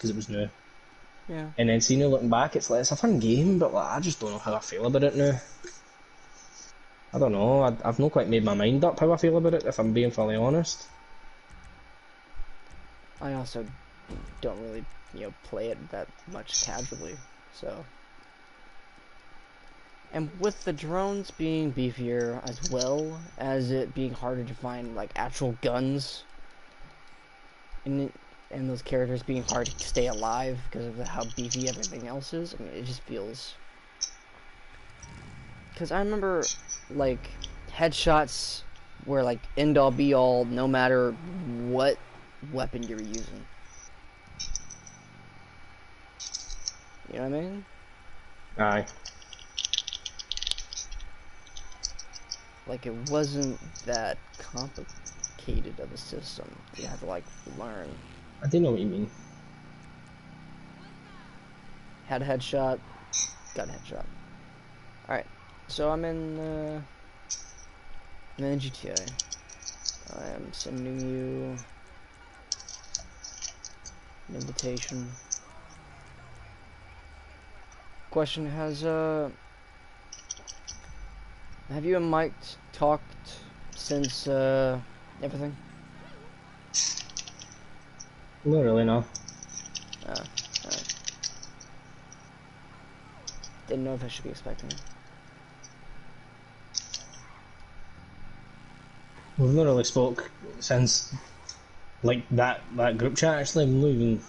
because it was new. Yeah. And then seeing it looking back, it's like, it's a fun game, but like, I just don't know how I feel about it now. I don't know, I've not quite made my mind up how I feel about it, if I'm being fully honest. I also don't really, play it that much casually, so. And with the drones being beefier, as well as it being harder to find, like, actual guns, and those characters being hard to stay alive because of how beefy everything else is, I mean, it just feels... Because I remember, like, headshots were, like, end-all, be-all, no matter what weapon you were using. You know what I mean? Aye. Like, it wasn't that complicated of a system. You had to, like, learn. I do know what you mean. Had a headshot, got a headshot. Alright, so I'm in GTA. I am sending you an invitation. Question, have you and Mike talked since, everything? Not really, no. Alright. Didn't know if I should be expecting it. We've not really spoke since, like, that group chat, actually. I'm not even...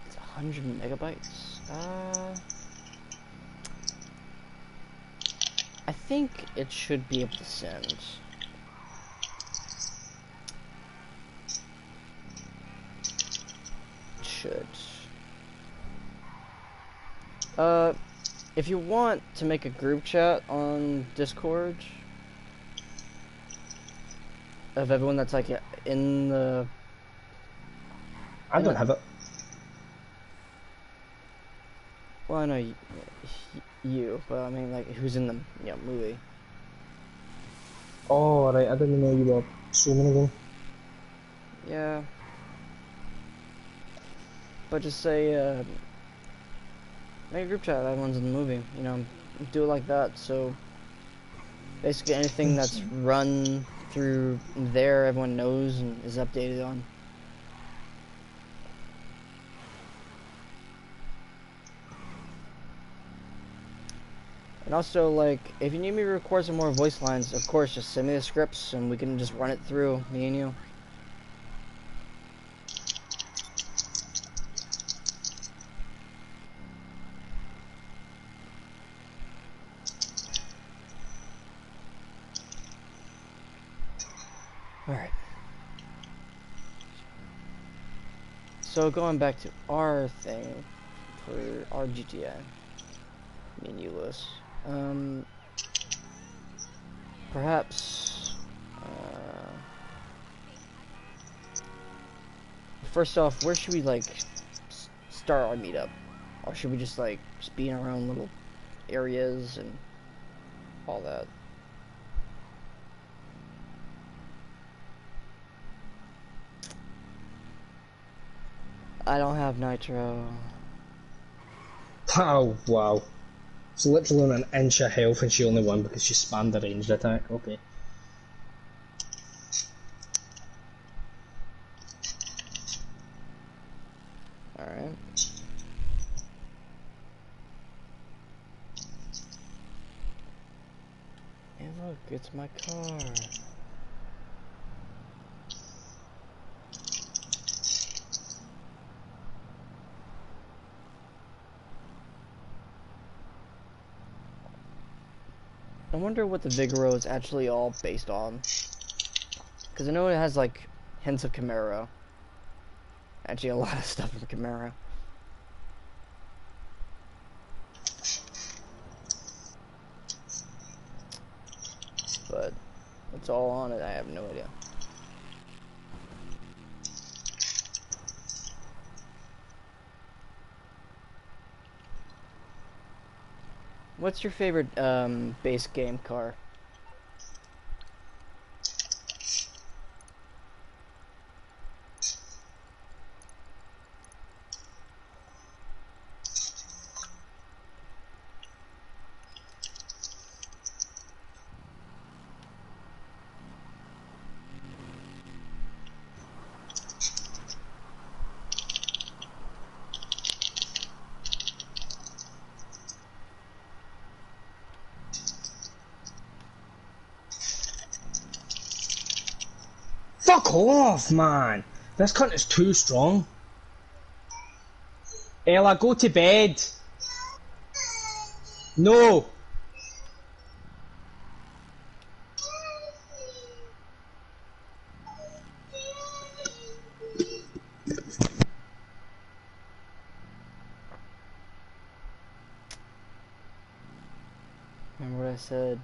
It's 100 megabytes. I think it should be able to send. It should. If you want to make a group chat on Discord of everyone that's like in the... I don't have it. Well, I know you, but I mean, like, who's in the movie? Oh, right, I didn't know you were streaming again. Yeah. But just say, make a group chat, everyone's in the movie, do it like that, so basically anything that's run through there, everyone knows and is updated on. And also, like, if you need me to record some more voice lines, of course, just send me the scripts and we can just run it through, me and you. Alright. So, going back to our thing for our GTA, me and you, Lewis. Perhaps, first off, where should we, like, start our meetup? Or should we just, like, be in our own little areas and all that? I don't have nitro. Oh, wow. It's literally on an inch of health and she only won because she spammed a ranged attack. Okay. Alright. Hey look, it's my car. I wonder what the Vigoro is actually all based on. Because I know it has, like, hints of Camaro. Actually, a lot of stuff from Camaro. But what's all on it, I have no idea. What's your favorite base game car? Fuck off, man! This cunt is too strong. Ella, go to bed! No! Remember what I said?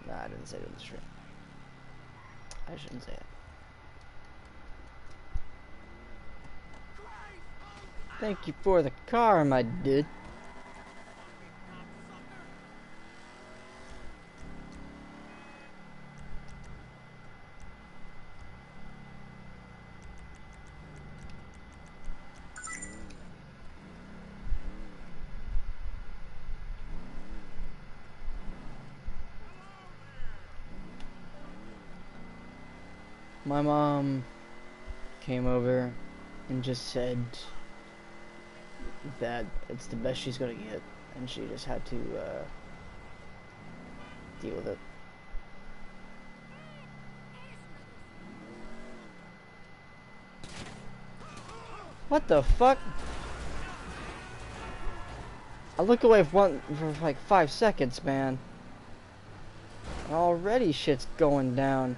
Nah, I didn't say it on the stream. I shouldn't say it. Thank you for the car, my dude. My mom came over and just said that it's the best she's gonna get, and she just had to deal with it. What the fuck? I look away for like 5 seconds, man. Already shit's going down.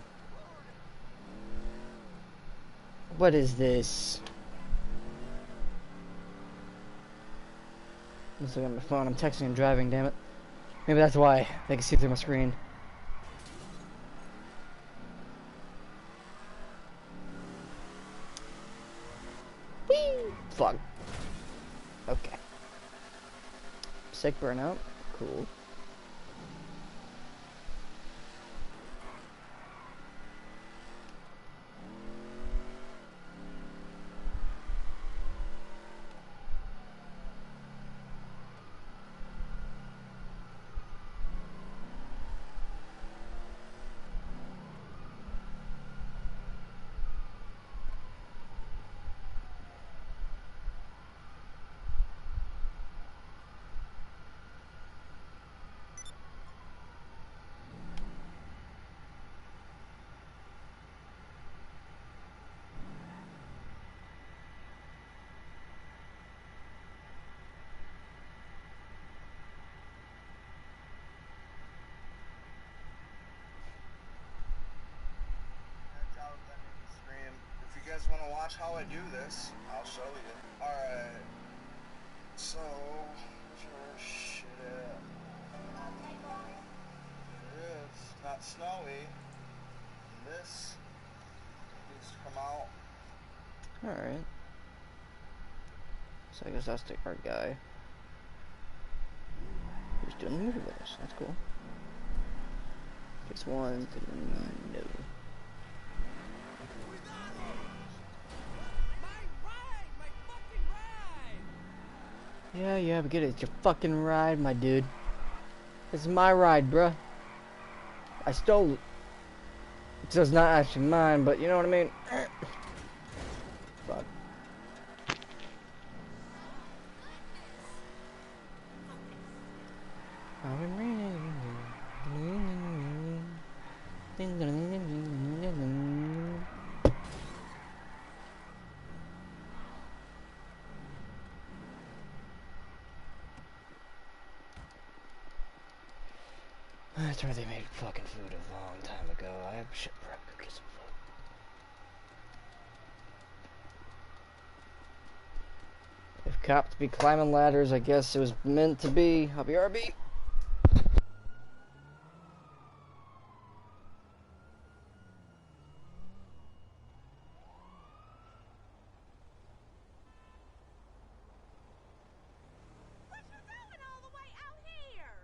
What is this? I'm just looking at my phone. I'm texting and driving, damn it. Maybe that's why they can see through my screen. Whee! Fuck. Okay. Sick burnout. Cool. If you guys want to watch how I do this, I'll show you. Alright. So, first shit. It is not snowy. This needs to come out. Alright. So I guess that's the art guy who's doing the movie with us. That's cool. Fix one, no. Yeah, but get it. It's your fucking ride, my dude. This is my ride, bruh. I stole it. So it's not actually mine, but you know what I mean? Fuck. That's where they made fucking food a long time ago. I have shit prep cookies and food. If cops be climbing ladders, I guess it was meant to be. I'll be RB. What you doing all the way out here?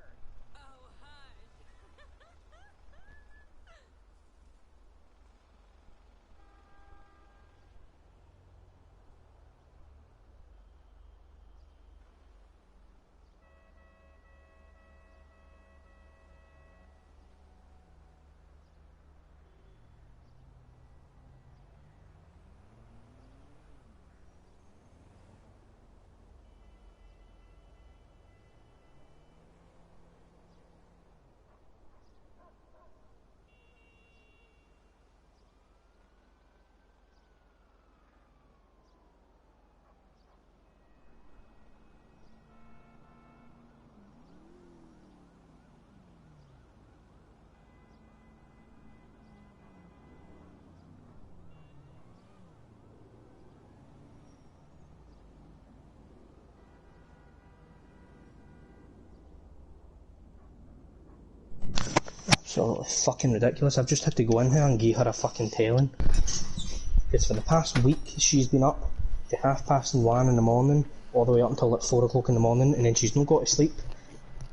absolutely fucking ridiculous. I've just had to go in here and give her a fucking telling. Because for the past week, she's been up to 1:30 in the morning, all the way up until like 4 o'clock in the morning, and then she's not got to sleep.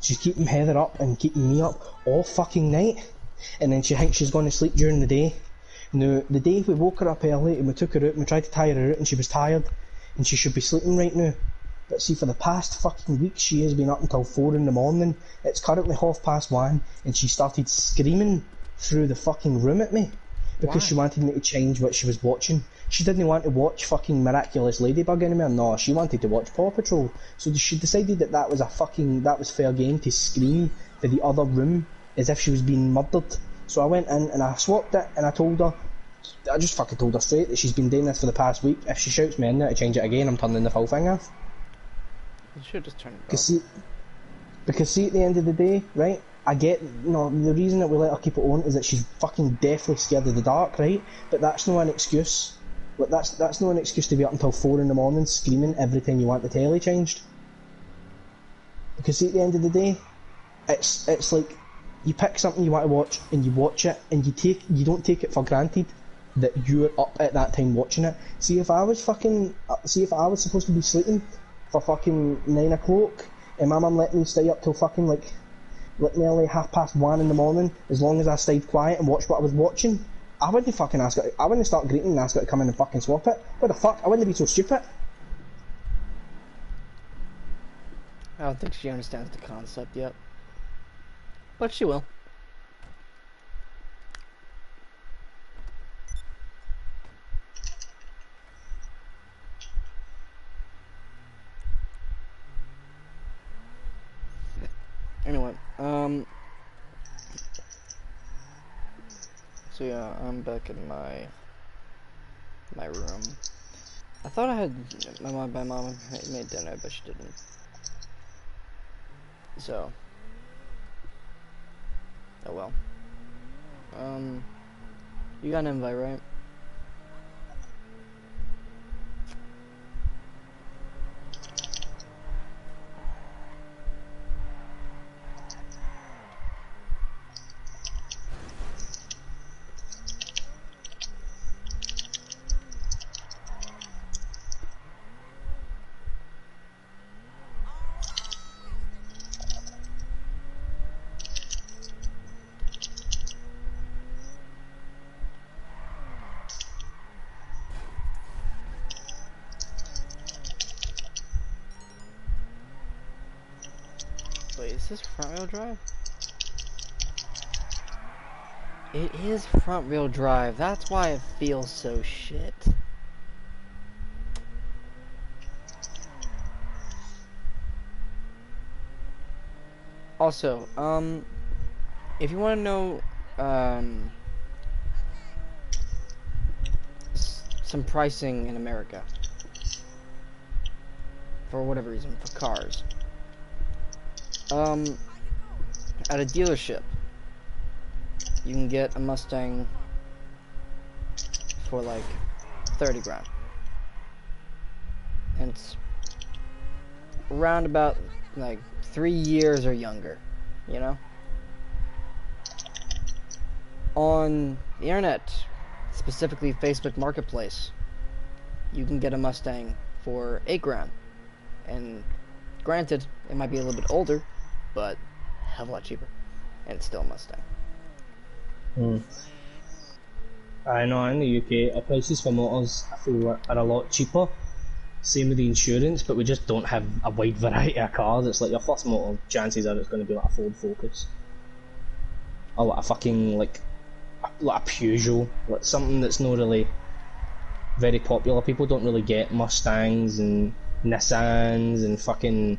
She's keeping Heather up and keeping me up all fucking night, and then she thinks she's going to sleep during the day. Now, the day we woke her up early and we took her out and we tried to tire her out and she was tired, and she should be sleeping right now. But see, for the past fucking week, she has been up until 4 in the morning. It's currently 1:30, and she started screaming through the fucking room at me because she wanted me to change what she was watching. She didn't want to watch fucking Miraculous Ladybug anymore. No, she wanted to watch Paw Patrol. So she decided that that was fair game to scream to the other room as if she was being murdered. So I went in and I swapped it, and I just fucking told her straight that she's been doing this for the past week. If she shouts me in there to change it again, I'm turning the full thing off. You should just turn it off. Because see, at the end of the day, right, I get, the reason that we let her keep it on is that she's fucking deathly scared of the dark, right? But that's no an excuse. Like, that's no an excuse to be up until 4 in the morning screaming every time you want the telly changed. Because see, at the end of the day, it's like, you pick something you want to watch, and you watch it, and you don't take it for granted that you're up at that time watching it. See, if I was supposed to be sleeping for fucking 9 o'clock, and my mum let me stay up till fucking like nearly 1:30 in the morning, as long as I stayed quiet and watched what I was watching, I wouldn't fucking ask her. I wouldn't start greeting and ask her to come in and fucking swap it. What the fuck? I wouldn't be so stupid. I don't think she understands the concept yet. But she will. Anyway, so yeah, I'm back in my room. I thought I had my mom made dinner, but she didn't. So, oh well. You got an invite, right? Wait, is this front wheel drive? It is front wheel drive. That's why it feels so shit. Also, if you want to know, some pricing in America, for whatever reason, for cars, at a dealership, you can get a Mustang for like 30 grand. And it's around about like 3 years or younger, you know? On the internet, specifically Facebook Marketplace, you can get a Mustang for 8 grand. And granted, it might be a little bit older, but a hell of a lot cheaper. And it's still a Mustang. I know, in the UK, our prices for motors, I feel, are a lot cheaper. Same with the insurance, but we just don't have a wide variety of cars. It's like your first motor, chances are it's going to be like a Ford Focus. Or like a fucking, like a Peugeot. Like something that's not really very popular. People don't really get Mustangs and Nissans and fucking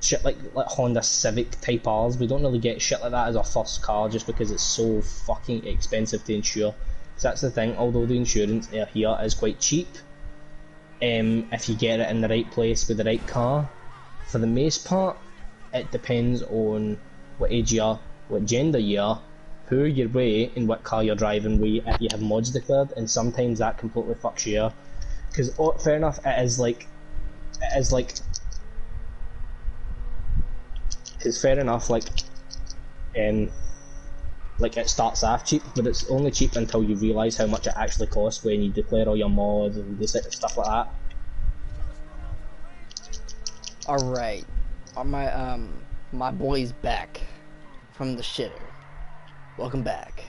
shit like Honda Civic Type R's. We don't really get shit like that as our first car just because it's so fucking expensive to insure. So that's the thing, although the insurance here is quite cheap, if you get it in the right place with the right car, for the most part, it depends on what age you are, what gender you are, who you're with, and what car you're driving with, if you have mods declared, and sometimes that completely fucks you up. Because, fair enough, because fair enough, like, like it starts off cheap, but it's only cheap until you realise how much it actually costs when you declare all your mods and stuff like that. Alright. My boy's back from the shitter. Welcome back.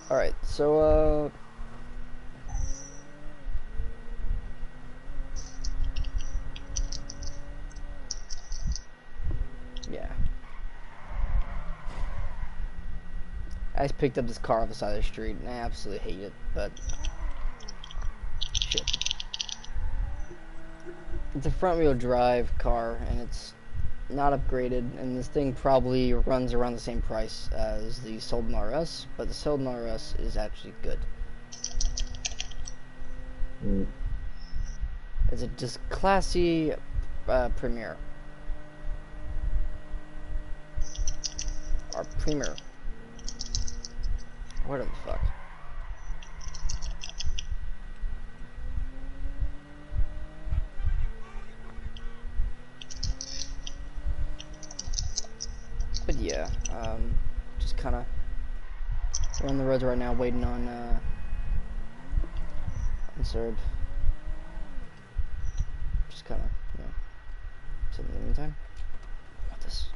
Alright, so yeah. I just picked up this car off the side of the street and I absolutely hate it, but shit. It's a front wheel drive car and it's not upgraded, and this thing probably runs around the same price as the Solden RS, but the Solden RS is actually good. It's a just classy Premier. Or Premier. What the fuck? But yeah, just kind of we're on the roads right now, waiting on Serb. Just kind of, you know, sitting in the meantime. What this?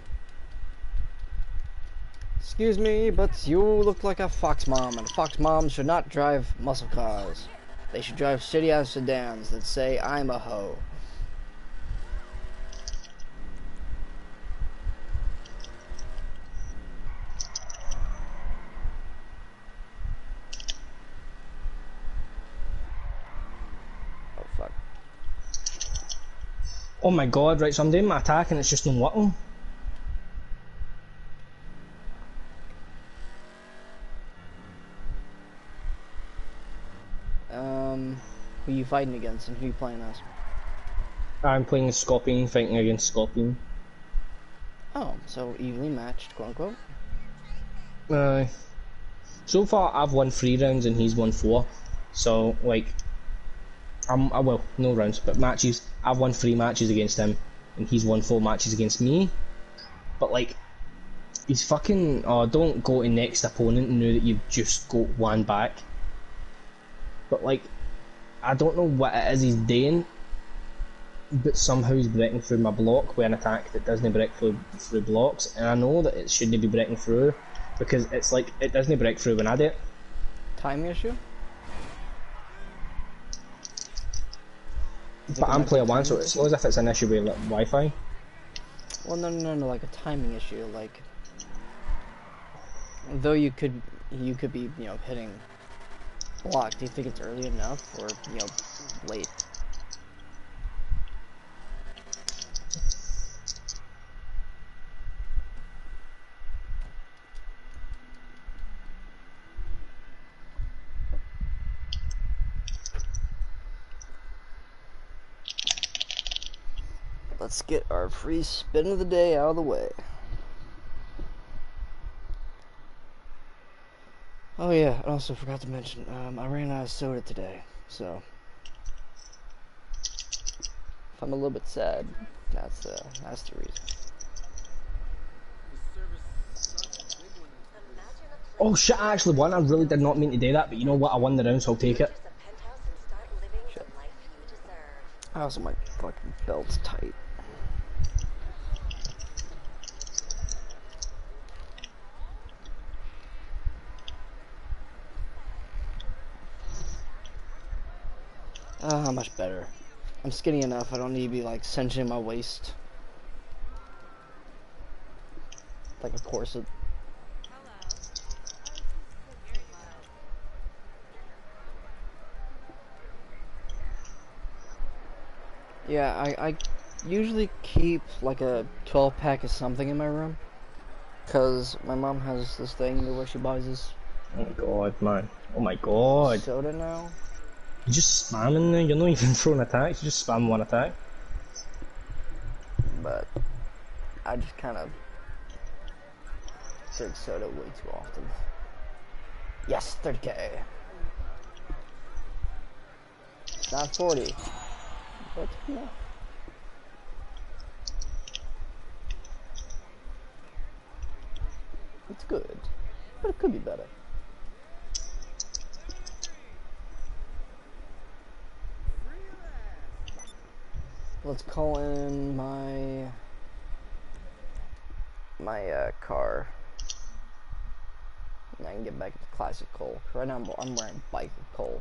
Excuse me, but you look like a fox mom, and fox moms should not drive muscle cars. They should drive shitty ass sedans that say I'm a hoe. Oh my god, right, so I'm doing my attack and it's just not working. Who are you fighting against and who are you playing as? I'm playing a Scorpion, fighting against Scorpion. Oh, so evenly matched, quote unquote. So far I've won 3 rounds and he's won 4. So, like, well, no rounds, but matches. I've won 3 matches against him, and he's won 4 matches against me. But like, he's fucking. Oh, don't go to next opponent and know that you've just got 1 back. But like, I don't know what it is he's doing, but somehow he's breaking through my block with an attack that doesn't break through blocks, and I know that it shouldn't be breaking through because it's like it doesn't break through when I do it. Time issue? But I'm player 1, so it's not as if it's an issue with like, Wi-Fi. Well, no, like a timing issue. Like, though you could be, you know, hitting block. Do you think it's early enough, or you know, late? Let's get our free spin of the day out of the way. Oh yeah, I also forgot to mention, I ran out of soda today, so if I'm a little bit sad, that's the reason. Oh shit, I actually won. I really did not mean to do that, but you know what? I won the round, so I'll take it. Shit. Also, my fucking belt's tight. Much better. I'm skinny enough, I don't need to be like cinching my waist like a corset. Yeah, I usually keep like a 12 pack of something in my room, cause my mom has this thing where she buys this. Oh my god, man. Oh my god. Soda now. You're just spamming there, you're not even throwing attacks, you just spam 1 attack. But I just kind of drink soda way too often. Yes, 30k. Not 40. But no. It's good, but it could be better. Let's call in my car. And I can get back to classic Cole. Right now I'm wearing bike Cole.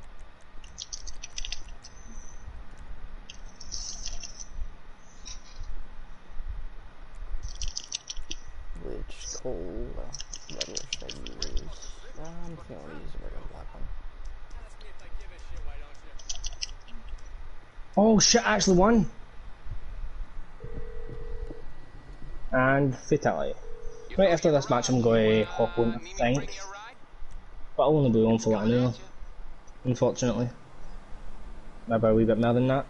Which Cole letter should I use? I'm thinking I'm gonna use the regular black one. Oh shit, I actually won! And fatality. Right after this match I'm going to hop on, I think. But I'll only be on for that anyway. Unfortunately. Maybe a wee bit more than that.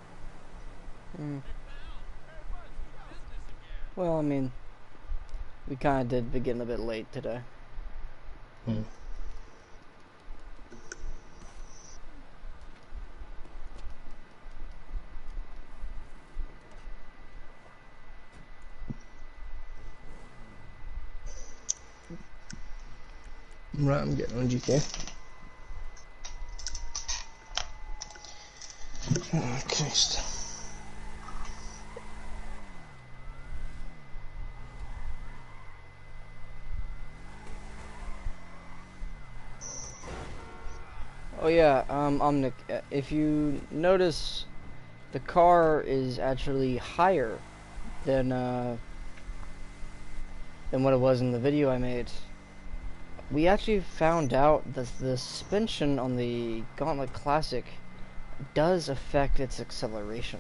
Well, I mean, we kind of did begin a bit late today. Right, I'm getting on GTA. Oh, Christ. Oh yeah, Omnic, if you notice, the car is actually higher than what it was in the video I made. We actually found out that the suspension on the Gauntlet Classic does affect its acceleration.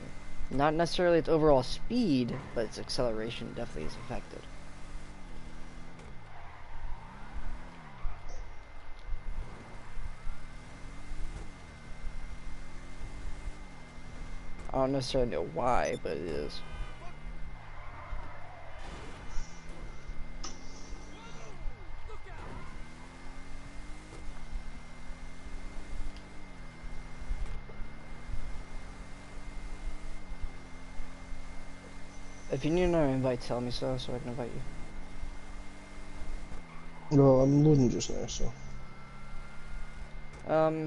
Not necessarily its overall speed, but its acceleration definitely is affected. I don't necessarily know why, but it is. If you need another invite, tell me so I can invite you. Well, I'm loading just now, so.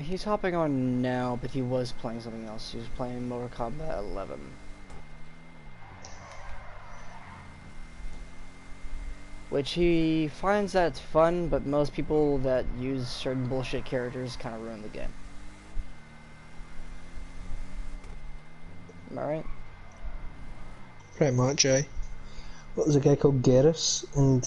He's hopping on now, but he was playing something else. He was playing Mortal Kombat 11. Which he finds that it's fun, but most people that use certain bullshit characters kind of ruin the game. Am I right? Pretty much, aye. What was a guy called Garrus, and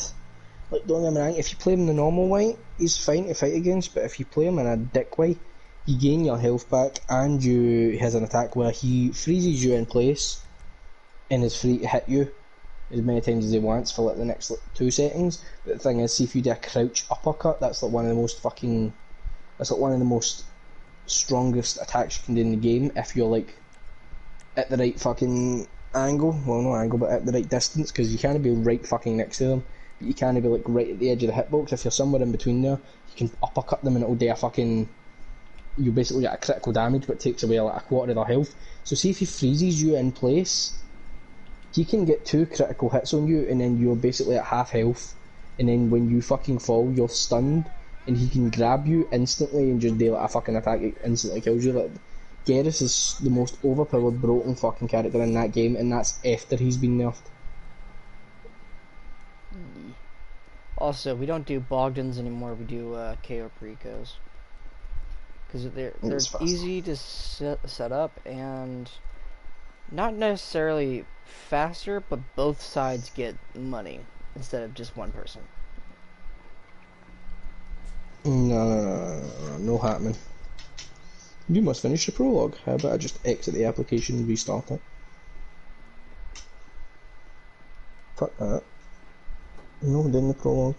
like, don't get me wrong, if you play him the normal way, he's fine to fight against, but if you play him in a dick way, you gain your health back, and he has an attack where he freezes you in place, and is free to hit you as many times as he wants for like the next 2 seconds. But the thing is, see if you do a crouch uppercut, that's like one of the most strongest attacks you can do in the game if you're like at the right fucking angle, well not angle, but at the right distance, because you can't be right fucking next to them, but you can't be like right at the edge of the hitbox. If you're somewhere in between there, you can uppercut them and it'll do a fucking, you basically get a critical damage, but it takes away like a quarter of their health. So see if he freezes you in place, he can get 2 critical hits on you, and then you're basically at half health, and then when you fucking fall, you're stunned, and he can grab you instantly and just do like a fucking attack that instantly kills you. Like, Garrus is the most overpowered, broken fucking character in that game, and that's after he's been nerfed. Also, we don't do Bogdans anymore, we do KO Precos. Because they're easy to set up, and not necessarily faster, but both sides get money instead of just one person. No happening. You must finish the prologue. How about I just exit the application and restart it? Fuck that. No, doing the prologue.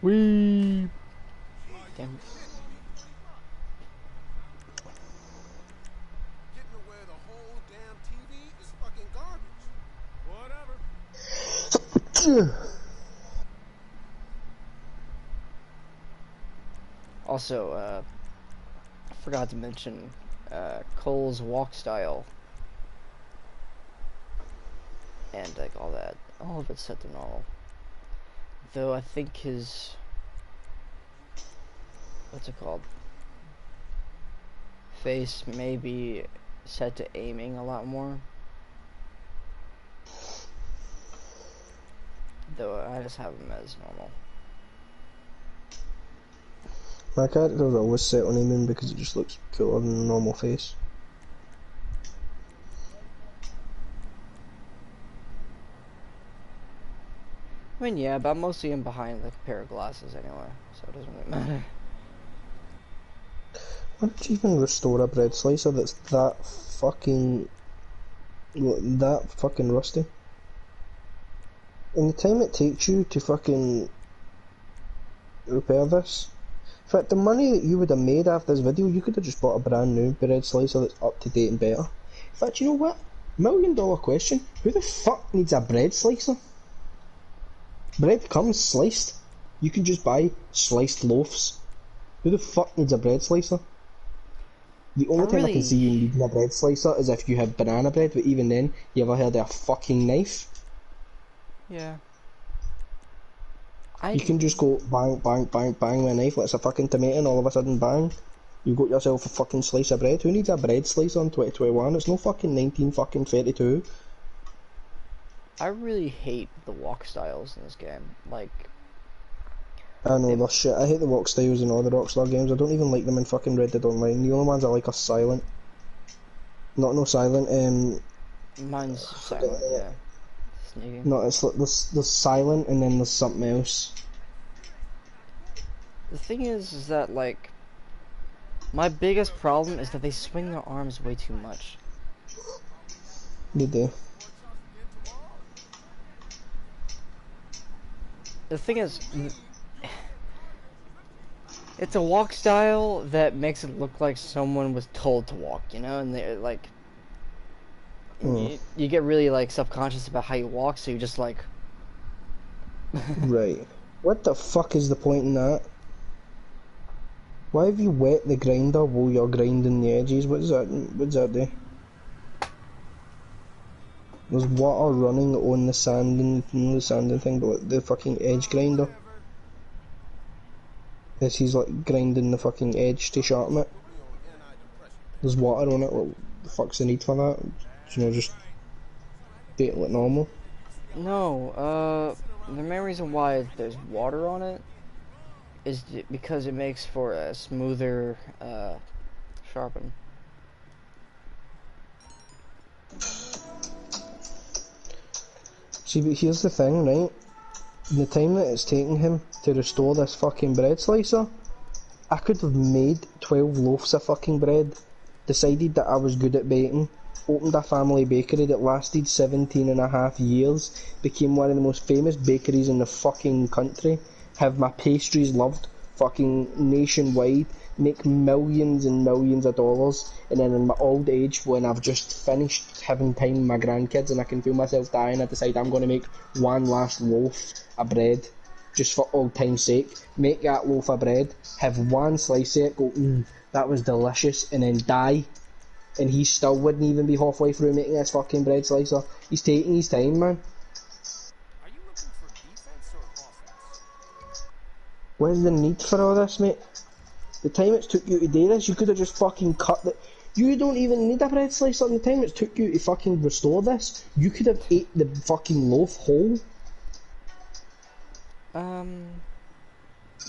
Wee. Damn. Getting to where the whole damn TV is fucking garbage. Whatever. Also, forgot to mention Cole's walk style. And like all that. All of it's set to normal. Though I think his... what's it called? Face may be set to aiming a lot more. Though I just have him as normal. My character's always set on aiming because it just looks cooler than a normal face. I mean, yeah, but I'm mostly in behind like a pair of glasses anyway, so it doesn't really matter. Why did you even restore a bread slicer that's that fucking rusty? And the time it takes you to fucking repair this. In fact, the money that you would have made after this video, you could have just bought a brand new bread slicer that's up to date and better. In fact, you know what? $1 million question. Who the fuck needs a bread slicer? Bread comes sliced. You can just buy sliced loaves. Who the fuck needs a bread slicer? The only time I can see you needing a bread slicer is if you have banana bread, but even then, you ever heard of a fucking knife? Yeah. You can just go bang, bang, bang, bang with a knife like it's a fucking tomato and all of a sudden bang. You've got yourself a fucking slice of bread. Who needs a bread slicer in 2021? It's no fucking 1932. I really hate the walk styles in this game. Like... I know, they're shit. I hate the walk styles in all the Rockstar games. I don't even like them in fucking Red Dead Online. The only ones I like are silent. No silent, mine's silent, yeah. Sneaking. No, it's like there's silent and then there's something else. The thing is that, like, my biggest problem is that they swing their arms way too much. They do. The thing is, it's a walk style that makes it look like someone was told to walk, you know? And they're like... You get really, like, subconscious about how you walk, so you just, like... Right. What the fuck is the point in that? Why have you wet the grinder while you're grinding the edges? What's that do? There's water running on the sanding thing, but like the fucking edge grinder. This he's like grinding the fucking edge to sharpen it. There's water on it. What the fuck's the need for that? You know, just do it like normal. No, the main reason why there's water on it is because it makes for a smoother, sharpen. See, but here's the thing, right? The time that it's taking him to restore this fucking bread slicer, I could have made 12 loaves of fucking bread, decided that I was good at baking, opened a family bakery that lasted 17.5 years, became one of the most famous bakeries in the fucking country, have my pastries loved fucking nationwide, make millions and millions of dollars, and then in my old age, when I've just finished having time with my grandkids and I can feel myself dying, I decide I'm going to make one last loaf of bread, just for old time's sake, make that loaf of bread, have one slice of it, go, that was delicious, and then die, and he still wouldn't even be halfway through making this fucking bread slicer. He's taking his time, man. Are you looking for defense or offense? Where's the need for all this, mate? The time it took you to do this, you could have just fucking cut the... You don't even need a bread slicer. The time it took you to fucking restore this, you could have ate the fucking loaf whole.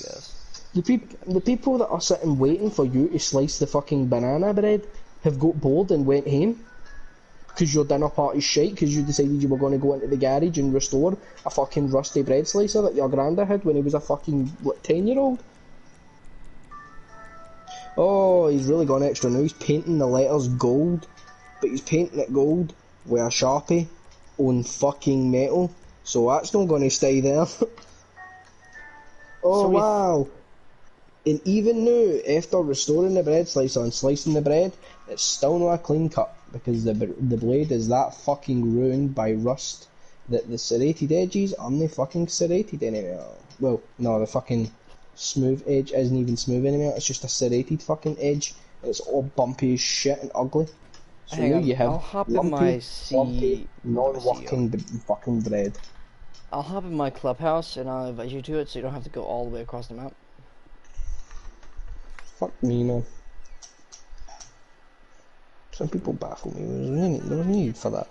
Yes. The people that are sitting waiting for you to slice the fucking banana bread have got bored and went home. Because your dinner party's shite, because you decided you were going to go into the garage and restore a fucking rusty bread slicer that your granda had when he was a fucking, what, 10-year-old? Oh, he's really gone extra now. He's painting the letters gold, but he's painting it gold with a Sharpie on fucking metal, so that's not going to stay there. Oh, So wow. And even now, after restoring the bread slicer and slicing the bread, it's still not a clean cut, because the blade is that fucking ruined by rust that the serrated edges aren't fucking serrated anymore. Well, no, the fucking smooth edge isn't even smooth anymore, it's just a serrated fucking edge, and it's all bumpy as shit and ugly. So Hang now on, you have I'll hop in lumpy, my bumpy, C... non-working fucking bread. I'll hop in my clubhouse and I'll invite you to it so you don't have to go all the way across the map. Fuck me, man. Some people baffle me. There was no need for that.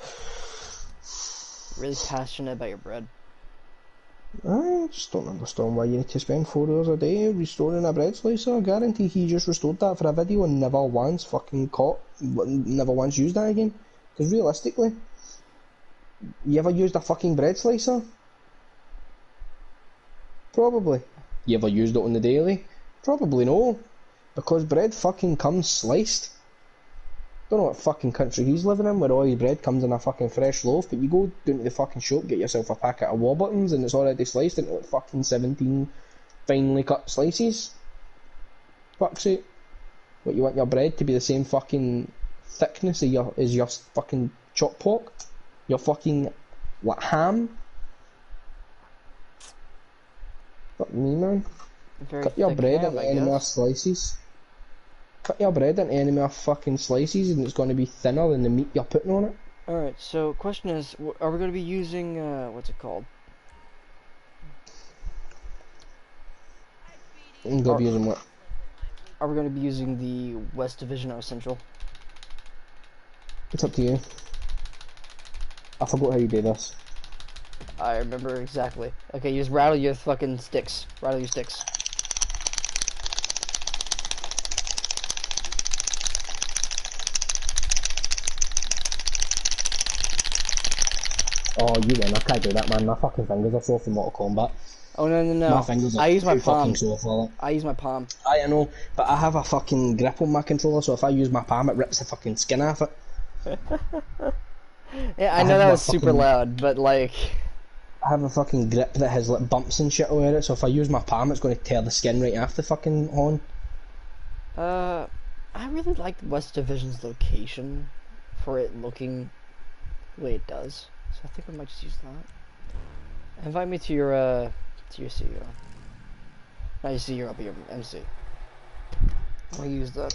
Really passionate about your bread. I just don't understand why you need to spend 4 hours a day restoring a bread slicer. I guarantee he just restored that for a video and never once never once used that again. Because realistically, you ever used a fucking bread slicer? Probably. You ever used it on the daily? Probably no. Because bread fucking comes sliced. Don't know what fucking country he's living in where all your bread comes in a fucking fresh loaf, but you go down to the fucking shop, get yourself a packet of Warburtons and it's already sliced into like fucking 17 finely cut slices. Fuck's sake. What, you want your bread to be the same fucking thickness as your fucking chopped pork? Your fucking, what, ham? Fuck me, man. Cut your bread into any more slices. Cut your bread into any more fucking slices and it's going to be thinner than the meat you're putting on it. Alright, so question is, are we going to be using, what's it called? I'm going to be using what? Are we going to be using the West Division or Central? It's up to you. I forgot how you do this. I remember exactly. Okay, you just rattle your fucking sticks. Rattle your sticks. Oh, you win. I can't do that, man. My fucking fingers are sore from Mortal Kombat. Oh, no. My fingers are I use my too palm. fucking sore for that. I use my palm. I know, but I have a fucking grip on my controller, so if I use my palm, it rips the fucking skin off it. Yeah, I know that was super loud, but like... I have a fucking grip that has like bumps and shit over it, so if I use my palm, it's going to tear the skin right off the fucking horn. I really like West Division's location for it looking the way it does. So I think I might just use that. Invite me to your CEO. Not your CEO, but your MC. I'll use that.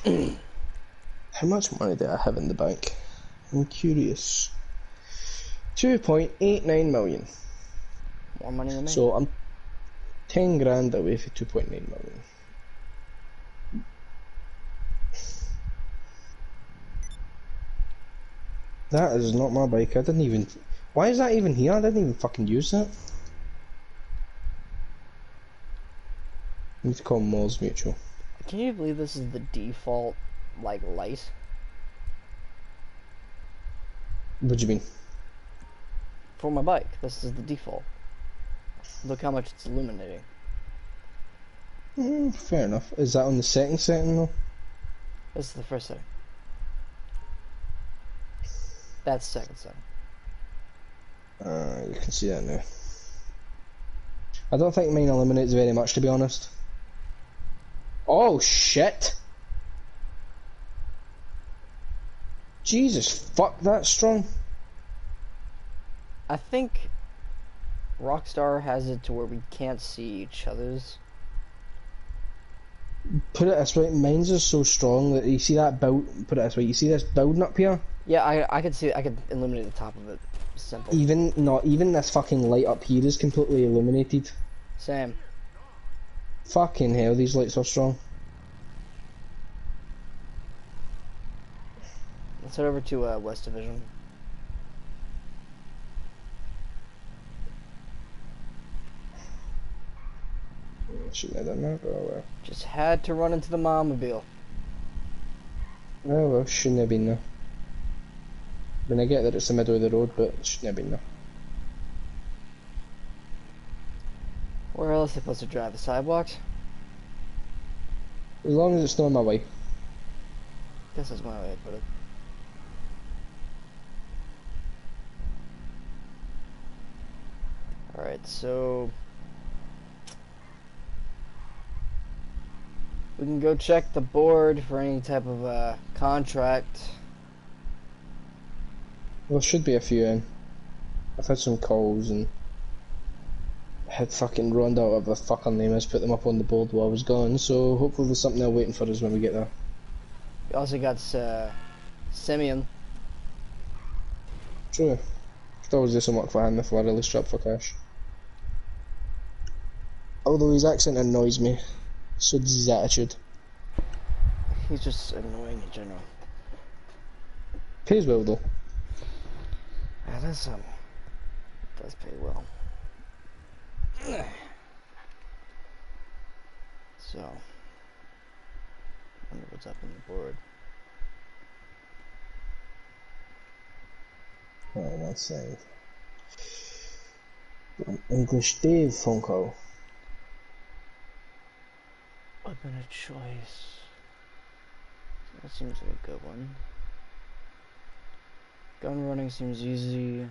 Right. How much money do I have in the bank? I'm curious. 2.89 million. More money than me. So I'm 10 grand away for 2.9 million. That is not my bike. I didn't even... Why is that even here? I didn't even fucking use that. I need to call Moles Mutual. Can you believe this is the default, like, light? What do you mean? For my bike, this is the default. Look how much it's illuminating. Fair enough. Is that on the second setting though? This is the first setting. That's the second setting. You can see that now. I don't think mine illuminates very much, to be honest. Oh shit! Jesus fuck, that's strong. I think Rockstar has it to where we can't see each other's. Put it this way, mine's is so strong that you see that build. Put it this way, you see this building up here? Yeah, I could see it. I could illuminate the top of it. Simple. Even this fucking light up here is completely illuminated. Same. Fucking hell, these lights are strong. Let's head over to West Division. Shouldn't have done that, but oh well. Just had to run into the Momobile. Oh well, shouldn't have been there. I mean, I get that it's the middle of the road, but it shouldn't have been there. Where else are they supposed to drive? The sidewalks? As long as it's not in my way. Guess that's my way to put it. Alright, so... we can go check the board for any type of contract. Well, there should be a few in. I've had some calls and had fucking Rhonda, or whatever the fuck her name is, put them up on the board while I was gone, so hopefully there's something there waiting for us when we get there. We also got Simeon. True. Could always do some work for him if we're really strapped for cash. Although his accent annoys me, so does his attitude. He's just annoying in general. Pays well though. Yeah, does pay well. So, wonder what's up on the board. Right, let's see. An English Dave phone call. Weapon of choice. That seems like a good one. Gun running seems easy.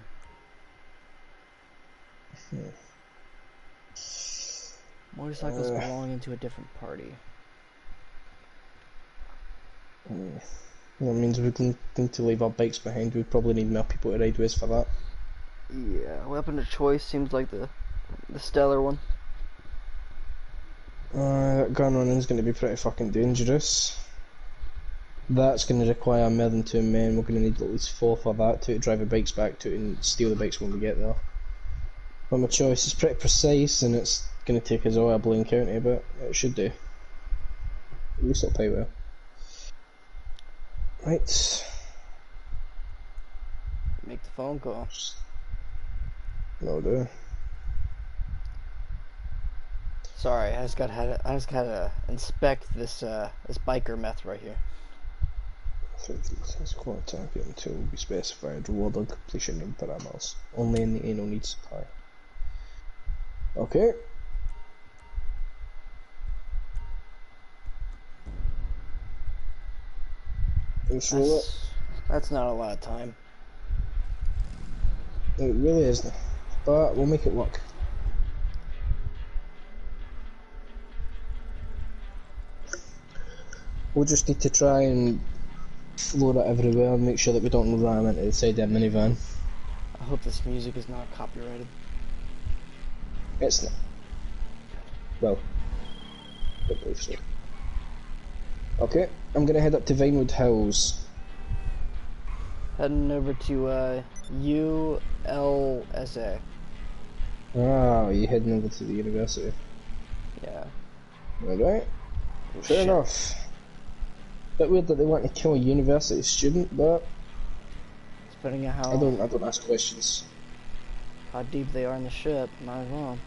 Motorcycles belonging to a different party. That means we can need to leave our bikes behind. We probably need more people to ride with for that. Yeah, weapon of choice seems like the stellar one. That gun running is going to be pretty fucking dangerous. That's going to require more than 2 men. We're going to need at least 4 for that to drive the bikes back to and steal the bikes when we get there. But my choice is pretty precise and it's going to take us all a Blaine County, but it should do. At least it'll pay well. Right. Make the phone call. No do. Sorry, I just gotta inspect this this biker meth right here. Quarter until will be specified. Reward on completion in parameters. Only in the anal need supply. Okay. That's not a lot of time. It really isn't. But we'll make it work. We'll just need to try and floor it everywhere and make sure that we don't ram into the side of the minivan. I hope this music is not copyrighted. It's not. Well, I don't believe so. Okay, I'm gonna head up to Vinewood Hills. Heading over to ULSA. Ah, you're heading over to the university. Yeah. Alright. Fair enough. Bit weird that they want to kill a university student, but depending on how I don't ask questions. How deep they are in the ship, might as well.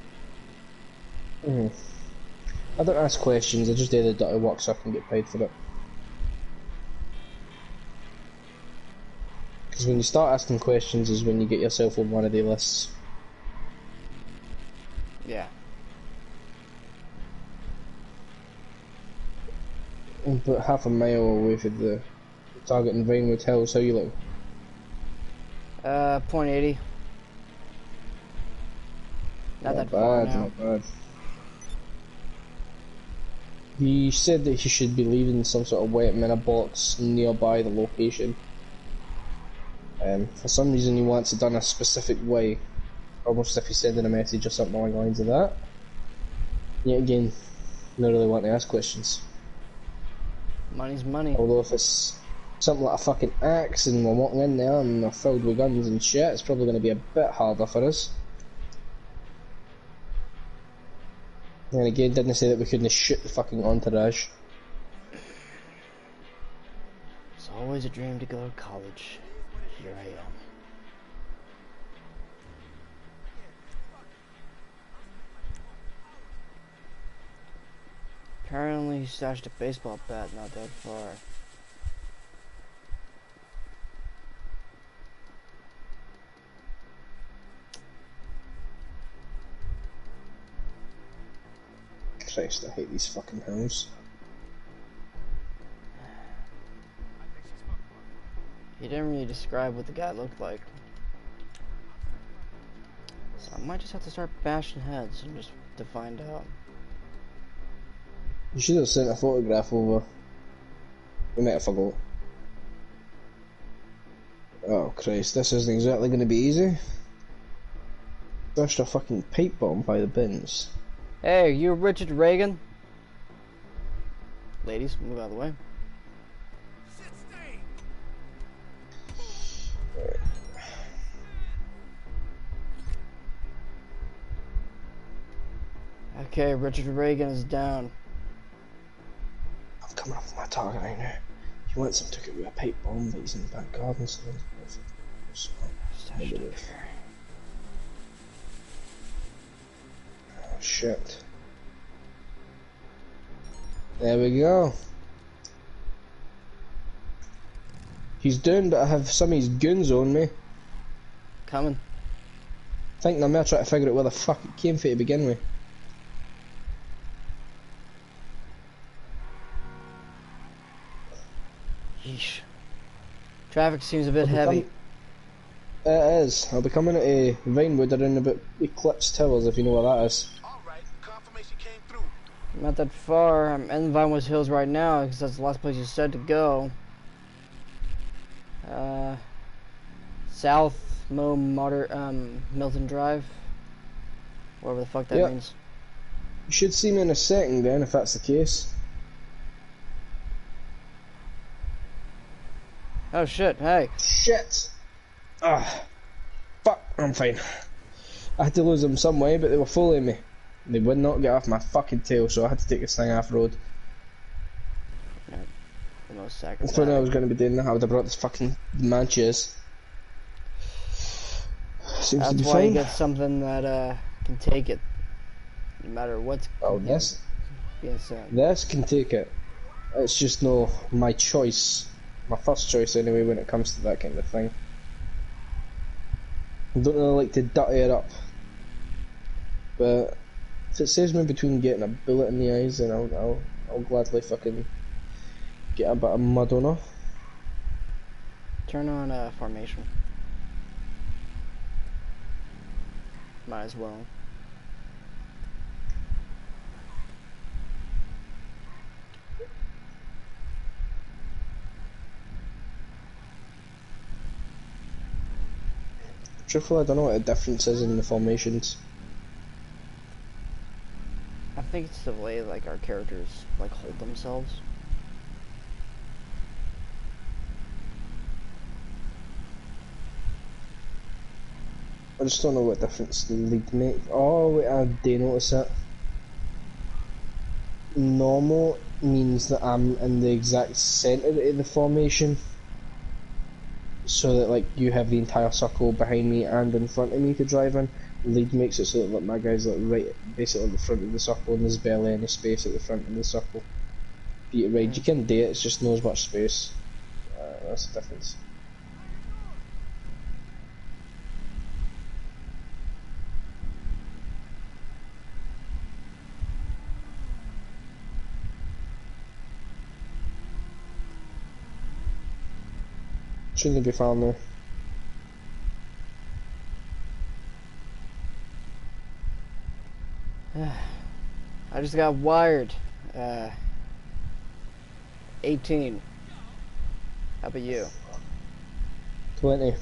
I don't ask questions, I just do the dirty work so I can get paid for it. Because when you start asking questions is when you get yourself on one of the lists. Yeah. But half a mile away from the target in Vinewood Hills, how you look? .80. Not that bad, far now. not bad. He said that he should be leaving some sort of wet minute box nearby the location. For some reason he wants it done a specific way. Almost if he's sending a message or something along the lines of that. Yet again, not really want to ask questions. Money's money. Although if it's something like a fucking axe and we're walking in there and they're filled with guns and shit, it's probably going to be a bit harder for us. And again, didn't say that we couldn't shoot the fucking entourage. It's always a dream to go to college. Here I am. Apparently he stashed a baseball bat not that far. Christ, I hate these fucking hills. He didn't really describe what the guy looked like. So I might just have to start bashing heads and just to find out. You should have sent a photograph over. We might have forgot. Oh Christ, this isn't exactly going to be easy. Stashed a fucking pipe bomb by the bins. Hey, are you Richard Reagan? Ladies, move out of the way. Okay, Richard Reagan is down. I'm coming up with my target right now. He wants him took it with a pipe bomb, but he's in the back garden, so maybe this. Oh shit. There we go. He's down, but I have some of his goons on me. Coming. I think I'm gonna try to figure out where the fuck it came from to begin with. Yeesh. Traffic seems a bit heavy. It is. I'll be coming into Vinewood around about Eclipse Towers, if you know where that is. Alright, confirmation came through. I'm not that far. I'm in Vinewood Hills right now because that's the last place you said to go. South Milton Drive. Whatever the fuck that Yep. means. You should see me in a second then, if that's the case. Oh shit, hey. Shit! Ah, fuck, I'm fine. I had to lose them some way, but they were following me. They would not get off my fucking tail, so I had to take this thing off road. The most If sacrifice. I knew I was going to be doing that, I would have brought this fucking Manches. Seems That's to be why fine. you get something that can take it, no matter what's Oh, this being said. this can take it. It's just no my choice, my first choice anyway when it comes to that kind of thing. I don't really like to dirty it up, but if it saves me between getting a bullet in the eyes, then I'll gladly fucking get a bit of mud on her. Turn on formation. Might as well. Truthfully, I don't know what the difference is in the formations. I think it's the way like our characters like hold themselves. I just don't know what difference the lead make. Oh wait, I do notice it. Normal means that I'm in the exact centre of the formation, so that like you have the entire circle behind me and in front of me to drive in. Lead makes it so that like, my guy's like right, basically at the front of the circle, and there's barely any space at the front of the circle. For you to ride, you can do it. It's just not as much space. That's the difference. Shouldn't be far now. I just got wired. 18. How about you? 20.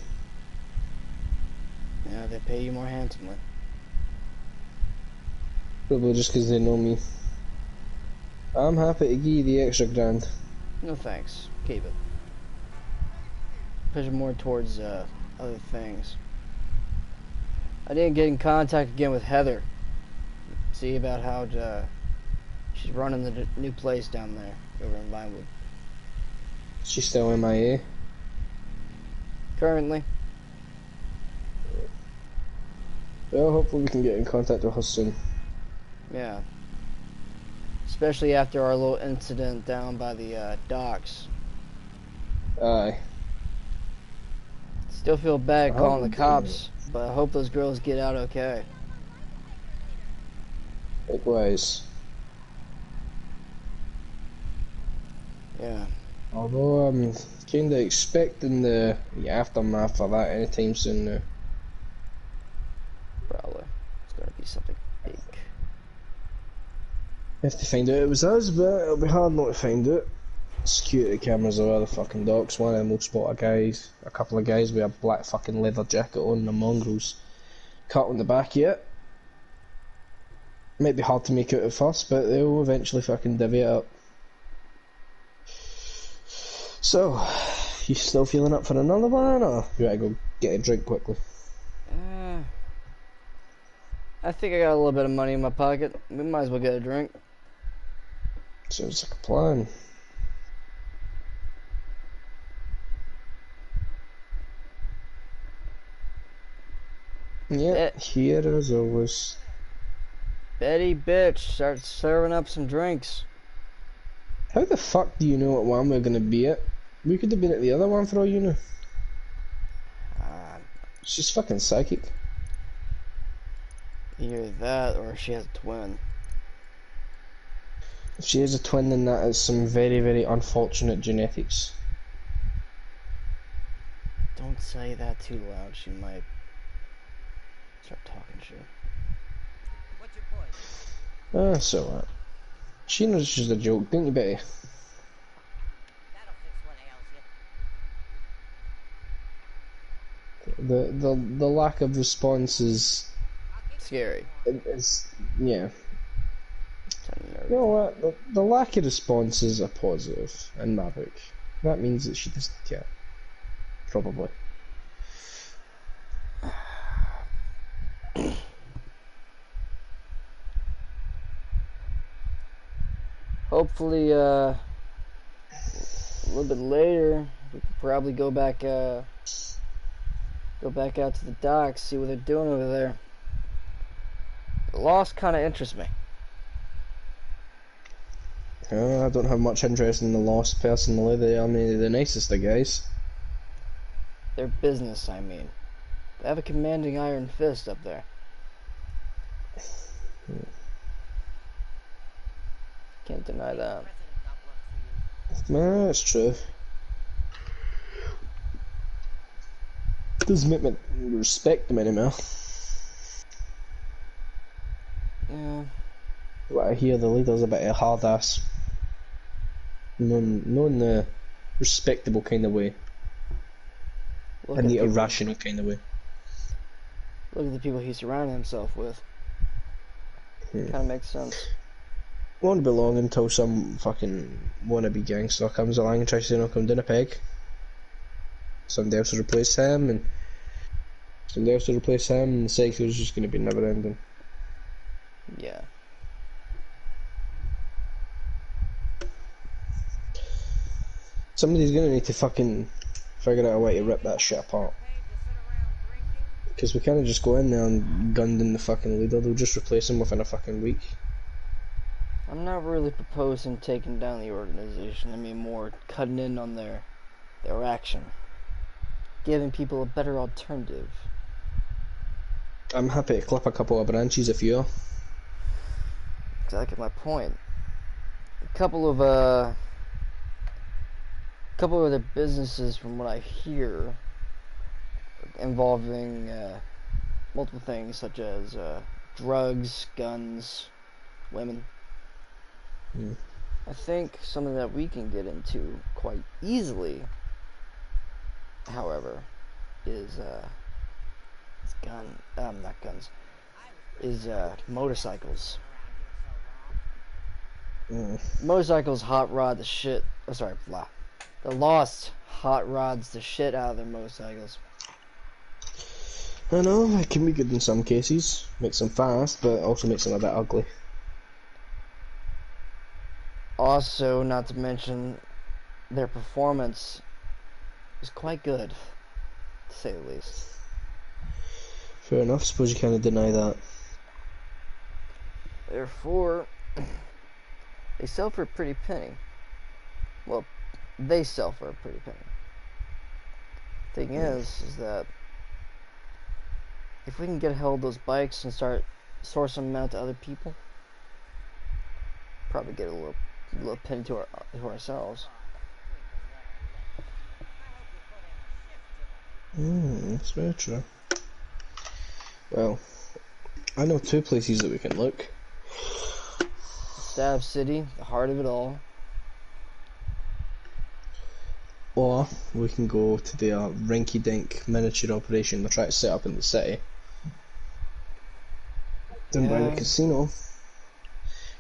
Yeah, they pay you more handsomely. Probably just because they know me. I'm happy to give you the extra grand. No thanks. Keep it. Push it more towards other things. I didn't get in contact again with Heather. See about how she's running the new place down there over in Vinewood. She's still MIA. Currently. Well, hopefully we can get in contact with her soon. Yeah. Especially after our little incident down by the docks. Aye. Still feel bad I calling hope the cops, but I hope those girls get out okay. Likewise. Yeah. Although I'm kinda expecting the aftermath of that anytime soon now. Probably. It's gonna be something big. I have to find out it was us, but it'll be hard not to find out. Security cameras are all the fucking docks. One of them will spot a couple of guys with a black fucking leather jacket on and the mongrels cut on the back yet. Might be hard to make out at first, but they'll eventually fucking divvy it up. So, you still feeling up for another one, or you gotta go get a drink quickly? I think I got a little bit of money in my pocket. We might as well get a drink. Sounds like a plan. Yeah, here as always. Betty bitch, start serving up some drinks. How the fuck do you know what one we're gonna be at? We could have been at the other one for all you know. She's fucking psychic. Either that or she has a twin. If she has a twin, then that is some very, very unfortunate genetics. Don't say that too loud, she might start talking shit. What's your point? So what? She knows she's a joke, don't you, Betty? That'll fix what ails you. The lack of response is Scary. Yeah. You know what? The lack of response is a positive in my book. That means that she doesn't care. Probably. Hopefully, a little bit later, we could probably go back out to the docks, see what they're doing over there. The lost kind of interests me. I don't have much interest in the Lost personally. They are maybe the nicest of guys. Their business, I mean. They have a commanding iron fist up there. Can't deny that. No, that's true. Doesn't make me respect them anymore. Yeah. What I hear, the leader's a bit of a hard ass. No in the respectable kind of way. In the irrational kind of way. Look at the people he's surrounding himself with. Kind of makes sense. Won't be long until some fucking wannabe gangster comes along and tries to knock him down a peg. Somebody else will replace him, and somebody else will replace him, and the cycle is just going to be never ending. Yeah. Somebody's going to need to fucking figure out a way to rip that shit apart. Because we can't just go in there and gun down the fucking leader, they'll just replace him within a fucking week. I'm not really proposing taking down the organization. I mean more cutting in on their action. Giving people a better alternative. I'm happy to clip a couple of branches if you are. Exactly my point. A couple of other businesses, from what I hear, involving multiple things such as drugs, guns, women. I think something that we can get into quite easily, however, is motorcycles. Motorcycles hot rod the shit. Oh, sorry, blah. The Lost hot rods the shit out of their motorcycles. I know, it can be good in some cases. Makes them fast, but also makes them a bit ugly. Also, not to mention, their performance is quite good, to say the least. Fair enough, suppose you can't deny that. Therefore, they sell for a pretty penny. Well, they sell for a pretty penny. Thing is that if we can get a hold of those bikes and start sourcing them out to other people, probably get a little penny to ourselves. That's very true. Well, I know two places that we can look. Stab City, the heart of it all. Or we can go to the rinky-dink miniature operation they're trying to set up in the city. Down by the casino.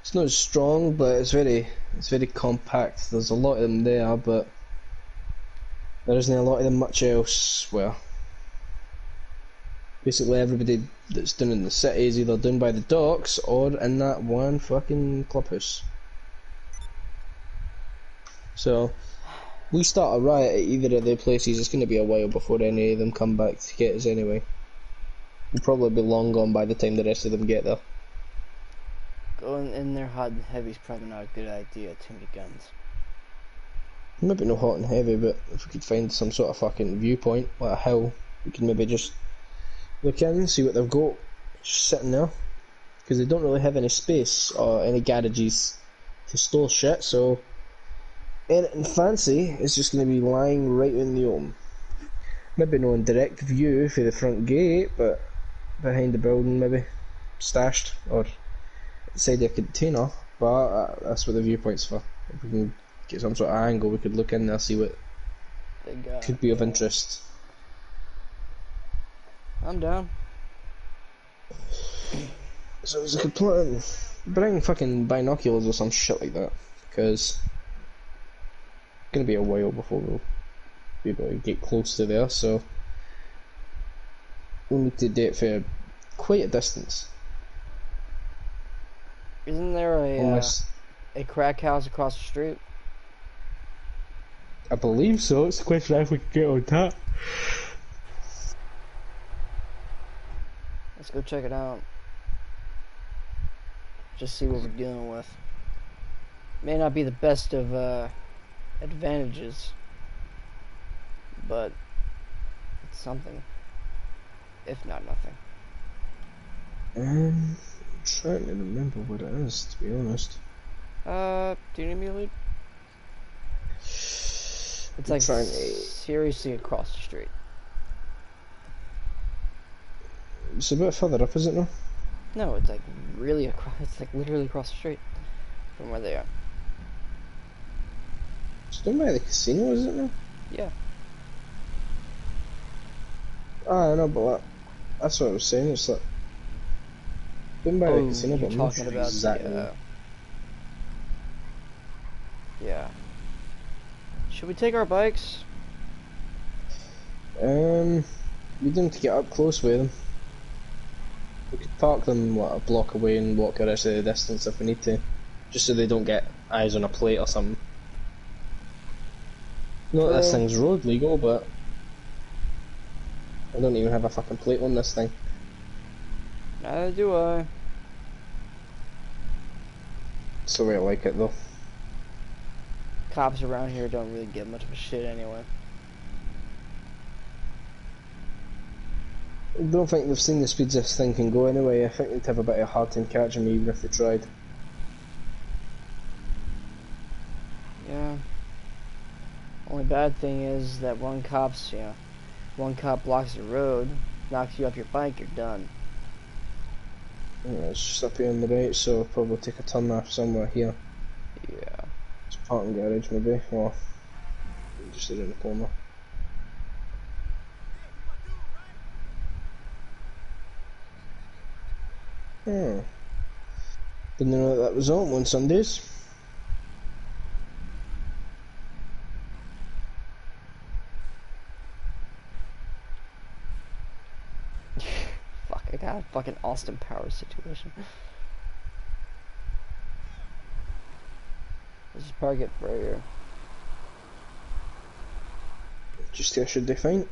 It's not as strong, but it's very compact. There's a lot of them there, but there isn't a lot of them much elsewhere. Basically, everybody that's down in the city is either down by the docks or in that one fucking clubhouse. So, we start a riot at either of their places, it's going to be a while before any of them come back to get us anyway. We'll probably be long gone by the time the rest of them get there. Going in there hot and heavy is probably not a good idea. Too many guns. Maybe no hot and heavy, but if we could find some sort of fucking viewpoint, like a hill, we could maybe just look in, see what they've got, just sitting there. Because they don't really have any space or any garages to store shit, so anything fancy is just going to be lying right in the open. Maybe no in direct view for the front gate, but behind the building maybe, stashed, or inside a container, but that's what the viewpoint's for. If we can get some sort of angle, we could look in there, see what They got, could be of interest. I'm down. So it's a good plan. Bring fucking binoculars or some shit like that, because it's gonna be a while before we'll be able to get close to there, so we'll need to do it for quite a distance. Isn't there Unless, a crack house across the street? I believe so, it's a question if we can get on that. Let's go check it out. Just see what we're dealing with. May not be the best of advantages, but it's something. If not nothing. I'm trying to remember what it is, to be honest. Do you need me to lead? It's like seriously across the street. It's a bit further up, is it no? No, it's like really across. It's like literally across the street from where they are. It's down by the casino, is it no? Yeah. I know, but that's what I was saying, it's like down by the casino, you're but I'm not talking sure about exactly. Yeah. Should we take our bikes? We don't need to get up close with them. We could park them what, a block away and walk the rest of the distance if we need to, just so they don't get eyes on a plate or something. Not that this thing's road legal, but I don't even have a fucking plate on this thing. Neither do I. It's the way I like it though. Cops around here don't really give much of a shit anyway. I don't think they've seen the speeds this thing can go anyway. I think they'd have a bit of a hard time catching me even if they tried. Yeah. Only bad thing is that one cop blocks the road, knocks you off your bike, you're done. Yeah, it's just up here on the right, so I'll probably take a turn off somewhere here. Yeah. It's a parking garage maybe, or just around the corner. Hmm. Didn't know that was on Sundays. Fuck, I got a fucking Austin Powers situation. Let's just park it right here. Just here should they find.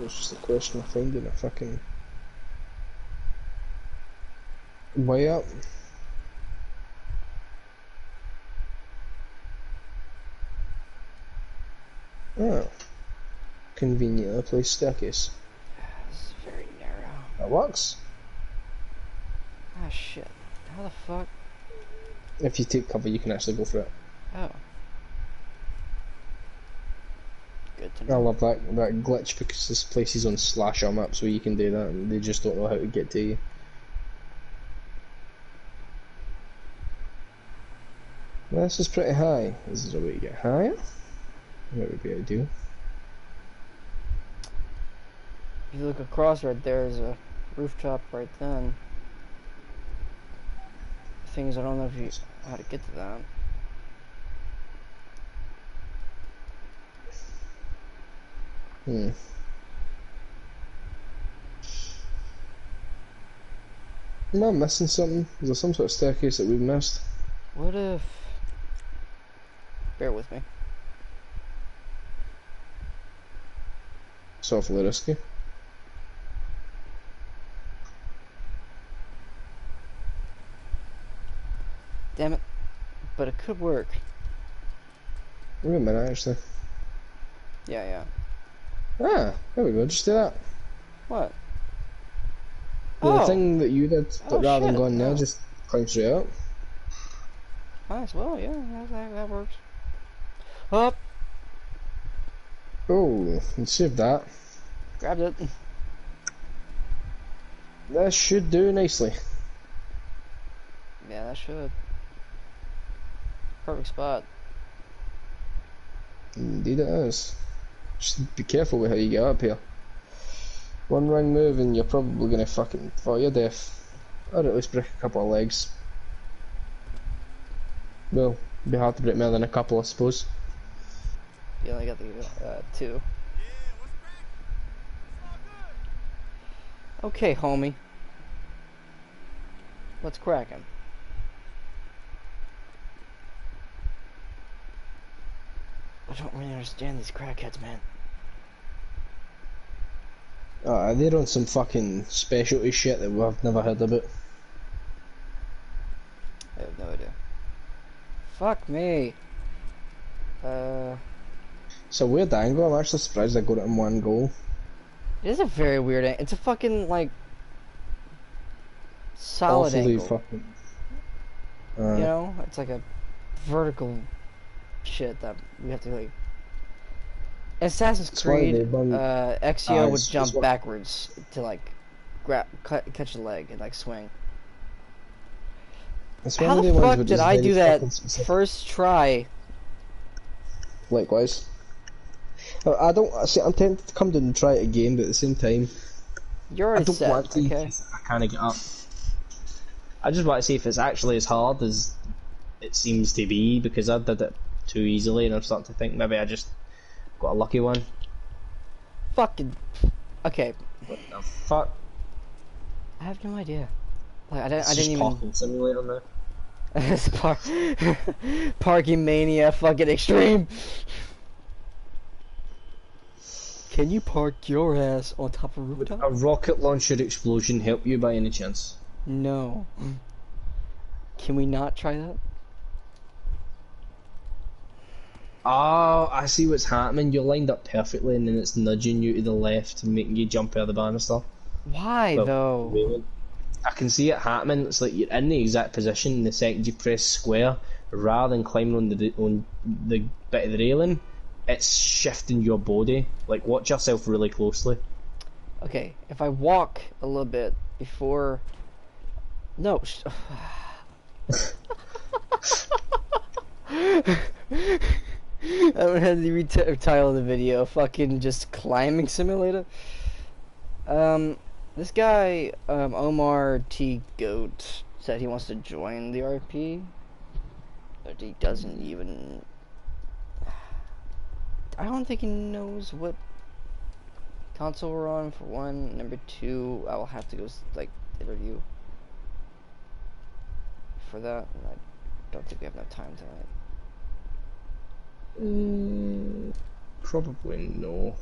It's just a question of finding a fucking way up. Oh. Conveniently placed staircase. This is very narrow. That works. Ah, shit. How the fuck? If you take cover, you can actually go for it. Oh. Good to I know. love that glitch because this place is on slasher maps where you can do that and they just don't know how to get to you. Well, this is pretty high. Is there a way to get higher? That would be ideal. If you look across right there is a rooftop right then. The thing is, I don't know if you how to get to that. Hmm. Am I missing something? Is there some sort of staircase that we've missed? What if... Bear with me. It's awfully risky. Damn it. But it could work. Wait a minute, actually. Yeah. Ah, there we go, just do that. What? The thing that you did, but Oh, rather than shit, going there, no. just climb straight up. Nice, well, yeah, that works. Up! Oh, you saved that. Grabbed it. That should do nicely. Yeah, that should. Perfect spot. Indeed it is. Just be careful with how you get up here. One wrong move and you're probably gonna fucking fall your death. Or at least break a couple of legs. Well, it'd be hard to break more than a couple, I suppose. You only got the 2. Okay, homie. What's cracking? I don't really understand these crackheads, man. They're on some fucking specialty shit that we've never heard about. I have no idea. Fuck me. It's a weird angle, I'm actually surprised I got it in one go. It is a very weird angle. It's a fucking, like, solid Awfully angle. fucking... You know? It's like a vertical shit that we have to, like... Assassin's That's why Creed, they run- Exio would it's jump what- backwards to, like, catch a leg and, like, swing. It's one How of the ones fuck which did is I very do that fucking specific. first try? Likewise. I don't see. I'm tempted to come down and try it again, but at the same time, You're I already don't set, want to. okay? I can't get up. I just want to see if it's actually as hard as it seems to be, because I did it too easily, and I'm starting to think maybe I just got a lucky one. Fucking... Okay, What the fuck? I have no idea. Like, I It's didn't just even... parking simulator now. It's parking mania fucking extreme. Can you park your ass on top of a Would rooftop? a rocket launcher explosion help you by any chance? No. Can we not try that? Oh, I see what's happening. You're lined up perfectly, and then it's nudging you to the left and making you jump out of the banister. Why Well, though? really. I can see it happening. It's like you're in the exact position the second you press square, rather than climbing on the bit of the railing. It's shifting your body. Like, watch yourself really closely. Okay, if I walk a little bit before... No. I would have to retitle the video, fucking just climbing simulator. This guy, Omar T. Goat, said he wants to join the RP, but he doesn't even... I don't think he knows what console we're on, for one. Number two, I will have to go, like, interview for that, and I don't think we have enough time tonight. Probably no.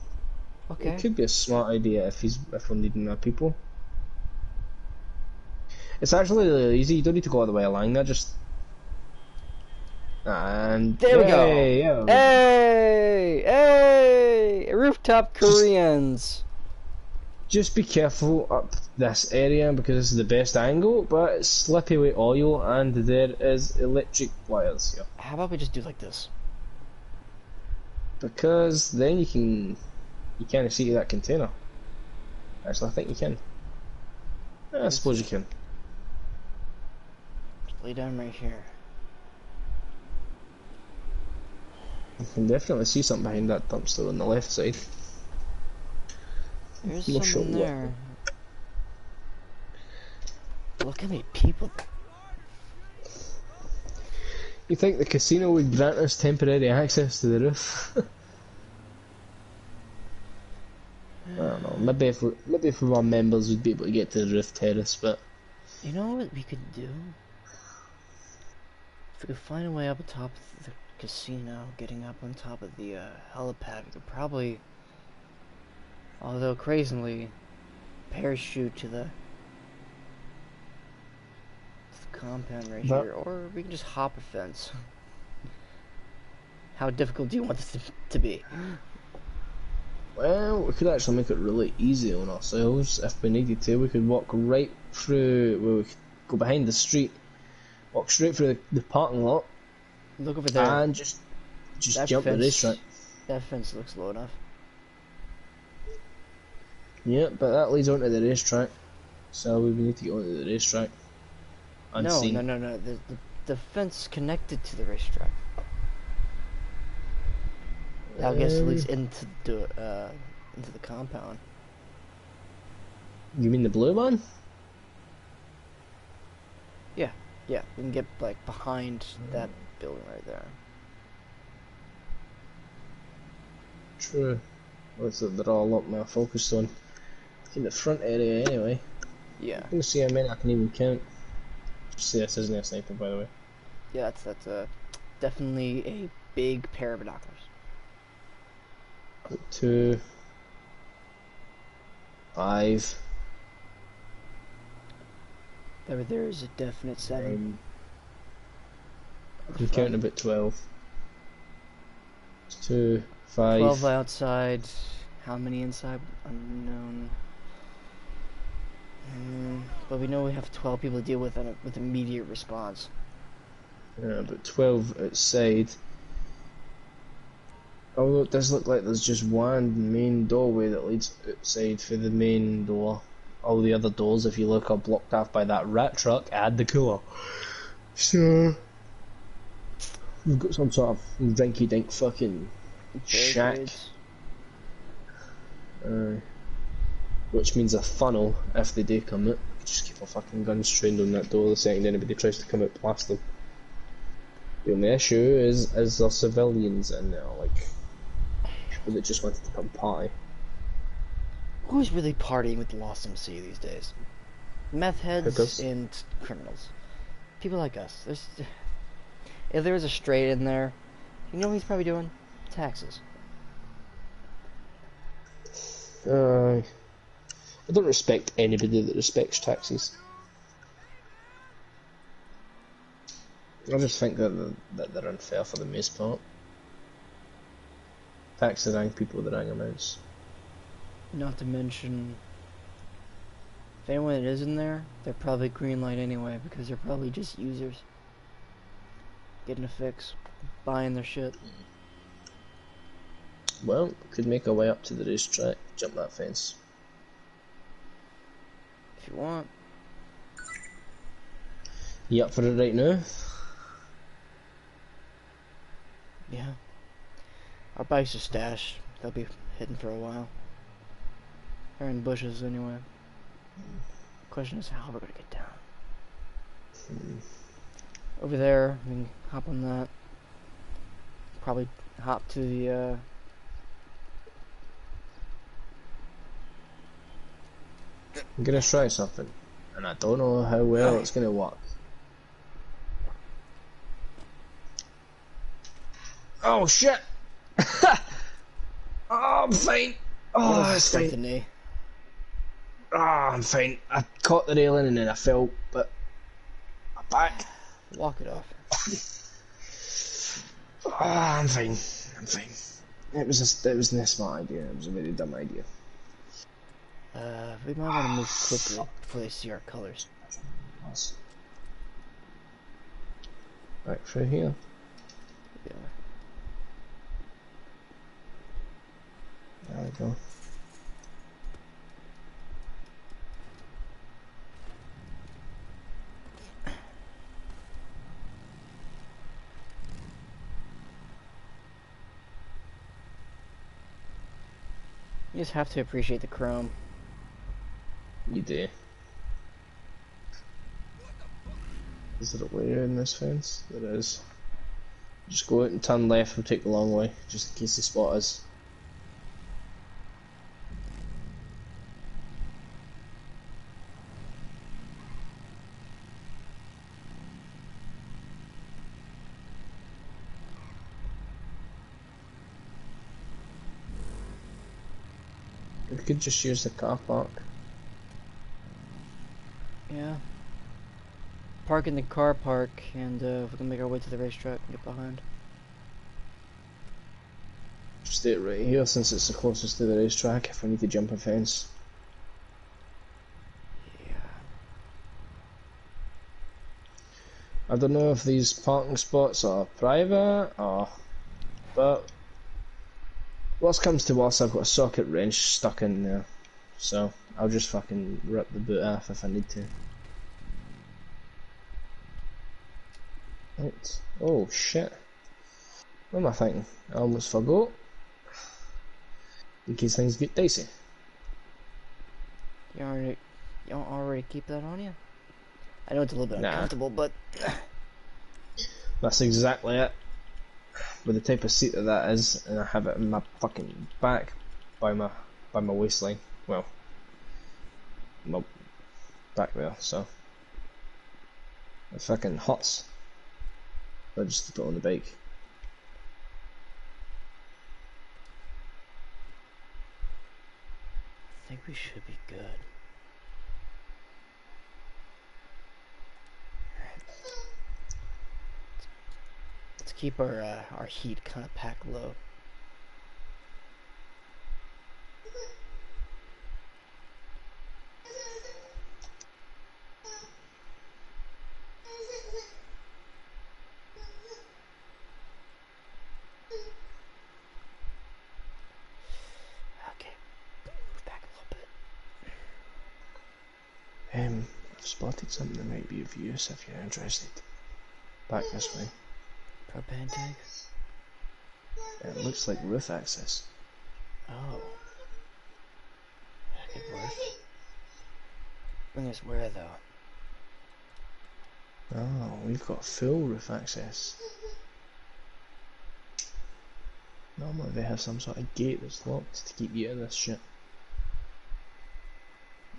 Okay. It could be a smart idea if we're needing more people. It's actually really easy. You don't need to go all the way along there. Just and There we go. Yeah. Hey! Rooftop Koreans. Just be careful up this area because this is the best angle, but it's slippy with oil and there is electric wires here. How about we just do like this? Because then you can't see that container. Actually, I think you can. I suppose you can. Just lay down right here. You can definitely see something behind that dumpster on the left side. There's Not sure something what. there. Look how many people. You think the casino would grant us temporary access to the roof? maybe if we were members, we'd be able to get to the roof terrace, but You know what we could do? If we could find a way up on top of the casino, getting up on top of the helipad, we could probably, although crazily, parachute to the compound right But- here, or we can just hop a fence. How difficult do you want this to be? well, we could actually make it really easy on ourselves if we needed to. We could walk right through. Well, we could go behind the street, walk straight through the parking lot, Look over there. and just That jump the racetrack. That fence looks low enough. Yeah, but that leads onto the racetrack, so we need to get onto the racetrack. Unseen. No. The fence connected to the racetrack. I guess it leads into the compound. You mean the blue one? Yeah, we can get like behind that building right there. True. Looks like they're all a lot more focused on in the front area anyway. Yeah, I'm gonna see how many I can even count. Just see this isn't a sniper, by the way. yeah, that's definitely a big pair of binoculars. 2, 5, There is a definite 7. I'm counting about 12. 2, 5. 12 outside. How many inside? Unknown. But we know we have 12 people to deal with with immediate response. But 12 outside. Although it does look like there's just one main doorway that leads outside for the main door. All the other doors, if you look, are blocked off by that rat truck and the cooler. So we've got some sort of rinky dink fucking shack. Which means a funnel if they do come out. Just keep our fucking guns trained on that door the second anybody tries to come out past them. The only issue is there civilians in there, like people that just wanted to come party. Who's really partying with Lost MC these days? Meth heads Hookers. and criminals. People like us. If there was a straight in there, you know what he's probably doing? Taxes. I don't respect anybody that respects taxis. I just think that they're unfair for the most part. Tax the wrong people with the wrong amounts. Not to mention, if anyone that is in there, they're probably green light anyway, because they're probably just users. Getting a fix, buying their shit. Well, could make our way up to the racetrack, jump that fence. If you want. You up for it right now? Yeah. Our bikes are stashed. They'll be hidden for a while. They're in bushes anyway. Question is how we're gonna get down. Over there, we can hop on that. Probably hop to the I'm gonna try something, and I don't know how well it's gonna work. Oh shit! Oh, I'm fine. Oh, it's the fine. knee. Oh, I'm fine. I caught the railing and then I fell, but I'm back. Walk it off. Oh, I'm fine. I'm fine. It was a smart idea. It was a very dumb idea. We might want to move quickly before they see our colors. Right through here. Yeah. There we go. You just have to appreciate the chrome. You do. Is there a way in this fence? There is. Just go out and turn left, we'll take the long way, just in case they spot us. We could just use the car park. Yeah. Park in the car park, and we can make our way to the racetrack and get behind. Stay right here since it's the closest to the racetrack if we need to jump a fence. Yeah. I don't know if these parking spots are private or... But... worst comes to worst, I've got a socket wrench stuck in there. So, I'll just fucking rip the boot off if I need to. Right. Oh shit. What am I thinking? I almost forgot. In case things get dicey. You don't already keep that on you? I know it's a little bit Nah. uncomfortable, but That's exactly it. With the type of seat that is, and I have it in my fucking back by my waistline. Well, my back there, so it fucking hurts. I just keep it on the bike. I think we should be good. Let's keep our heat kind of packed low. Okay, move back a little bit. I've spotted something that might be of use if you're interested. Back this way. Propane tank? It looks like roof access. Oh. That could work. Bring us where, though? Oh, we've got full roof access. Normally they have some sort of gate that's locked to keep you in this shit.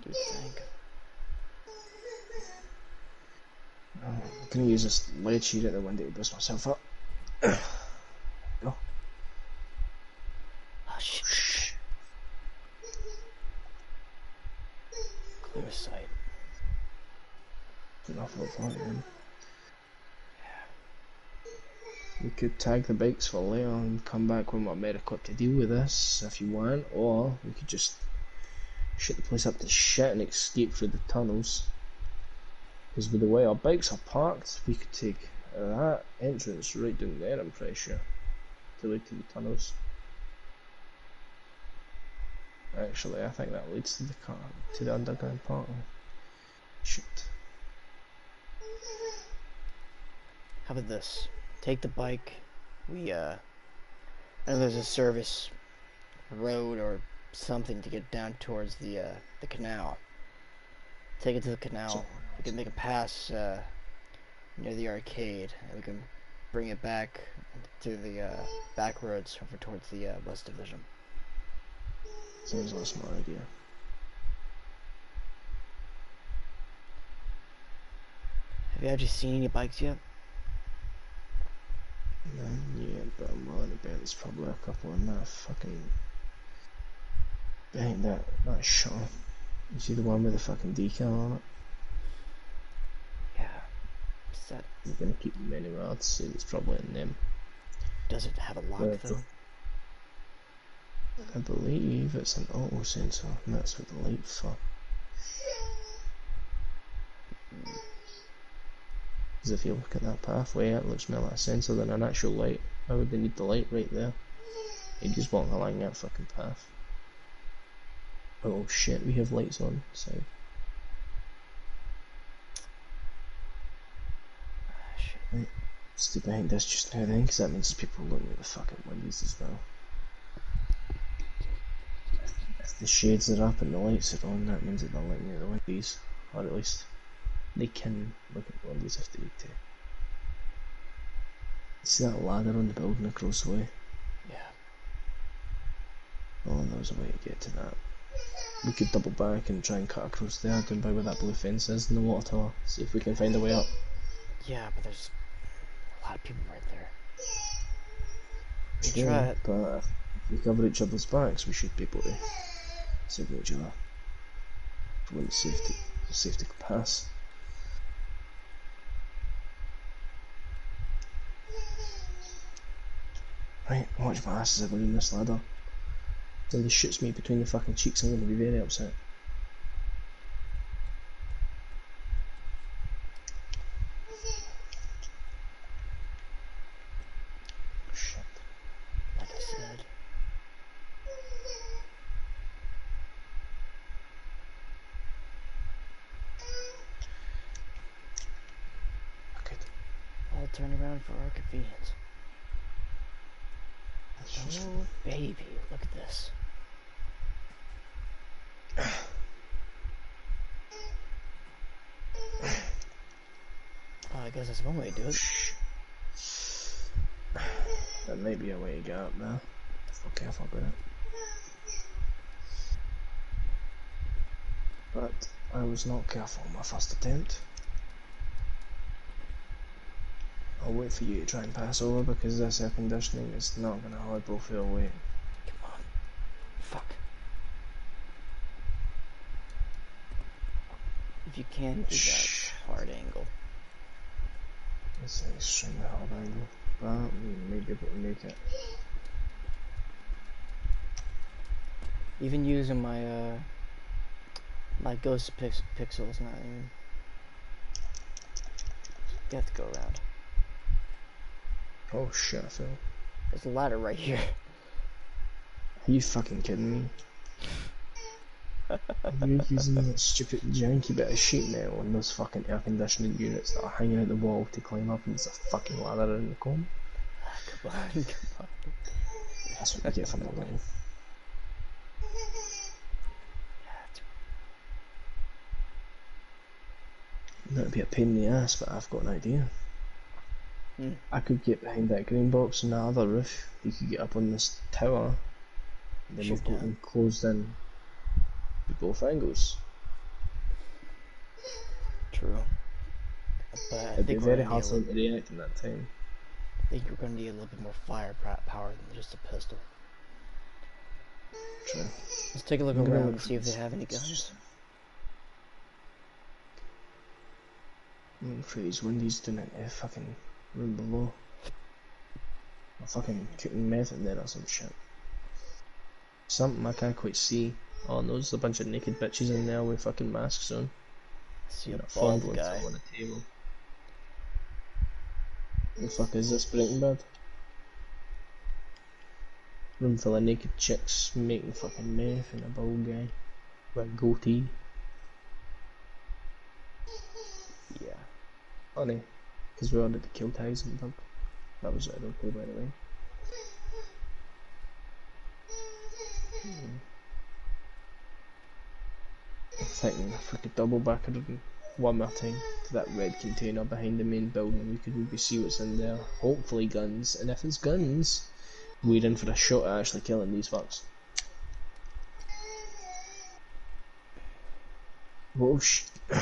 Do you think? Oh, I'm gonna use this lead sheet at the window to boost myself up. Go. Oh, shit. Clear sight. Enough of that, man. We could tag the bikes for later and come back when we're better equipped to deal with this if you want, or we could just shit the place up to shit and escape through the tunnels. Because with the way our bikes are parked, we could take that entrance right down there, I'm pretty sure, to lead to the tunnels. Actually, I think that leads to the car, to the underground part. Shit. How about this? Take the bike. We, I know there's a service road or something to get down towards the canal. Take it to the canal. We can make a pass near the arcade, and we can bring it back to the back roads over towards the West Division. Sounds like a smart idea. Have you actually seen any bikes yet? Yeah, but I'm willing to bet there's probably a couple in that fucking... behind that shot. You see the one with the fucking decal on it? Yeah. Is that... I'm gonna keep them anywhere, I'd say it's probably in them. Does it have a lock, though? I believe it's an auto sensor, and that's what the light's for. Because if you look at that pathway, it looks more like a sensor than an actual light. Why would they need the light right there? You just walk along that fucking path. Oh shit, we have lights on, so... Shit. Right, stay behind this just now then, because that means there's people looking at the fucking windows as well. If the shades are up and the lights are on, that means that they're looking at the windows, or at least they can look at the windows if they need to. See that ladder on the building across the way? Yeah. Oh, and there's a way to get to that. We could double back and try and cut across there, down by where that blue fence is in the water tower. See if we can find a way up. Yeah, but there's a lot of people right there. We Yeah, try it. but if we cover each other's backs, we should be able to Signal each other. For when safety could pass. Right, watch my ass as I go down this ladder. If somebody shoots me between the fucking cheeks, I'm going to be very upset. Shit. Like I said. Okay. I'll turn around for our convenience. Oh, baby, look at this. Oh, I guess that's one way to do it. That may be a way to get up there. Be careful with it. But I was not careful on my first attempt. I'll wait for you to try and pass over because this air conditioning is not going to hardball feel away. Come on. Fuck. If you can do that hard angle. It's an extremely hard angle, but we may be able to make it. Even using my my ghost pixels, not even. You have to go around. Oh shit, I fell. There's a ladder right here. Are you fucking kidding me? You're using that stupid janky bit of sheet metal on those fucking air conditioning units that are hanging out the wall to climb up, and there's a fucking ladder in the corner. Come on, come on. That's what you get for not letting. That'd be a pain in the ass, but I've got an idea. I could get behind that green box on the other roof. You could get up on this tower, and then we've got them closed in with both angles. True. But I It'd be think very hard for them to react in that time. I think you're going to need a little bit more firepower than just a pistol. True. Let's take a look around and see if they have any guns. I'm afraid these windies down in the fucking room below. A fucking cooking meth in there or some shit. Something I can't quite see. Oh, and there's a bunch of naked bitches in there with fucking masks on. See a fun bald guy. on a table. The fuck is this, Breaking Bad? Room full of naked chicks making fucking meth and a bald guy with a goatee. Yeah. Funny, because we ordered the kill ties and dog. That was okay, by the way. I'm thinking if we could double back it one more time to that red container behind the main building, we could maybe see what's in there. Hopefully guns, and if it's guns, we're in for a shot at actually killing these fucks. Whoa, shit. A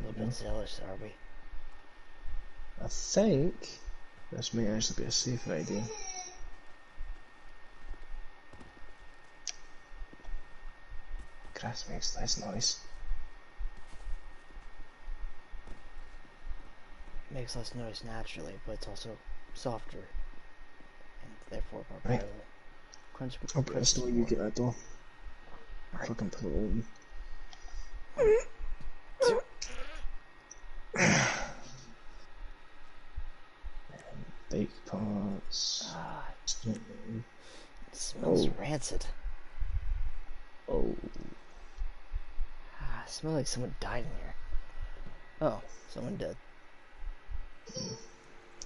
little bit zealous, are we? I think this may actually be a safer idea. Grass makes less noise. It makes less noise naturally, but it's also softer. And therefore more Right. violent. Crunch. I'll put this door, you get that door. Right. Fucking pull it open. Bake parts. Ah, it smells rancid. Oh. Ah, it smells like someone died in here. Oh, someone dead.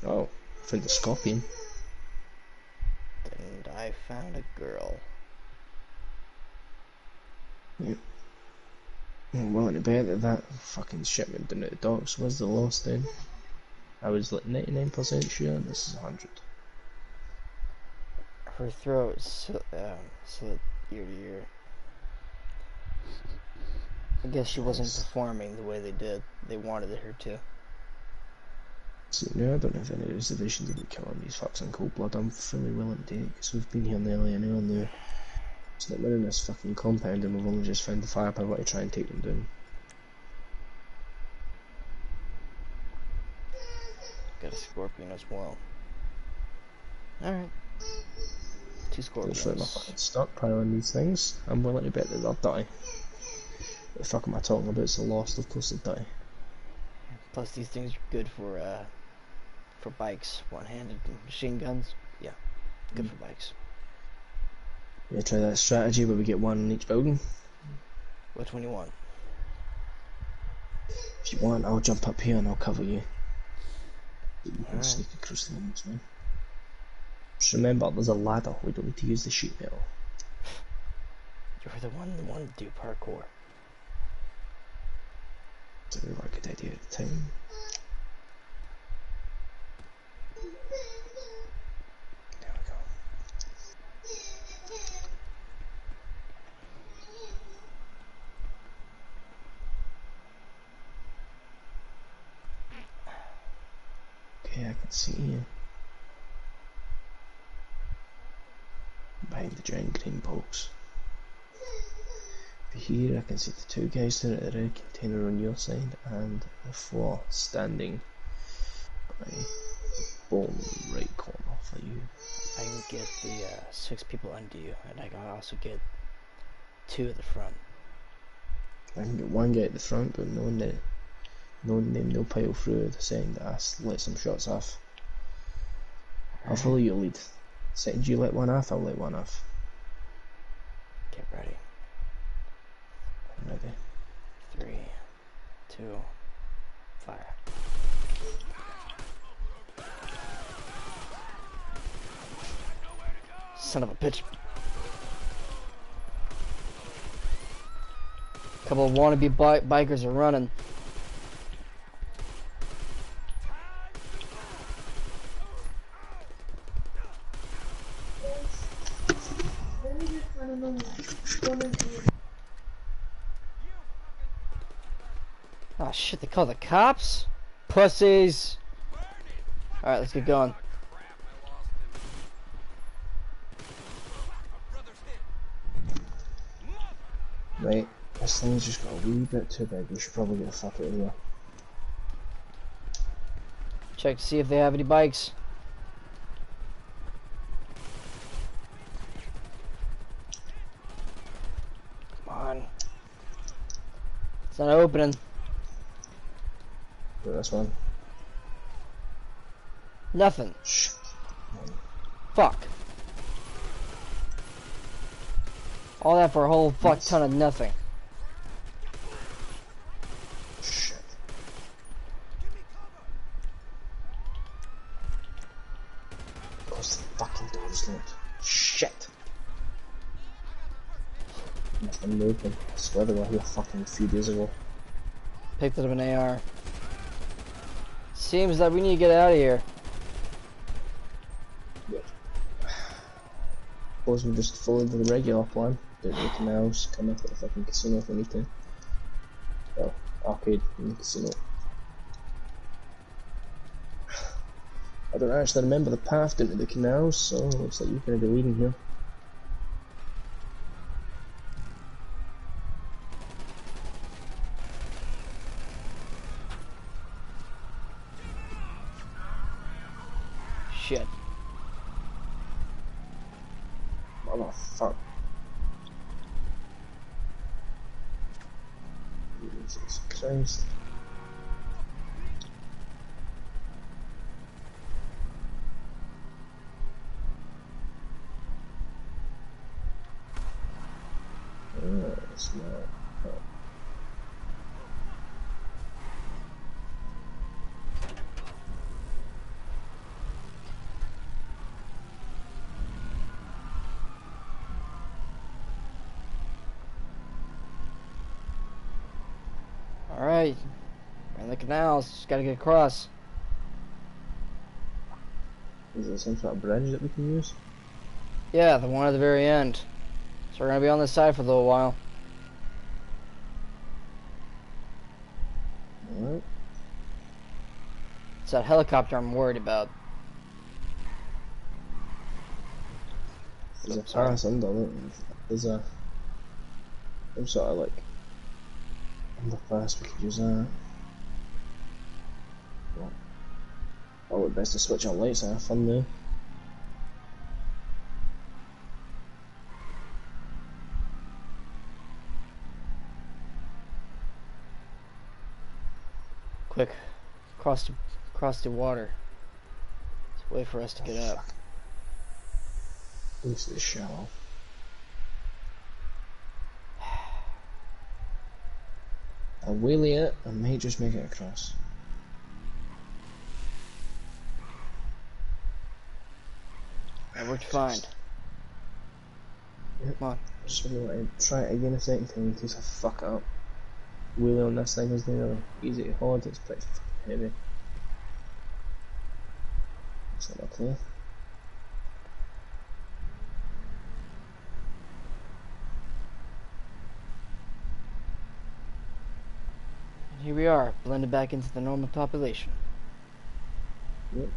Oh, I found the scorpion. And I found a girl. Yeah. I'm willing to bet that fucking shipment down at the docks was the lost then. I was like 99% sure, this is 100. Her throat slit ear to ear. I guess she wasn't performing the way they wanted her to. See, now I don't have any reservations about killing these fucks in cold blood. I'm fully willing to do it because we've been here nearly an hour now. It's like we're in this fucking compound and we've only just found the firepower to try and take them down. Got a scorpion as well. Alright. 2 Don't throw my scorpions. fucking stockpile on these things. I'm willing to bet that they'll die. What the fuck am I talking about? It's a lost, of course they'll die. Plus these things are good for bikes. One-handed machine guns. Yeah. Good for bikes. Yeah, try that strategy where we get one in each building. Which one you want? If you want, I'll jump up here and I'll cover you. You can Alright. sneak across the walls, man. Just remember, there's a ladder. We don't need to use the sheet metal. You're the one that wanted to do parkour. It's a really good idea at the time. There we go. Okay, I can see you. Behind the giant green box. Over here I can see the 2 guys down at the red container on your side and the 4 standing by the bottom right corner for you. I can get the 6 people under you, and I can also get 2 at the front. I can get 1 guy at the front, but knowing them they'll pile through the second that I let some shots off. I'll follow your lead. Second you let one off, I'll let one off. Get ready. I'm ready. 3, 2, fire. Son of a bitch. Couple of wannabe bikers are running. Oh shit, they call the cops? Pussies! Alright, let's get going. Right, this thing's just got a wee bit too big. We should probably get the fuck out of here. Check to see if they have any bikes. Come on. It's not opening. Go this one. Nothing. Shh. Fuck. All that for a whole fuck ton of nothing. Shit. Close the fucking doors, locked. Shit. Must have moved them. I swear they were here fucking a few days ago. Picked up an AR. Seems that we need to get out of here. Suppose we just follow the regular plan. Don't need the canals, come up at the fucking casino if we need to. Well, arcade in the casino. I don't actually remember the path down to the canals, so it looks like you're going to be leading here. Shit. Motherfuck. Jesus Christ. It's not. Alright. We're in the canals. Just gotta get across. Is there some sort of bridge that we can use? Yeah, the one at the very end. So we're gonna be on this side for a little while. Alright. It's that helicopter I'm worried about. There's a sorry. pass under it. And there's a some sort of like underpass. We could use that. Well, probably best to switch our lights and have fun there. Quick, cross the water. It's a way for us to get up. This is shallow. I'll wheelie it and may just make it across. That worked fine. Yep. Come on. Just want to try it again a second time in case I fuck up. Wheelie on this thing is nearly easy to hold, it's pretty fucking heavy. Is that okay? And here we are, blended back into the normal population. Yep.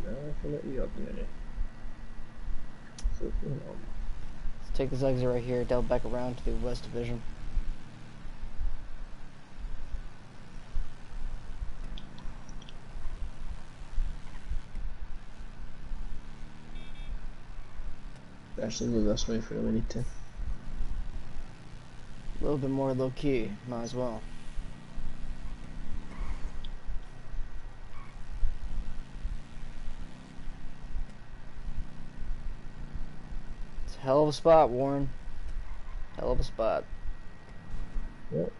Definitely ordinary. So, you know. Let's take this exit right here, delve back around to the West Division. Actually go this way if we really need to. A little bit more low key, might as well. It's a hell of a spot, Warren. Hell of a spot. Yep.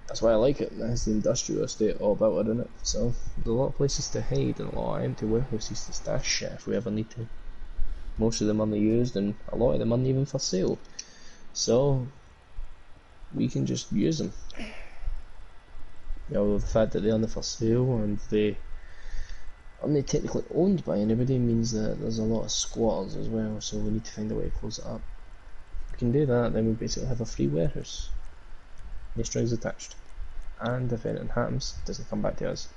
That's why I like it. It has the industrial estate all about it, innit? So there's a lot of places to hide and a lot of empty warehouses to stash shit if we ever need to. Most of them aren't used and a lot of them aren't even for sale. So we can just use them. You know, the fact that they aren't for sale and they aren't technically owned by anybody means that there's a lot of squatters as well, so we need to find a way to close it up. If we can do that, then we basically have a free warehouse. No strings attached. And if anything happens, it doesn't come back to us.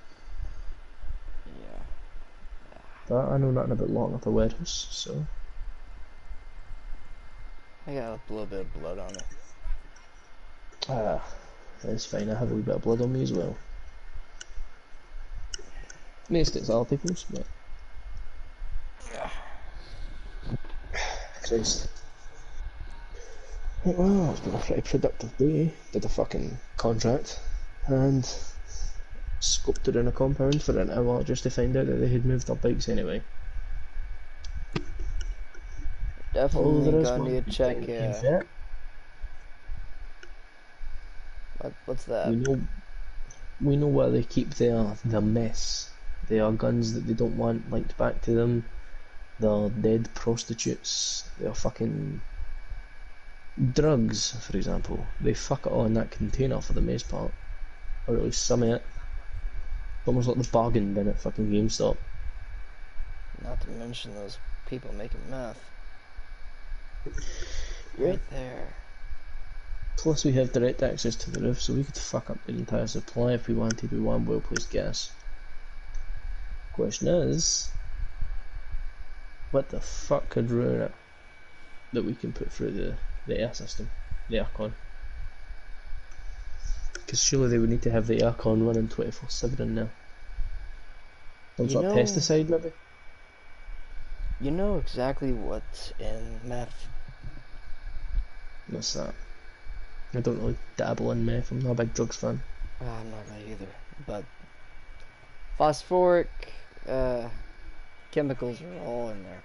Yeah. But I know nothing about locking up a warehouse, so I got a little bit of blood on it. that's fine. I have a wee bit of blood on me as well. Most it's other people's, but Christ. Right, well, it's been a pretty productive day. Did a fucking contract and scoped around a compound for an hour just to find out that they had moved their bikes anyway. Definitely gonna one need to check. thing is that What's that? we know where they keep their mess. They are guns that they don't want linked back to them. They're dead prostitutes. They're fucking drugs, for example. They fuck it all in that container for the most part, or at least some of it. Almost like the bargain bin at fucking GameStop. Not to mention those people making meth. Right there. Plus we have direct access to the roof, so we could fuck up the entire supply if we wanted with one well-placed gas. Question is, what the fuck could ruin it that we can put through the air system, the aircon? Because surely they would need to have the aircon running 24/7 in there. Some sort of pesticide maybe? You know exactly what's in meth. What's that? I don't really dabble in meth, I'm not a big drugs fan. I'm not really either. But phosphoric chemicals are all in there.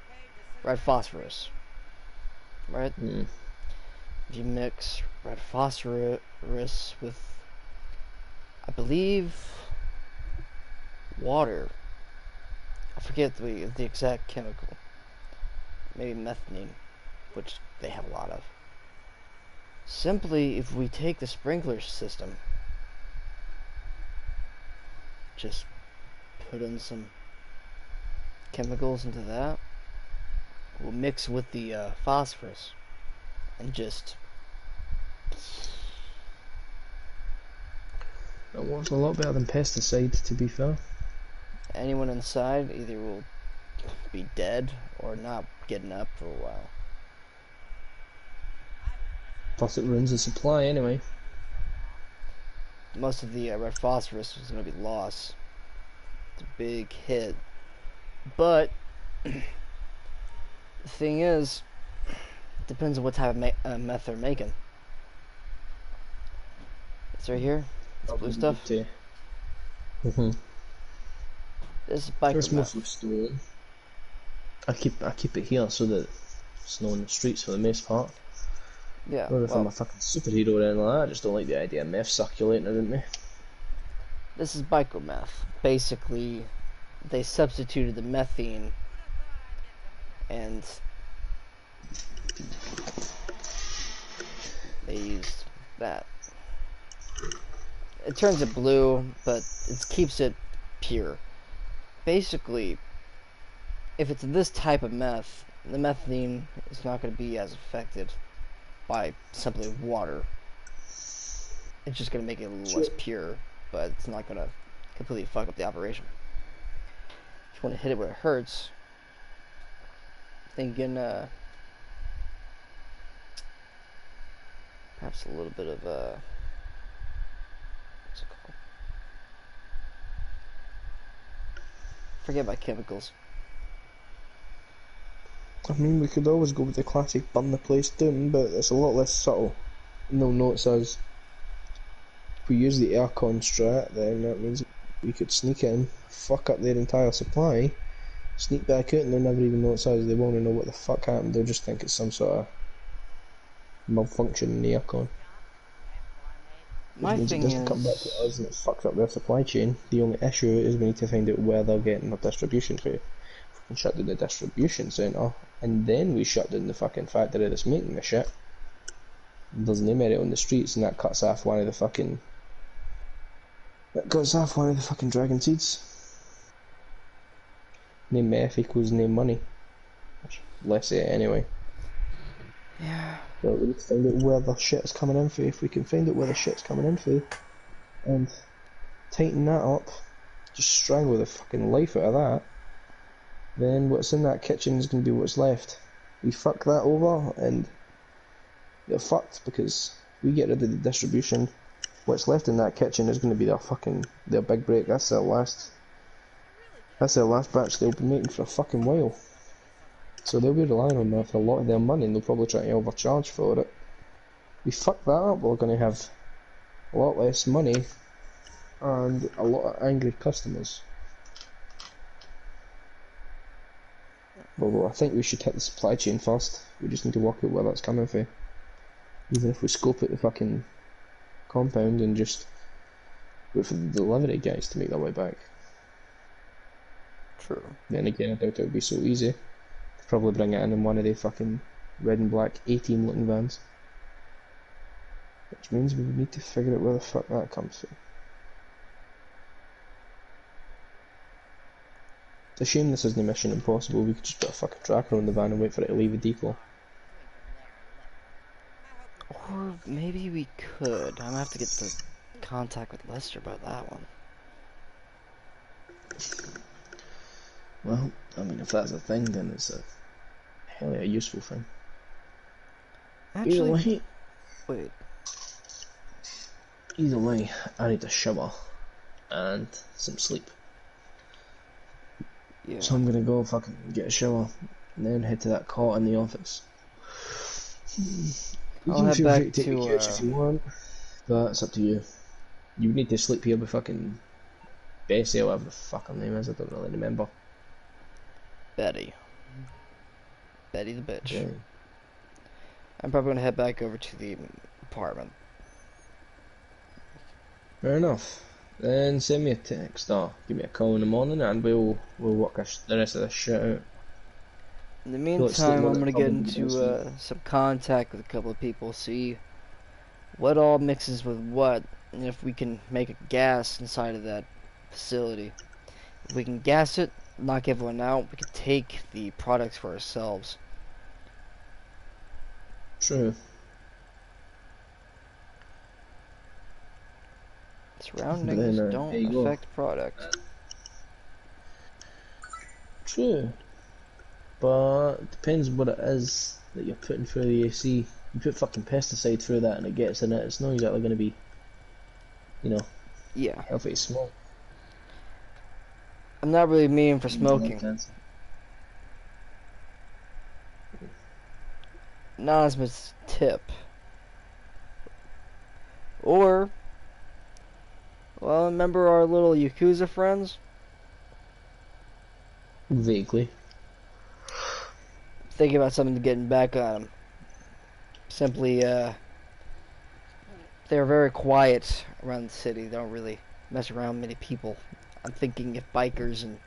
Red phosphorus. Right? Mm. If you mix red phosphorus with, I believe, water. I forget the exact chemical. Maybe methane, which they have a lot of. Simply, if we take the sprinkler system, just put in some chemicals into that, we'll mix with the phosphorus, and just... That works a lot better than pesticide, to be fair. anyone inside either will be dead or not getting up for a while. Plus it ruins the supply anyway. Most of the red phosphorus is going to be lost. It's a big hit. But the thing is, it depends on what type of meth they're making. It's right here. It's blue stuff. Mm-hmm. This is biker It's meth. mostly stolen. I keep it here so that it's not in the streets for the most part. Yeah. Not if I'm Well, a fucking superhero or anything like that. I just don't like the idea of meth circulating around me. this is biker meth. Basically, they substituted the methane and they used that. It turns it blue, but it keeps it pure. Basically, if it's this type of meth, the methane is not going to be as affected by simply water. It's just going to make it a little less pure, but it's not going to completely fuck up the operation. If you want to hit it where it hurts, thinking perhaps a little bit of what's it called? Forget about chemicals. I mean, we could always go with the classic burn the place down, but it's a lot less subtle. And they'll notice us. If we use the aircon strat, then that means we could sneak in, fuck up their entire supply, sneak back out, and they'll never even notice us. They won't know what the fuck happened. They'll just think it's some sort of malfunction in the aircon. Which My means it thing doesn't come back to is, us and it fucks up their supply chain. The only issue is we need to find out where they're getting their distribution through. If we can shut down the distribution centre, and then we shut down the fucking factory that's making the shit, there's no merit on the streets, and that cuts off one of the fucking... That cuts off one of the fucking dragon seeds. No meth equals no money. Less it anyway. yeah, But we need to find out where the shit's coming in through. If we can find out where the shit's coming in through, and tighten that up, just strangle the fucking life out of that, then what's in that kitchen is going to be what's left. We fuck that over, and they're fucked, because we get rid of the distribution. What's left in that kitchen is going to be their big break. That's their last batch they'll be making for a fucking while. So they'll be relying on that for a lot of their money, and they'll probably try to overcharge for it. We fuck that up, we're going to have a lot less money and a lot of angry customers. Although I think we should hit the supply chain first. We just need to work out where that's coming from. Even if we scope out the fucking compound and just wait for the delivery guys to make their way back. true. Then again, I doubt it would be so easy. They'd probably bring it in one of the fucking red and black 18 looking vans. Which means we would need to figure out where the fuck that comes from. It's a shame this isn't a Mission Impossible. We could just put a fucking tracker on the van and wait for it to leave a depot. Or maybe we could. I'm gonna have to get to contact with Lester about that one. Well, I mean, if that's a thing, then it's a hell of a useful thing. Actually, wait. Either way, I need a shower and some sleep. Yeah. So I'm gonna go fucking get a shower and then head to that cot in the office. You I'll can head feel back free to take to, the couch if you want, but it's up to you. You would need to sleep here with fucking Bessie or whatever the fuck her name is, I don't really remember. Betty. Betty the bitch. Okay. I'm probably gonna head back over to the apartment. Fair enough. Then send me a text or give me a call in the morning and we'll work the rest of this shit out. In the Well, it's still meantime, one I'm that gonna get probably does into some contact with a couple of people, see what all mixes with what, and if we can make a gas inside of that facility. If we can gas it, knock everyone out, we can take the products for ourselves. True. Surroundings But then, there don't you go. affect product. True. but it depends what it is that you're putting through the AC. You put fucking pesticide through that and it gets in it, it's not exactly going to be, you know, Yeah. healthy to smoke. I'm not really meaning for It's more smoking. intense. Not as much tip. Or, well, remember our little Yakuza friends? Vaguely. Thinking about something to getting back on them. Simply, they're very quiet around the city. They don't really mess around with many people. I'm thinking if bikers and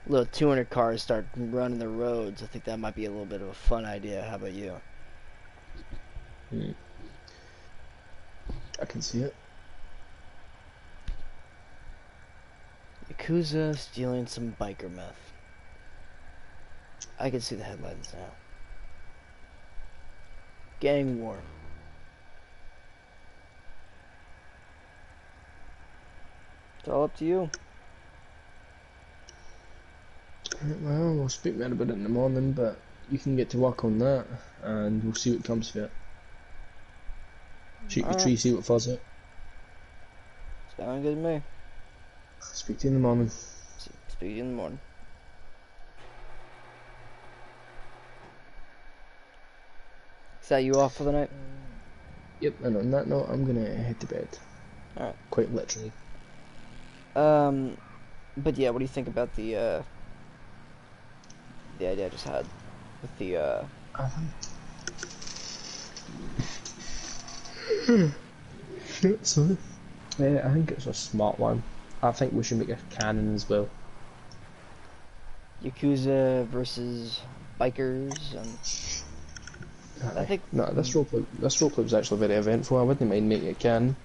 little 200 cars start running the roads, I think that might be a little bit of a fun idea. How about you? I can see it. Yakuza stealing some biker meth. I can see the headlines now. Gang war. It's all up to you. Well, we'll speak more about it in the morning, but you can get to work on that, and we'll see what comes of it. Shoot your Alright. tree, see what falls out. Sound good to me. Speak to you in the morning. Speak to you in the morning. Is that you off for the night? Yep, and on that note, I'm gonna head to bed. Alright. Quite literally. But yeah, what do you think about the idea I just had with the, Sorry. Yeah, I think it's a smart one. I think we should make a canon as well. Yakuza versus bikers, and I think... No, this roleplay was actually very eventful. I wouldn't mind making it canon.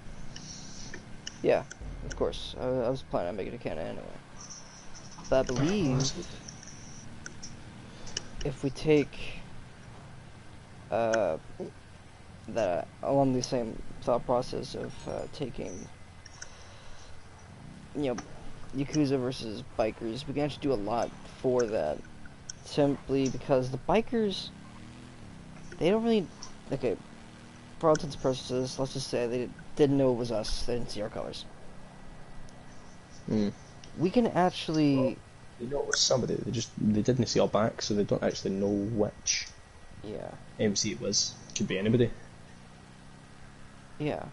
Yeah, of course. I was planning on making a canon anyway. But I believe if we take that along the same thought process of taking, you know, Yakuza versus bikers, we can actually do a lot for that. Simply because the bikers, they don't really, okay, for all intents and purposes, let's just say they didn't know it was us, they didn't see our colors. We can actually... They know it was somebody, they didn't see our back, so they don't actually know which MC it was. Could be anybody. Yeah.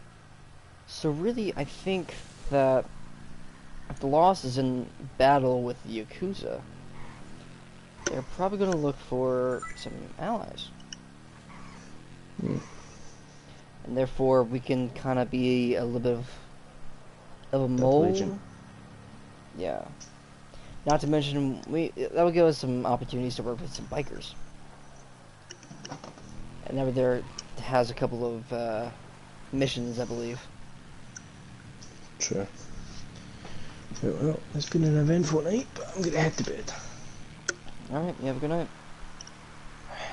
So really, I think that if the loss is in battle with the Yakuza, they're probably going to look for some allies. And therefore, we can kind of be a little bit of a mole. Agent. Yeah. Not to mention, that would give us some opportunities to work with some bikers. And over there has a couple of missions, I believe. True. Well, it's been an eventful night, but I'm gonna head to bed. Alright, you have a good night.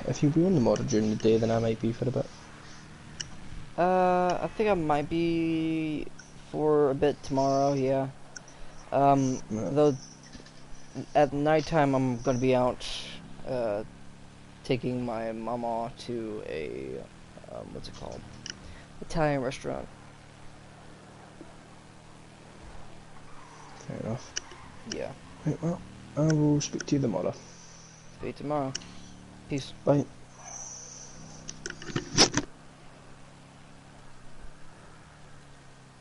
If you'll be on the model during the day, then I might be for a bit. I think I might be for a bit tomorrow, yeah. Though at nighttime I'm gonna be out taking my mama to a what's it called? Italian restaurant. Fair enough. Yeah. Right, well, I will speak to you tomorrow. See you tomorrow. Peace. Bye.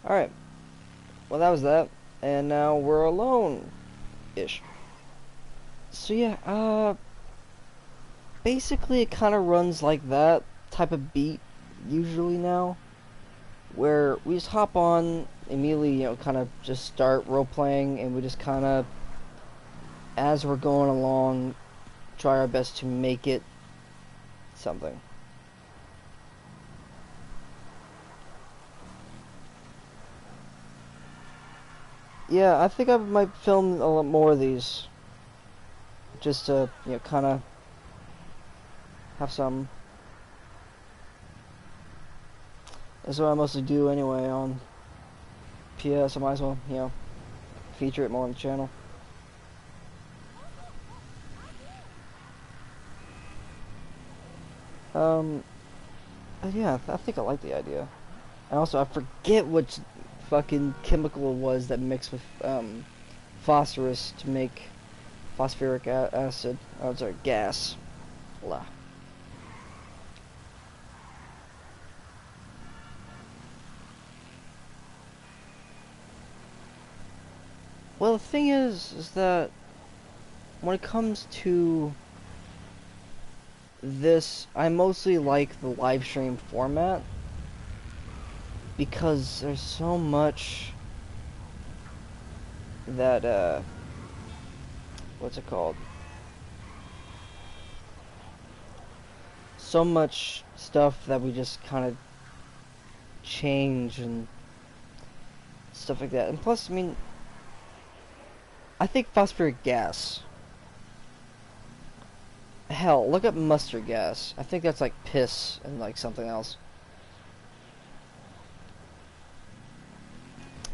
Alright. Well, that was that. And now we're alone-ish. So yeah, basically it kind of runs like that type of beat usually now. Where we just hop on, immediately, you know, kind of just start role-playing, and we just kind of, as we're going along, try our best to make it something. Yeah, I think I might film a lot more of these. Just to, you know, kind of have some. That's what I mostly do anyway on PS. I might as well, you know, feature it more on the channel. Um, yeah, I think I like the idea. And also, I forget which fucking chemical it was that mixed with phosphorus to make phosphoric acid. Oh, sorry, gas. Blah. Well, the thing is that when it comes to this, I mostly like the live stream format because there's so much that what's it called? So much stuff that we just kind of change and stuff like that. And plus, I mean, I think phosphoric gas. Hell, look up mustard gas. I think that's like piss and like something else.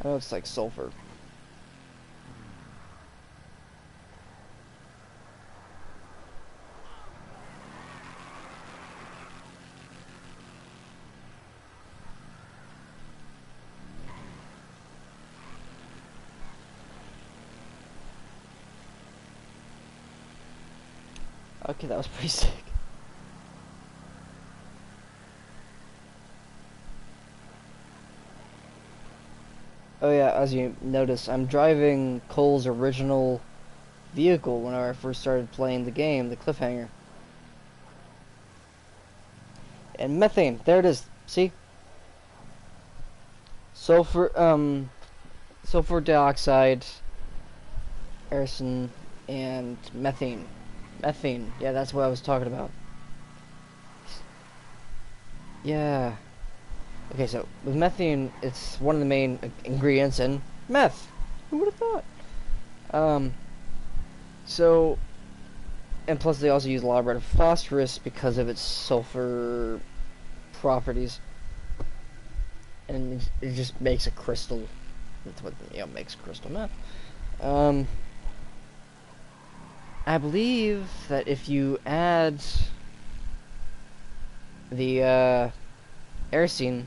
I know it's like sulfur. Okay, that was pretty sick. Oh yeah, as you notice, I'm driving Cole's original vehicle whenever I first started playing the game, the Cliffhanger. And methane, there it is. See? Sulfur dioxide, arsen, and methane. Methane, yeah, that's what I was talking about. Yeah. Okay, so with methane, it's one of the main ingredients in meth. Who would have thought? So, and plus they also use a lot of red phosphorus because of its sulfur properties. And it just makes a crystal. That's what, you know, makes crystal meth. I believe that if you add the arsen,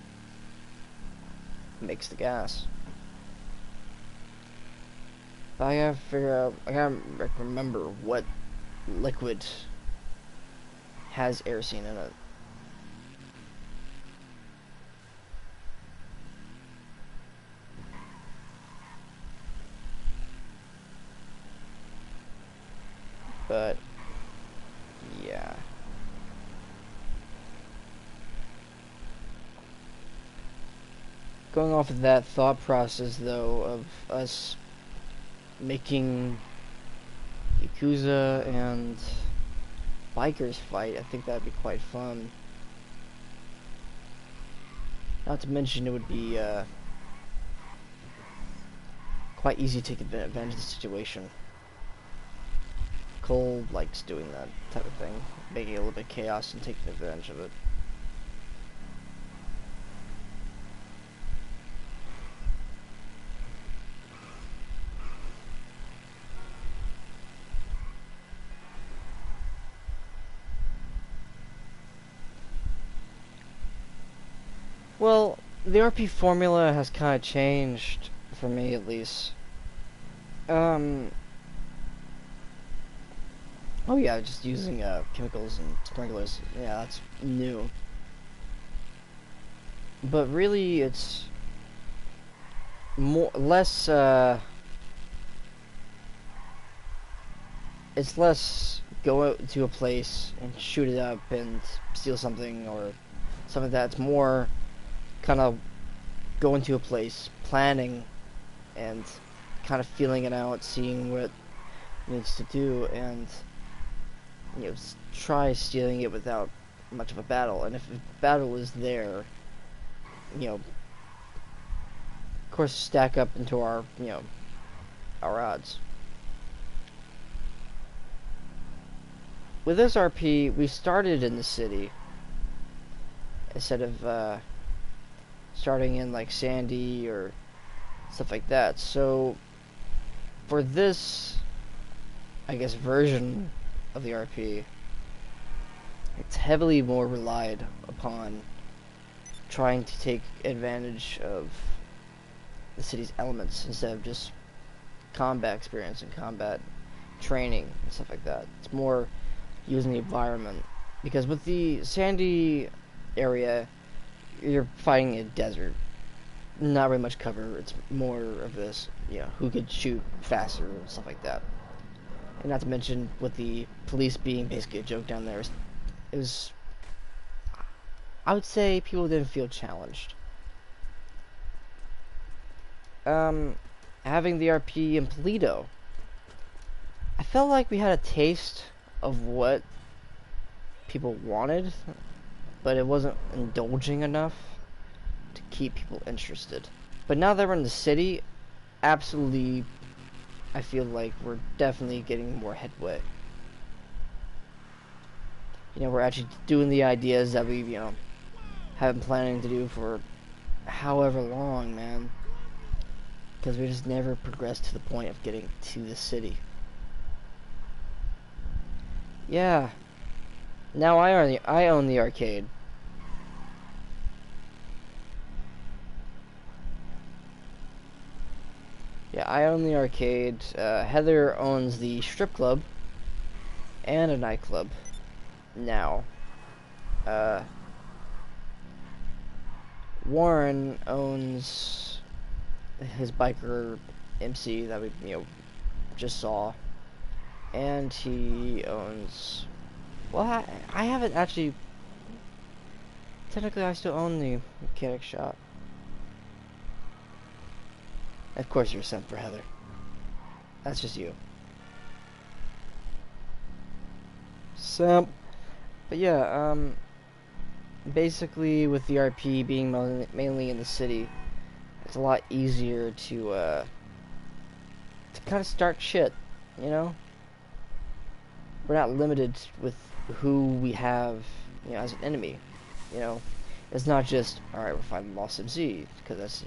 makes the gas. But I gotta figure out. I gotta remember what liquid has arsen in it. But yeah. Going off of that thought process, though, of us making Yakuza and bikers fight, I think that'd be quite fun. Not to mention it would be quite easy to take advantage of the situation. Cole likes doing that type of thing, making a little bit of chaos and taking advantage of it. Well, the RP formula has kind of changed, for me at least. Oh yeah, just using chemicals and sprinklers. Yeah, that's new. But really, it's less. It's less go out to a place and shoot it up and steal something or something that's more kind of going to a place, planning, and kind of feeling it out, seeing what it needs to do, and you know, try stealing it without much of a battle. And if a battle is there, you know, of course, stack up into our, you know, our odds. With this RP, we started in the city instead of starting in like Sandy or stuff like that. So for this, I guess, version of the RP, it's heavily more relied upon trying to take advantage of the city's elements instead of just combat experience and combat training and stuff like that. It's more using the environment, because with the sandy area, you're fighting a desert, not very much cover. It's more of this, who could shoot faster and stuff like that. And not to mention with the police being basically a joke down there, it was, I would say, people didn't feel challenged. Having the RP in Polito, I felt like we had a taste of what people wanted, but it wasn't indulging enough to keep people interested. But now that we're in the city, absolutely, I feel like we're definitely getting more headway. We're actually doing the ideas that we, have been planning to do for however long, man. Because we just never progressed to the point of getting to the city. Yeah. Now I own the arcade. Yeah, I own the arcade. Heather owns the strip club and a nightclub now. Warren owns his biker MC that we just saw, and he owns, well, I haven't actually, technically I still own the mechanic shop. Of course you're sent for Heather. That's just you. Simp. But yeah, basically with the RP being mainly in the city, it's a lot easier to kind of start shit, We're not limited with who we have, as an enemy, It's not just, alright, we're fighting Lost MC, because that's,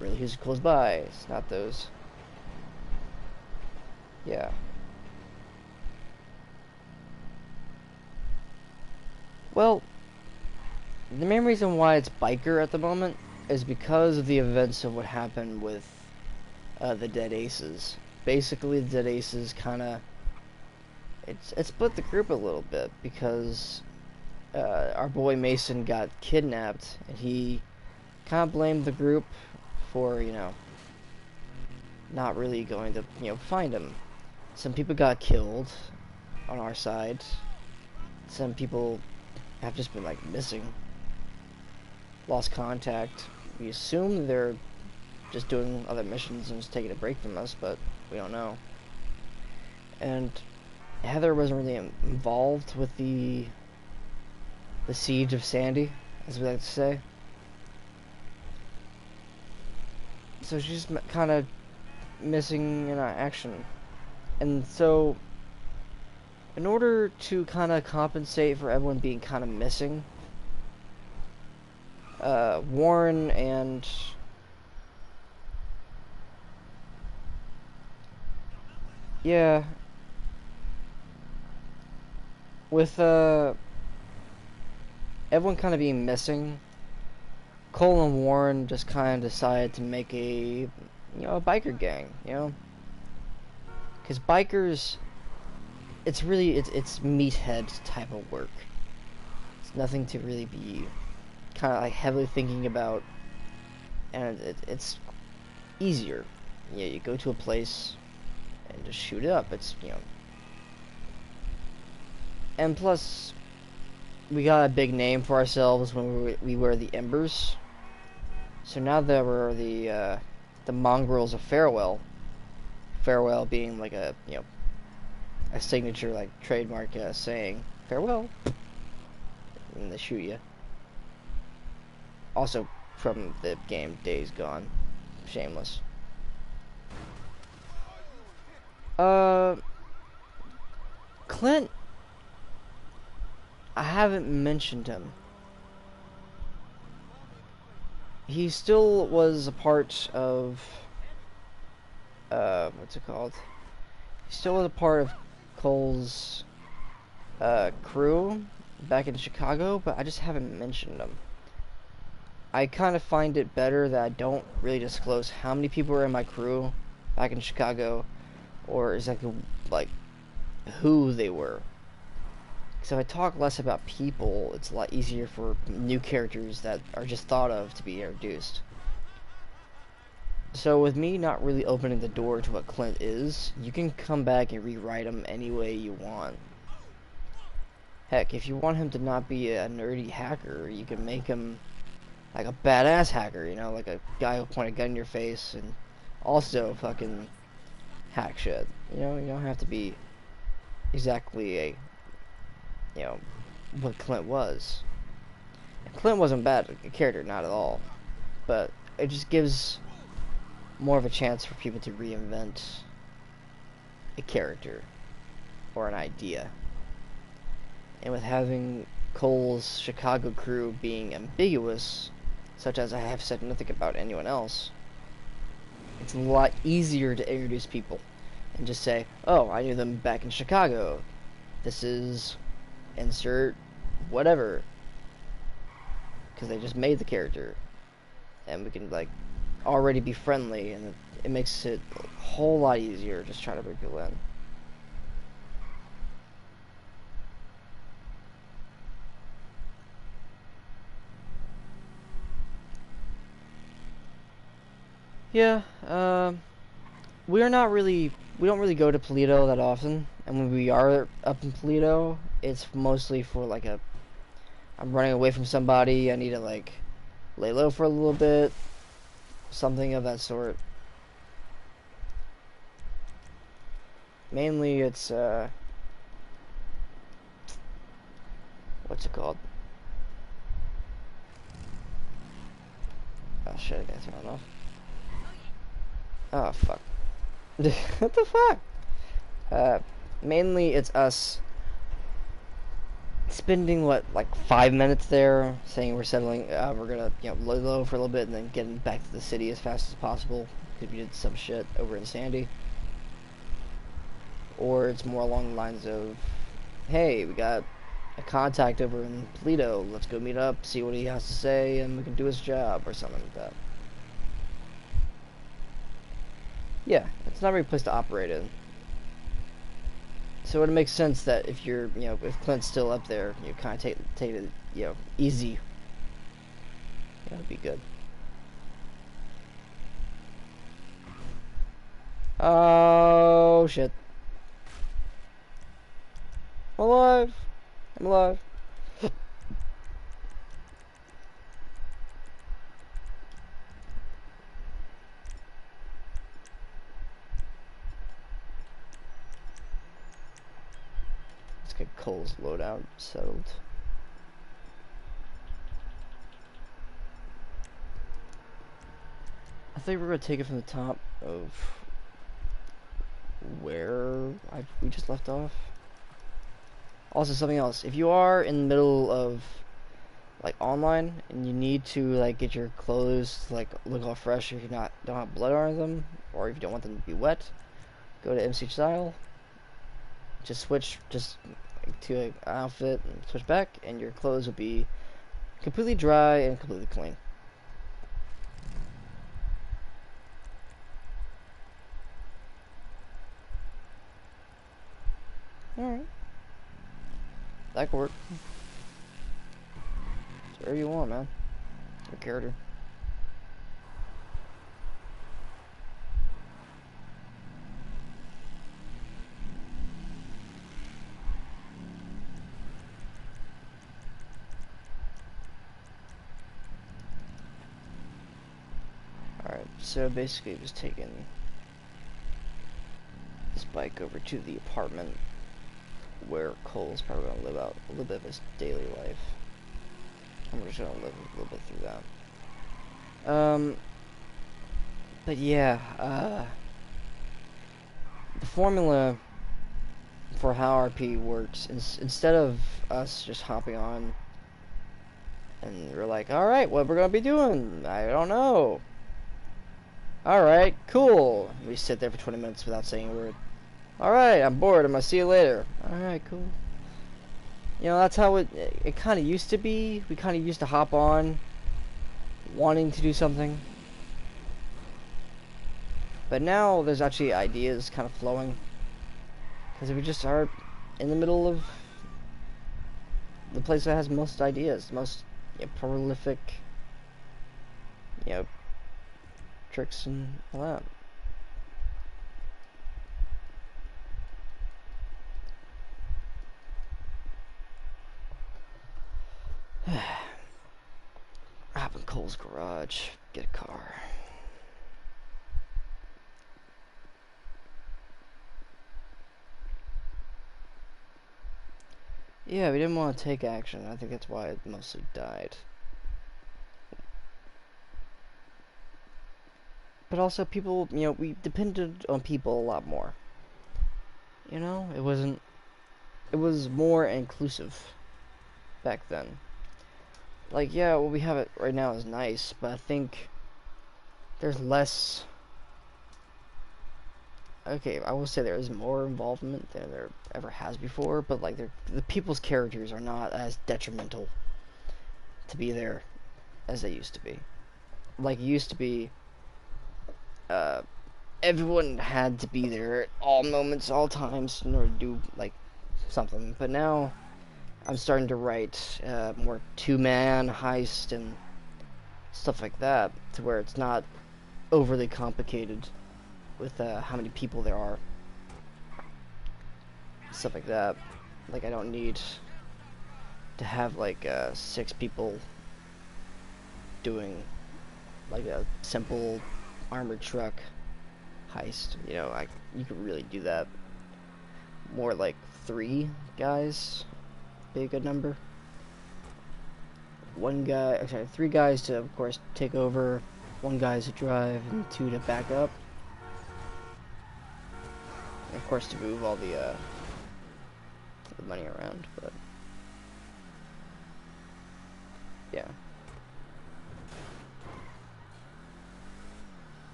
really who's close by. It's not those. Yeah. Well, the main reason why it's biker at the moment is because of the events of what happened with the Dead Aces. Basically, the Dead Aces kind of it split the group a little bit, because our boy Mason got kidnapped, and he kind of blamed the group for not really going to find him. Some people got killed on our side. Some people have just been missing, lost contact. We assume they're just doing other missions and just taking a break from us, but we don't know. And Heather wasn't really involved with the siege of Sandy, as we like to say. So she's kind of missing in action. And so, in order to kind of compensate for everyone being kind of missing, Warren and with everyone kind of being missing, Cole and Warren just kind of decided to make a biker gang, because bikers, it's meathead type of work. It's nothing to really be kind of heavily thinking about, and it's easier. You go to a place and just shoot it up. It's and plus we got a big name for ourselves when we were the Embers. So now that we're the mongrels of Farewell. Farewell being a a signature trademark saying farewell, and they shoot you. Also from the game Days Gone, shameless. Clint, I haven't mentioned him. He still was a part of what's it called? He still was a part of Cole's crew, back in Chicago, but I just haven't mentioned them. I kind of find it better that I don't really disclose how many people are in my crew back in Chicago, or exactly like who they were. So if I talk less about people, it's a lot easier for new characters that are just thought of to be introduced. So with me not really opening the door to what Clint is, you can come back and rewrite him any way you want. Heck, if you want him to not be a nerdy hacker, you can make him like a badass hacker, you know, like a guy who'll point a gun in your face and also fucking hack shit. You know, you don't have to be exactly a, you know, what Clint was. And Clint wasn't bad a character, not at all. But it just gives more of a chance for people to reinvent a character or an idea. And with having Cole's Chicago crew being ambiguous, such as I have said nothing about anyone else, it's a lot easier to introduce people and just say, oh, I knew them back in Chicago. This is insert whatever. Because they just made the character. And we can, like, already be friendly, and it makes it a whole lot easier just trying to bring people in. Yeah, we don't really go to Toledo that often, and when we are up in Toledo, it's mostly for like I'm running away from somebody, I need to like lay low for a little bit, something of that sort. Mainly it's, what's it called? Oh shit, I got thrown off. Oh, fuck. What the fuck? Mainly it's us spending, what, like 5 minutes there, saying we're settling, we're gonna, you know, lay low for a little bit and then getting back to the city as fast as possible, because we did some shit over in Sandy. Or it's more along the lines of, hey, we got a contact over in Toledo, let's go meet up, see what he has to say, and we can do his job, or something like that. Yeah, it's not a very place to operate in. So it makes sense that if you're, you know, if Clint's still up there, you kind of take it, you know, easy. That would be good. Oh, shit. I'm alive. I'm alive. Let's get Cole's loadout settled. I think we're gonna take it from the top of where we just left off. Also, something else. If you are in the middle of like online and you need to like get your clothes to, like look all fresh, if you don't have blood on them, or if you don't want them to be wet, go to MC Style. Just switch to an outfit and switch back, and your clothes will be completely dry and completely clean. Alright. That could work. It's whatever you want, man. Your character. Alright, so basically just taking this bike over to the apartment where Cole's probably going to live out a little bit of his daily life. I'm just going to live a little bit through that. But yeah, the formula for how RP works is instead of us just hopping on and we're like, alright, what we're going to be doing? I don't know. Alright, cool. We sit there for 20 minutes without saying a word. Alright, I'm bored. I'm gonna see you later. Alright, cool. You know, that's how it kind of used to be. We kind of used to hop on, wanting to do something. But now there's actually ideas kind of flowing. Because we just are in the middle of the place that has most ideas, the most prolific, tricks and all that. Hop in Cole's garage, get a car. Yeah, we didn't want to take action. I think that's why it mostly died. But also people, we depended on people a lot more. It was more inclusive back then. Like, yeah, what we have it right now is nice, but I think there's less. Okay, I will say there is more involvement than there ever has before, but like the people's characters are not as detrimental to be there as they used to be. Like, it used to be, everyone had to be there at all moments, all times, in order to do like something. But now I'm starting to write more two-man heist and stuff like that, to where it's not overly complicated with how many people there are, stuff like that. Like, I don't need to have like 6 people doing like a simple armored truck heist. You could really do that. More like 3 guys, be a good number. 3 guys to, of course, take over, 1 guy to drive, and 2 to back up. And of course, to move all the money around, but yeah.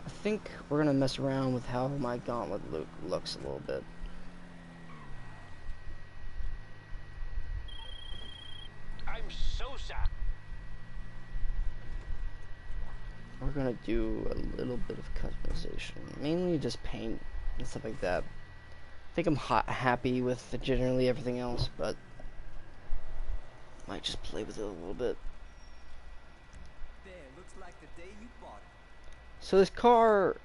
I think we're gonna mess around with how my gauntlet looks a little bit. I'm so sorry. We're gonna do a little bit of customization, mainly just paint and stuff like that. I think I'm happy with generally everything else, but might just play with it a little bit. There, looks like the day you bought it. So this car,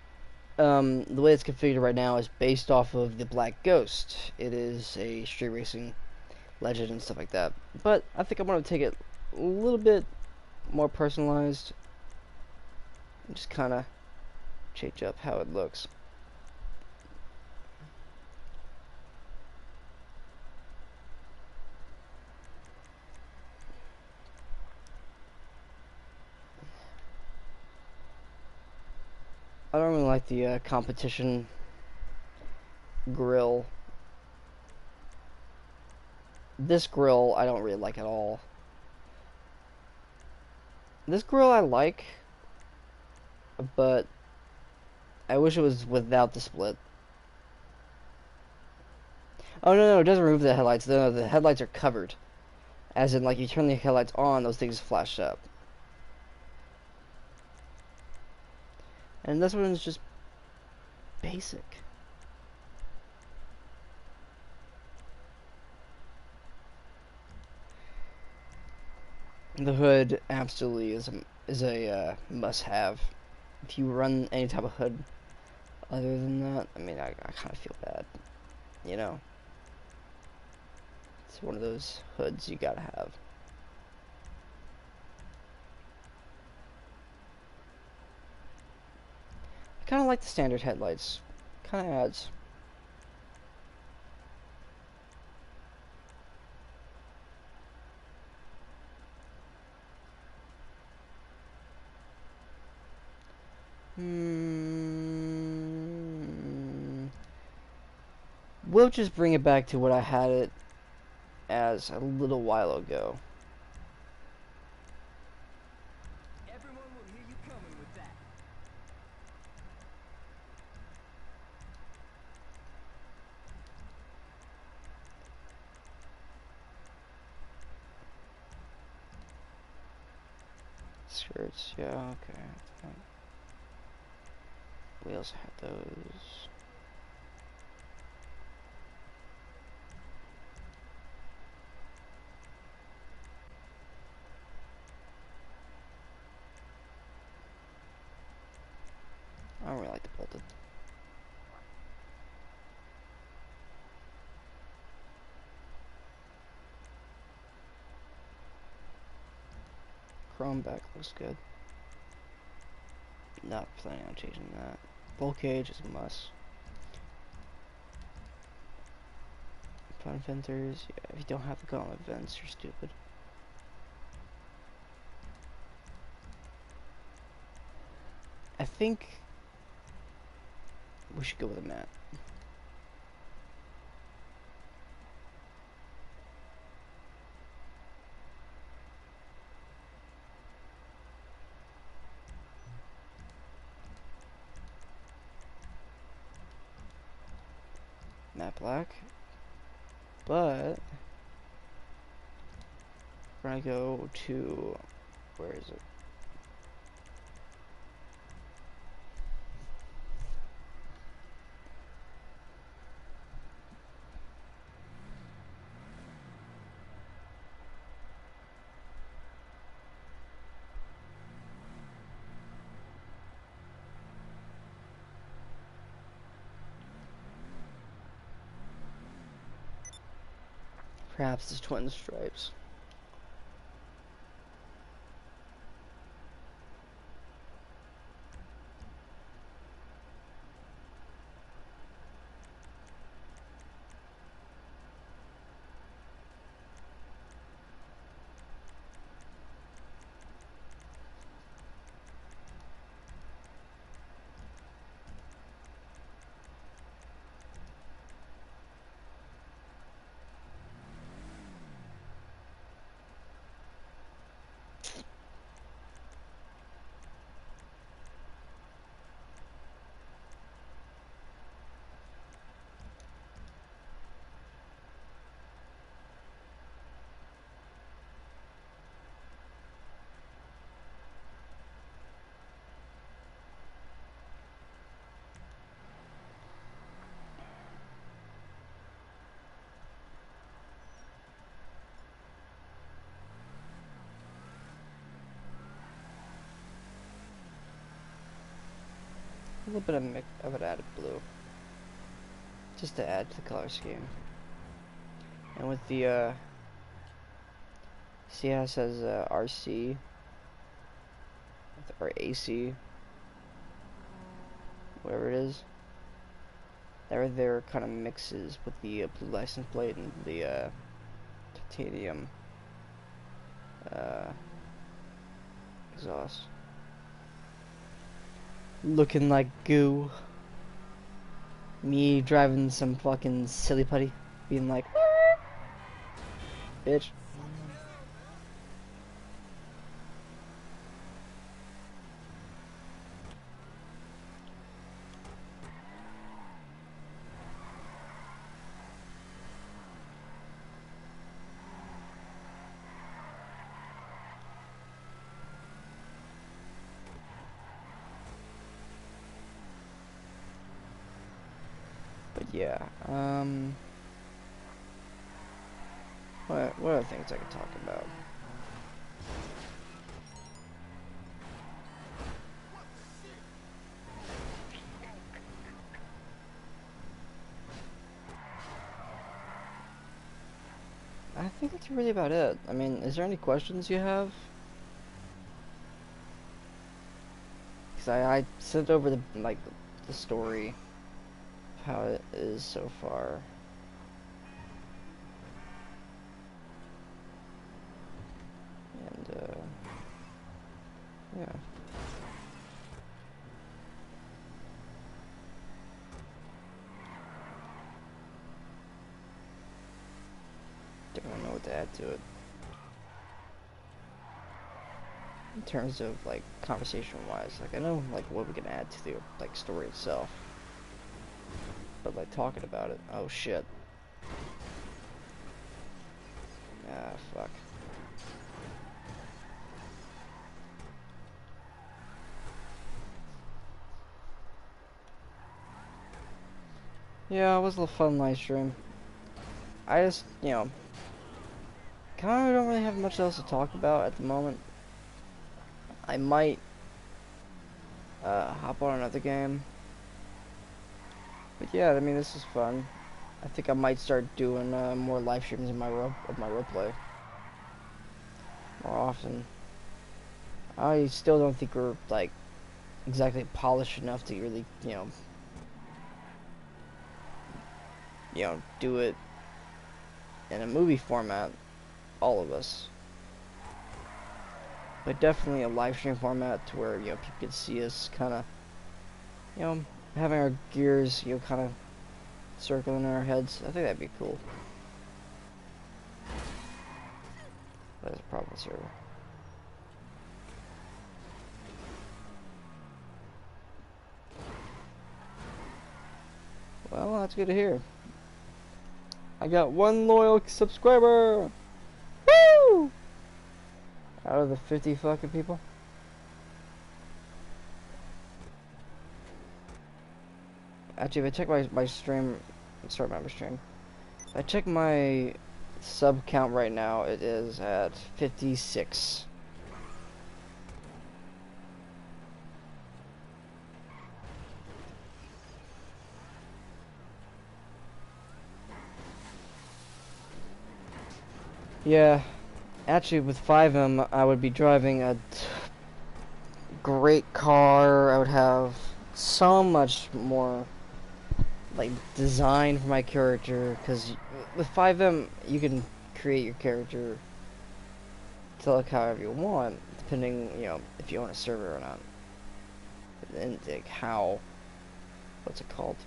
the way it's configured right now is based off of the Black Ghost. It is a street racing legend and stuff like that. But I think I'm gonna take it a little bit more personalized and just kind of change up how it looks. I don't really like the competition grill. This grill I don't really like at all. This grill I like, but I wish it was without the split. Oh no, it doesn't remove the headlights. No, the headlights are covered. As in, like, you turn the headlights on, those things flash up. And this one's just basic. The hood absolutely is a must-have. If you run any type of hood other than that, I mean, I kind of feel bad. It's one of those hoods you gotta have. I kind of like the standard headlights. Kind of adds. We'll just bring it back to what I had it as a little while ago. Everyone will hear you coming with that. skirts, yeah, okay. We also had those. I don't really like the bolted. Chrome back looks good. Not planning on changing that. Full cage is a must. Fun fenders, yeah, if you don't have the gauntlet vents, you're stupid. I think we should go with a matte. Matte black. But we're gonna go to, where is it? Perhaps it's twin stripes. A little bit of an added blue, just to add to the color scheme. And with the see how it says RC or AC, whatever it is. That right there kind of mixes with the blue license plate and the titanium exhaust. Looking like goo. Me driving some fucking silly putty, being like, bitch. But yeah, what other things I could talk about? I think that's really about it. I mean, is there any questions you have? Because I sent over the story of how it is so far. And yeah. Don't know what to add to it. In terms of like conversation wise, like I know like what we can add to the like story itself. But like talking about it, oh shit. Ah fuck. Yeah, it was a fun live stream. I just, kind of don't really have much else to talk about at the moment. I might hop on another game. But yeah, I mean, this is fun. I think I might start doing more live streams of my roleplay more often. I still don't think we're like exactly polished enough to really, do it in a movie format. All of us, but definitely a live stream format to where people can see us kind of, having our gears, kind of circling in our heads. I think that'd be cool. That is a problem server. Well, that's good to hear. I got 1 loyal subscriber! Woo! Out of the 50 fucking people. Actually, if I check my stream, start my stream. If I check my sub count right now, it is at 56. Yeah, actually with 5M, I would be driving a great car. I would have so much more like design for my character, because with 5M you can create your character to look however you want, depending, if you own a server or not, and like how, what's it called,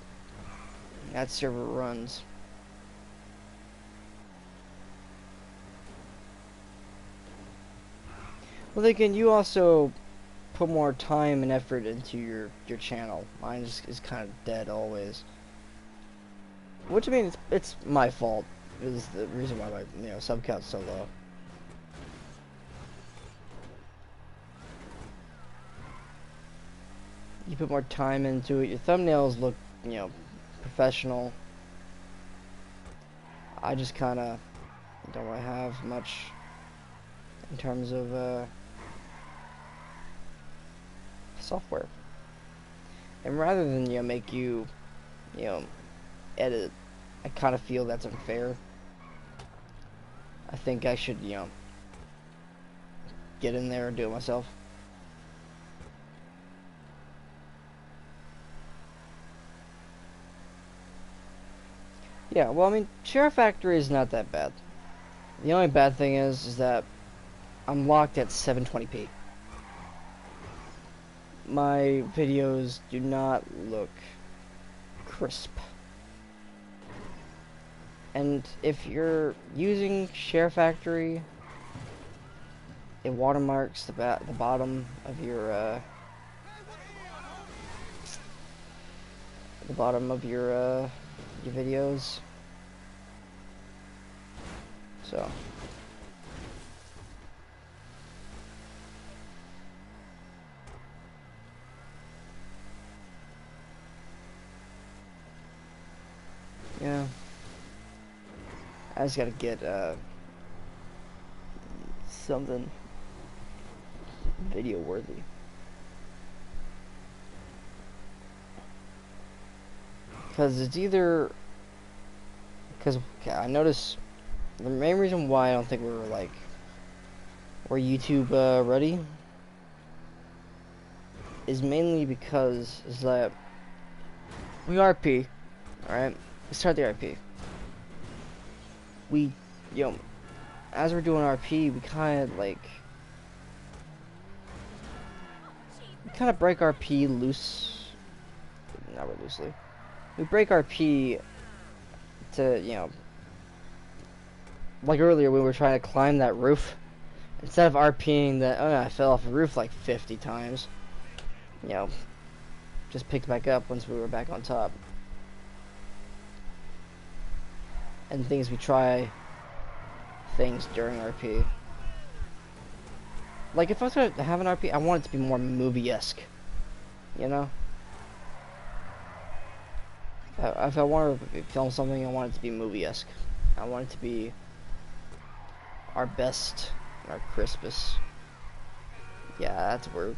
that server runs. Well, again, you also put more time and effort into your channel. Mine is kind of dead always. Which, I mean, it's my fault. It is the reason why my sub count's so low. You put more time into it. Your thumbnails look, professional. I just kind of don't really have much in terms of software. And rather than make you edit, I kind of feel that's unfair. I think I should get in there and do it myself. Yeah, well, I mean, Share Factory is not that bad. The only bad thing is that I'm locked at 720p. My videos do not look crisp. And if you're using Share Factory, it watermarks the bottom of your your videos. So yeah, I just gotta get something video worthy. Because it's either, because I notice the main reason why I don't think we're YouTube ready is mainly because is that we RP, alright? We start the RP. We, as we're doing RP, we kind of break RP loose, not really loosely. We break RP to, like earlier when we were trying to climb that roof. Instead of RPing that, oh, I fell off the roof like 50 times. Just picked back up once we were back on top. And things we try things during RP. Like if I was gonna have an RP, I want it to be more movie-esque. If I want to film something, I want it to be movie-esque. I want it to be our best, our crispest. Yeah, that's a word.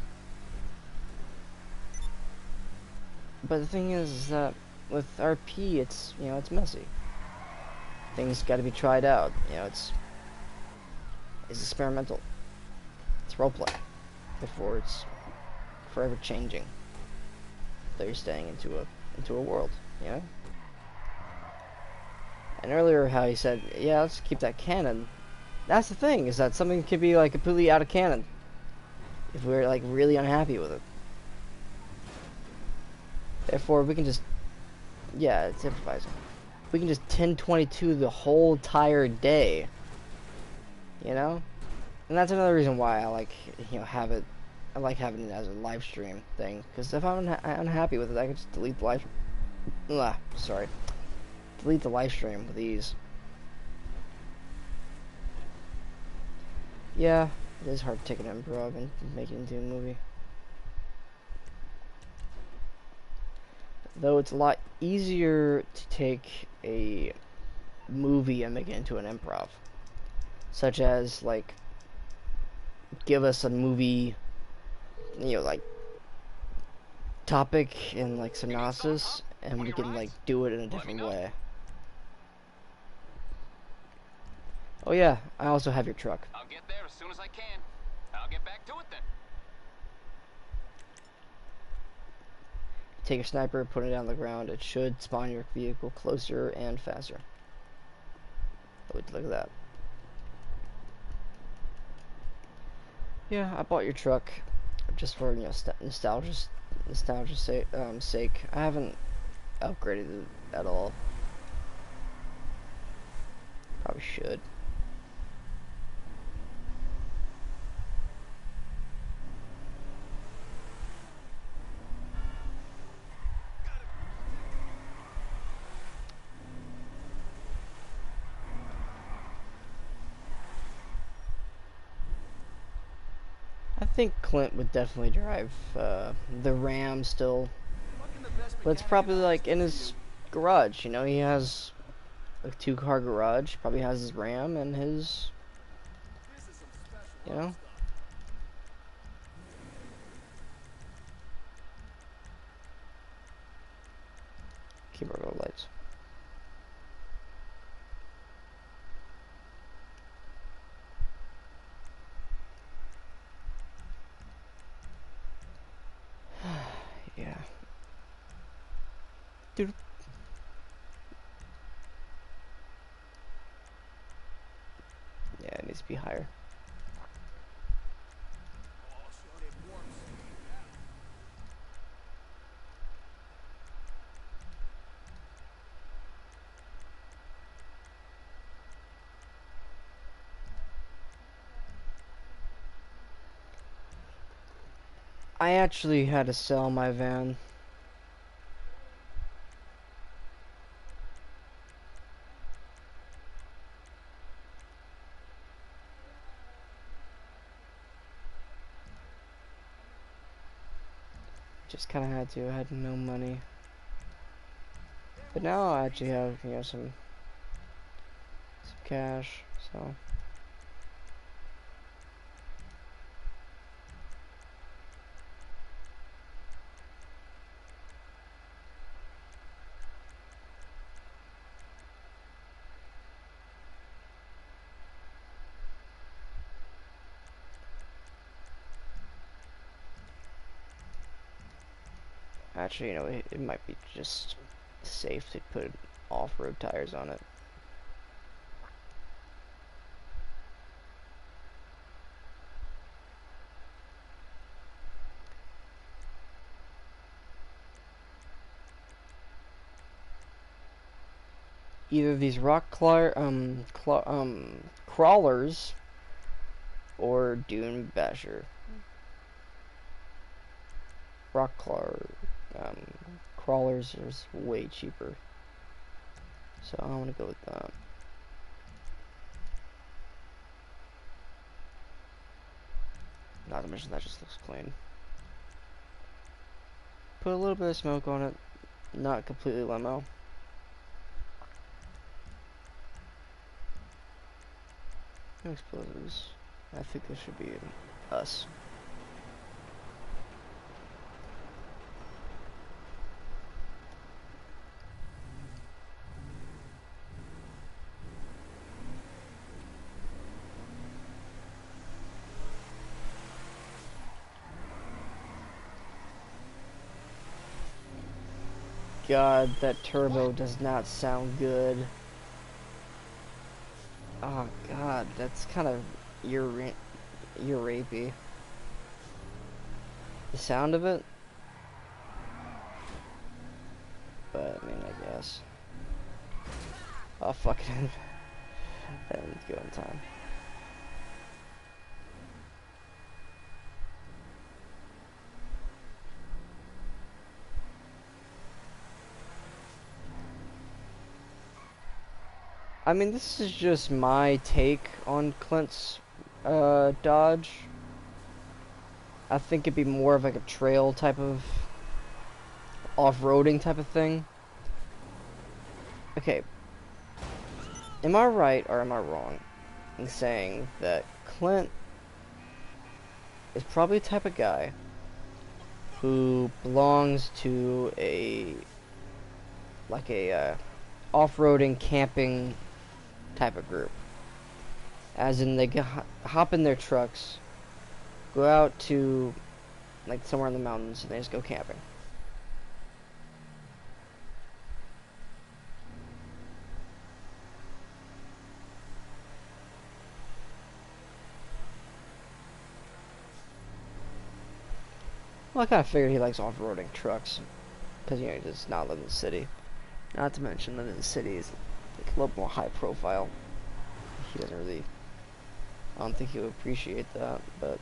But the thing is that with RP, it's, you know, it's messy. Things got to be tried out. You know, it's experimental. It's roleplay before it's forever changing. So you're staying into a world, you know. And earlier, how he said, "Yeah, let's keep that canon." That's the thing, is that something could be like completely out of canon if we're like really unhappy with it. Therefore, we can just, yeah, it's improvising. We can just 1022 the whole entire day, you know. And that's another reason why I like, you know, I like having it as a live stream thing, because if I'm unhappy with it, I can just delete the live. Delete the live stream with ease. Yeah, it is hard to take an improv and make it into a movie. Though it's a lot easier to take a movie and make it into an improv. Such as, like, give us a movie, you know, like, topic and, like, synopsis, and we can, like, do it in a different way. Oh yeah, I also have your truck. I'll get there as soon as I can. I'll get back to it then. Take your sniper, put it down on the ground. It should spawn your vehicle closer and faster. Oh, look at that. Yeah, I bought your truck just for, you know, nostalgia's sake. I haven't upgraded it at all. Probably should. I think Clint would definitely drive the Ram still, but it's probably like in his garage. You know, he has a 2-car garage. Probably has his Ram and his, you know. Keep our lights. Yeah. Dude. Yeah, it needs to be higher. I actually had to sell my van. Just kind of had to. I had no money. But now I actually have, you know, some cash, so. Actually, you know, it might be just safe to put off-road tires on it. Either these crawlers or Dune Basher. Rock crawlers is way cheaper, so I want to go with that. Not to mention that just looks clean. Put a little bit of smoke on it. not completely limo. No explosives. I think this should be us. God, that turbo does not sound good. Oh God, that's kind of ear rapey. The sound of it, but I mean, I guess. Oh fuck it, that didn't go in time. I mean, this is just my take on Clint's Dodge. I think it'd be more of like a trail type of off-roading type of thing. Okay, am I right or am I wrong in saying that Clint is probably the type of guy who belongs to a off-roading camping type of group, as in they hop in their trucks, go out to like somewhere in the mountains, and they just go camping. Well, I kind of figured he likes off-roading trucks, because he does not live in the city. Not to mention that in the city is like a little more high profile. He doesn't really, I don't think he would appreciate that, but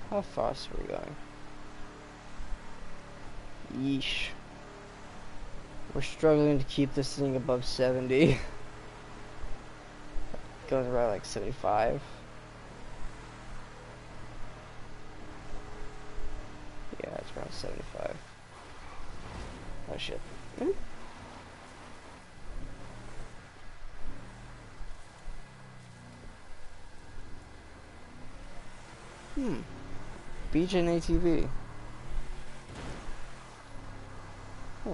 how fast are we going? Yeesh. We're struggling to keep this thing above 70. Going around like 75. Yeah, it's around 75. Oh shit. Beach and ATV. Huh.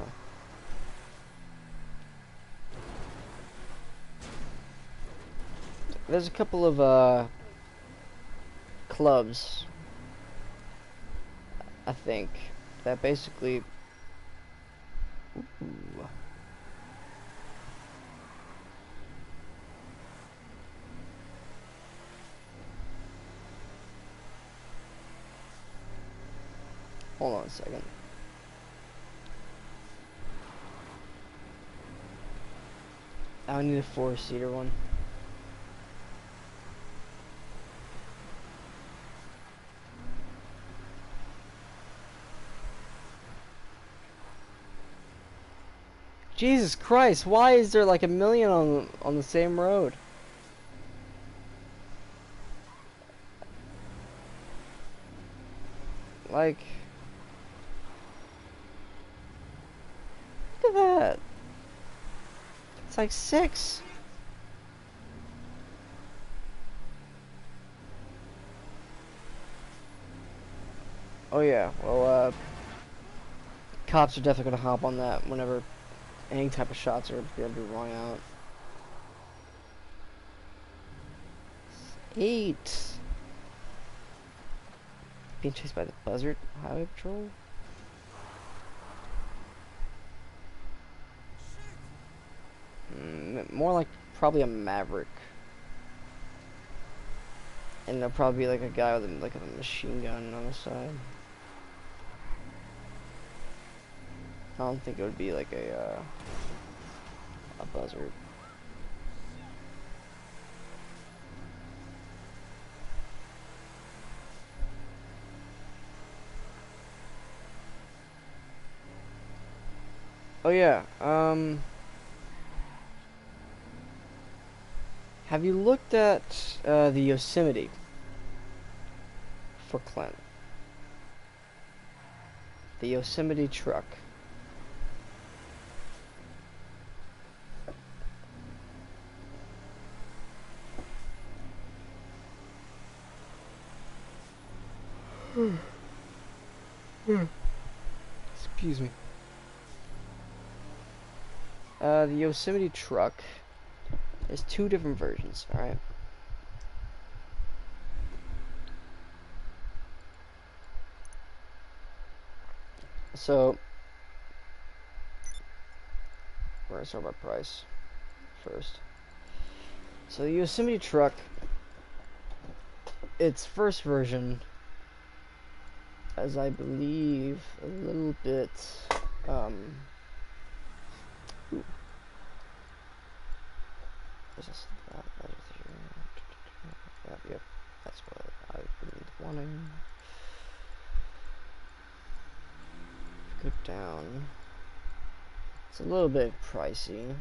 There's a couple of clubs, I think, that basically hold on a second. I need a 4-seater one. Jesus Christ, why is there like a million on the same road? Like, look at that. It's like 6. Oh yeah, well, cops are definitely gonna hop on that whenever any type of shots are gonna be rung out. 8. Being chased by the buzzard highway patrol. More like probably a Maverick. And there'll probably be like a guy with like a machine gun on the side. I don't think it would be like a buzzard. Oh yeah. Have you looked at the Yosemite for Clint? The Yosemite Truck. Excuse me. The Yosemite Truck. There's two different versions, alright? So, we're gonna start by price first. So the Yosemite Truck, its first version, as I believe, a little bit, ooh. Is this, yep, that's what I've been wanting. Go down. It's a little bit pricey.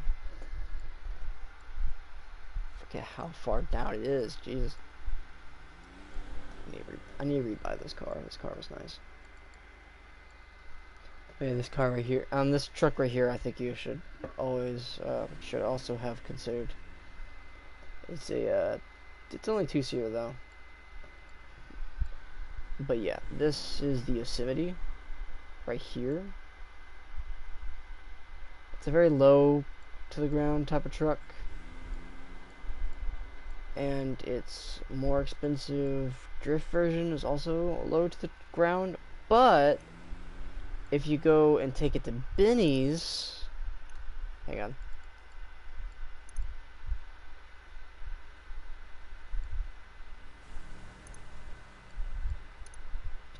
Forget how far down it is. Jesus. I need to rebuy this car. This car was nice. Okay, this car right here. This truck right here. I think you should always should also have considered. It's a. It's only 2-seater though. But yeah, this is the Yosemite. Right here. It's a very low to the ground type of truck. And its more expensive drift version is also low to the ground. But if you go and take it to Benny's, hang on.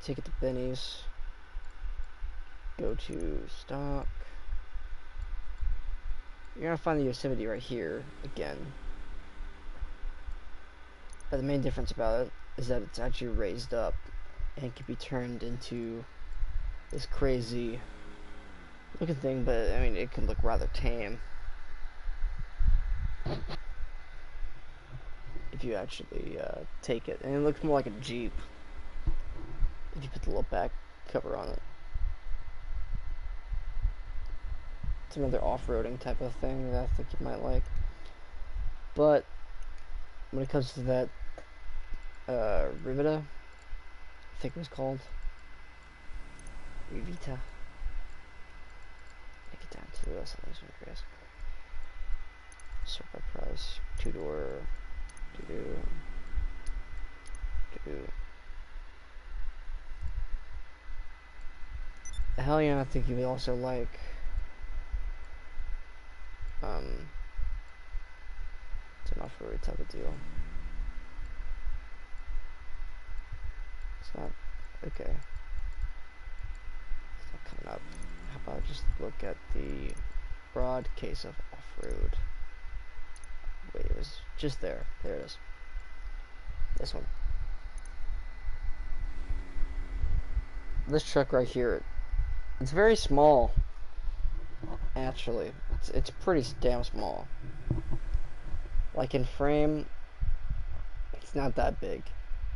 Take it to Benny's. Go to stock. You're gonna find the Yosemite right here again. But the main difference about it is that it's actually raised up and can be turned into this crazy looking thing, but I mean it can look rather tame if you actually take it, and it looks more like a Jeep if you put the little back cover on it. It's another off-roading type of thing that I think you might like. But when it comes to that Rivita, I think it was called Rivita. Make it down to us. Sort by price. 2-door. Hell yeah, I think you would also like it's an off-road type of deal. It's not okay. It's not coming up. How about just look at the broad case of off-road? Wait, it was just there. There it is. This one. This truck right here, it's very small. Actually, it's pretty damn small. Like in frame, it's not that big,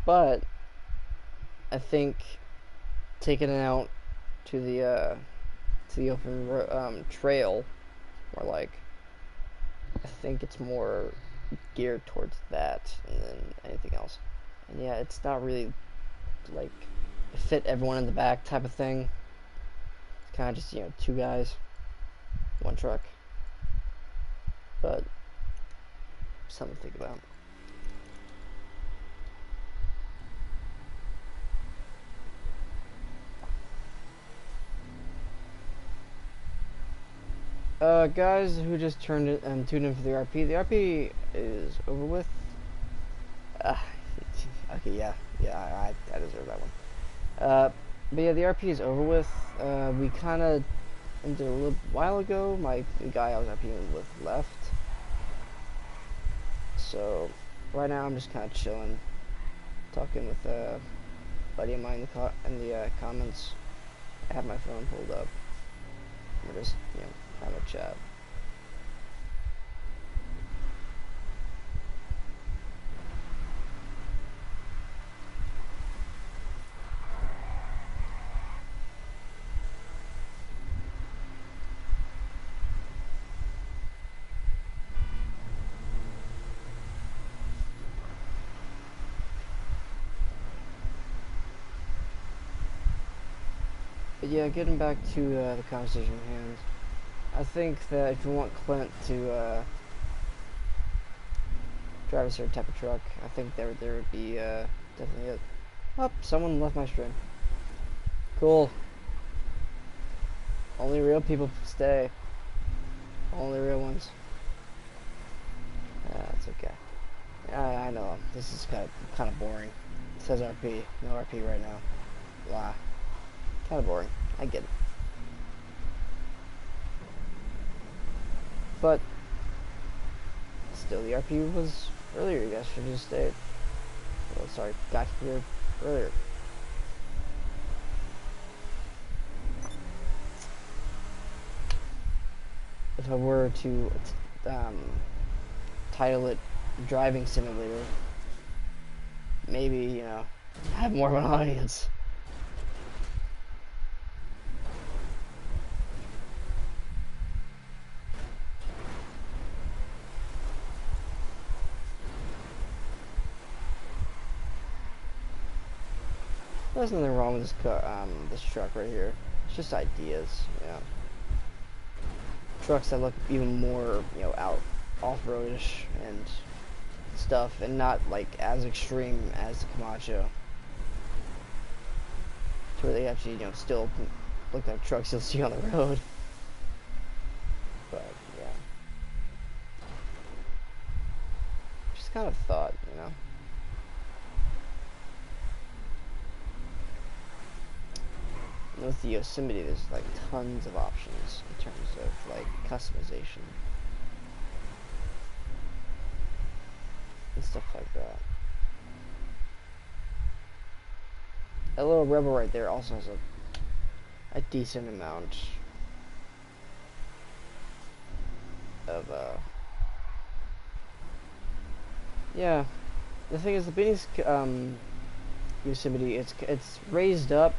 but I think taking it out to the open trail, or like, I think it's more geared towards that than anything else. And yeah, it's not really like fit everyone in the back type of thing. It's kind of just, you know, 2 guys, 1 truck. But something to think about. Guys who just tuned in for the RP. The RP is over with. Okay, yeah, I deserve that one. But yeah, the RP is over with. We kind of ended a little while ago. The guy I was RPing with left. So right now I'm just kind of chilling, talking with a buddy of mine in the comments. I have my phone pulled up. We're just, having a chat. But yeah, getting back to the conversation at hand, I think that if you want Clint to drive a certain type of truck, I think there would be definitely a... Oh, someone left my stream. Cool. Only real people stay. Only real ones. That's okay. I know this is kind of boring. It says RP, no RP right now. Blah. Kind of boring. I get it. But still, the RP was earlier. You guys should have just stayed. Oh, sorry, got here earlier. If I were to title it Driving Simulator, maybe, have more of an audience. There's nothing wrong with this this truck right here. It's just ideas, Trucks that look even more, out off-roadish and stuff, and not like as extreme as the Camacho. To where they actually, still look like trucks you'll see on the road. But yeah, just kind of thought, With the Yosemite, there's like tons of options in terms of like customization and stuff like that. That little Rebel right there also has a decent amount of yeah. The thing is, the Benny's Yosemite, it's raised up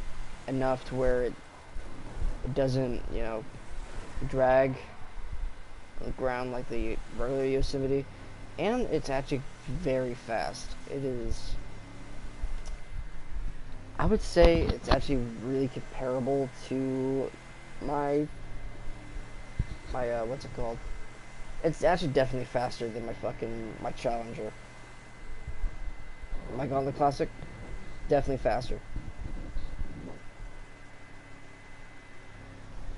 enough to where it doesn't, drag on the ground like the regular Yosemite, and it's actually very fast. It is, I would say it's actually really comparable to my what's it called? It's actually definitely faster than my Challenger. My Gauntlet Classic, definitely faster.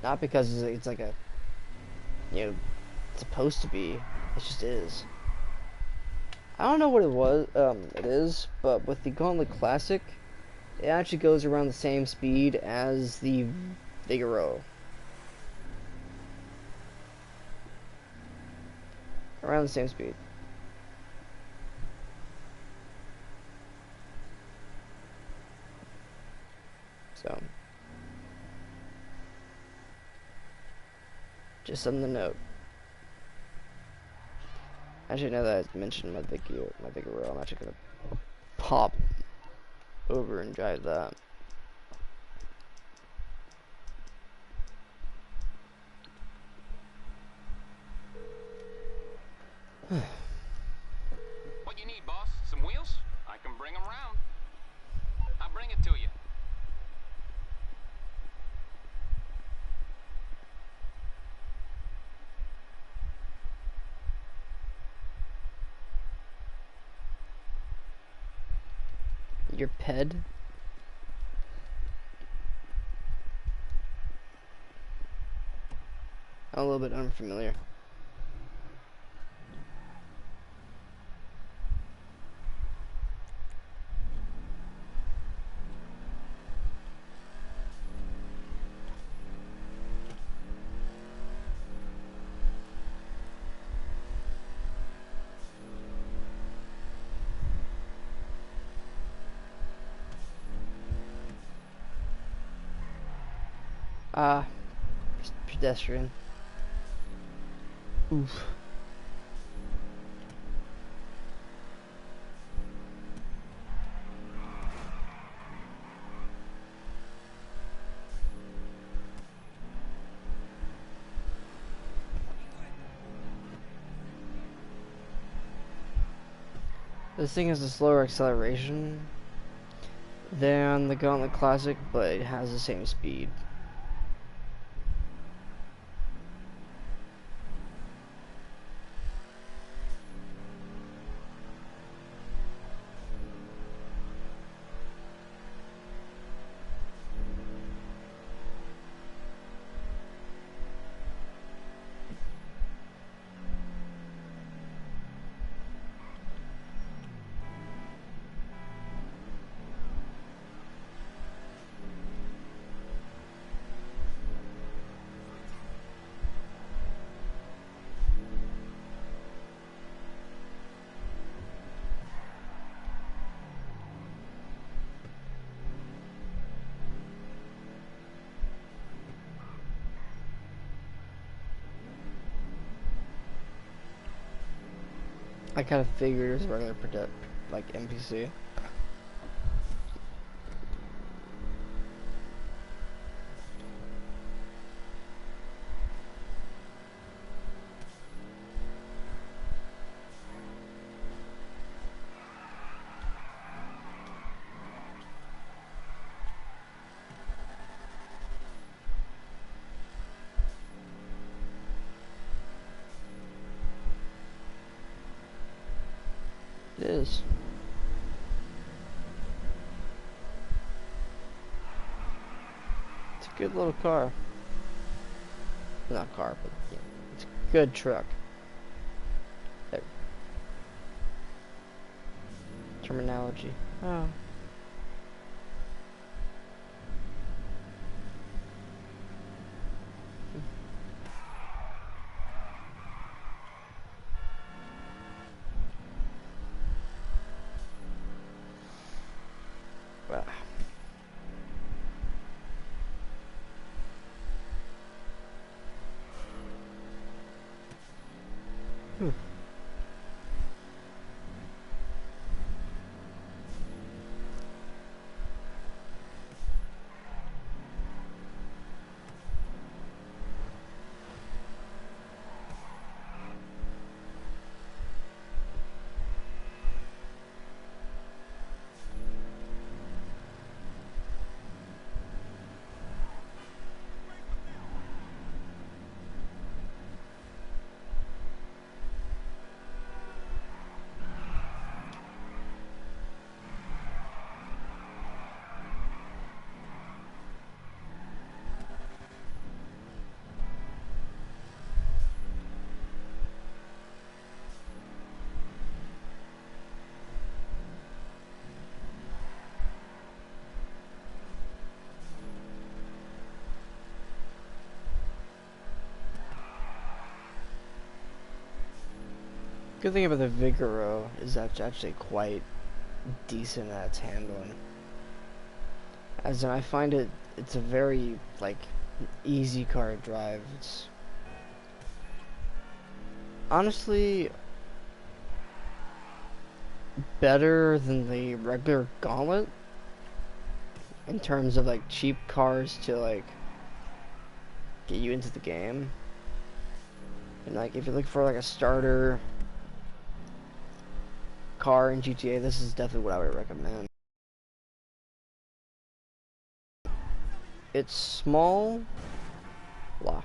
Not because it's like a, it's supposed to be. It just is. I don't know what it is, but with the Gauntlet Classic, it actually goes around the same speed as the Figaro. Around the same speed. So, just something to note. Actually, now that I mentioned my Vigoro, I'm actually gonna pop over and drive that. What you need, boss? Some wheels? I can bring them round. I'll bring it to you. Your ped? I'm a little bit unfamiliar. pedestrian. Oof. This thing has a slower acceleration than the Gauntlet Classic, but it has the same speed. I kind of figured it was a regular like NPC. It is. It's a good little car. Not car, but yeah, it's a good truck. There. Terminology. Oh. Well. Good thing about the Vigoro is that it's actually quite decent at its handling. As in, I find it's a very, like, easy car to drive. It's honestly better than the regular Gauntlet in terms of, like, cheap cars to, like, get you into the game. And, like, if you're looking for, like, a starter car in GTA, this is definitely what I would recommend. It's small. Blah.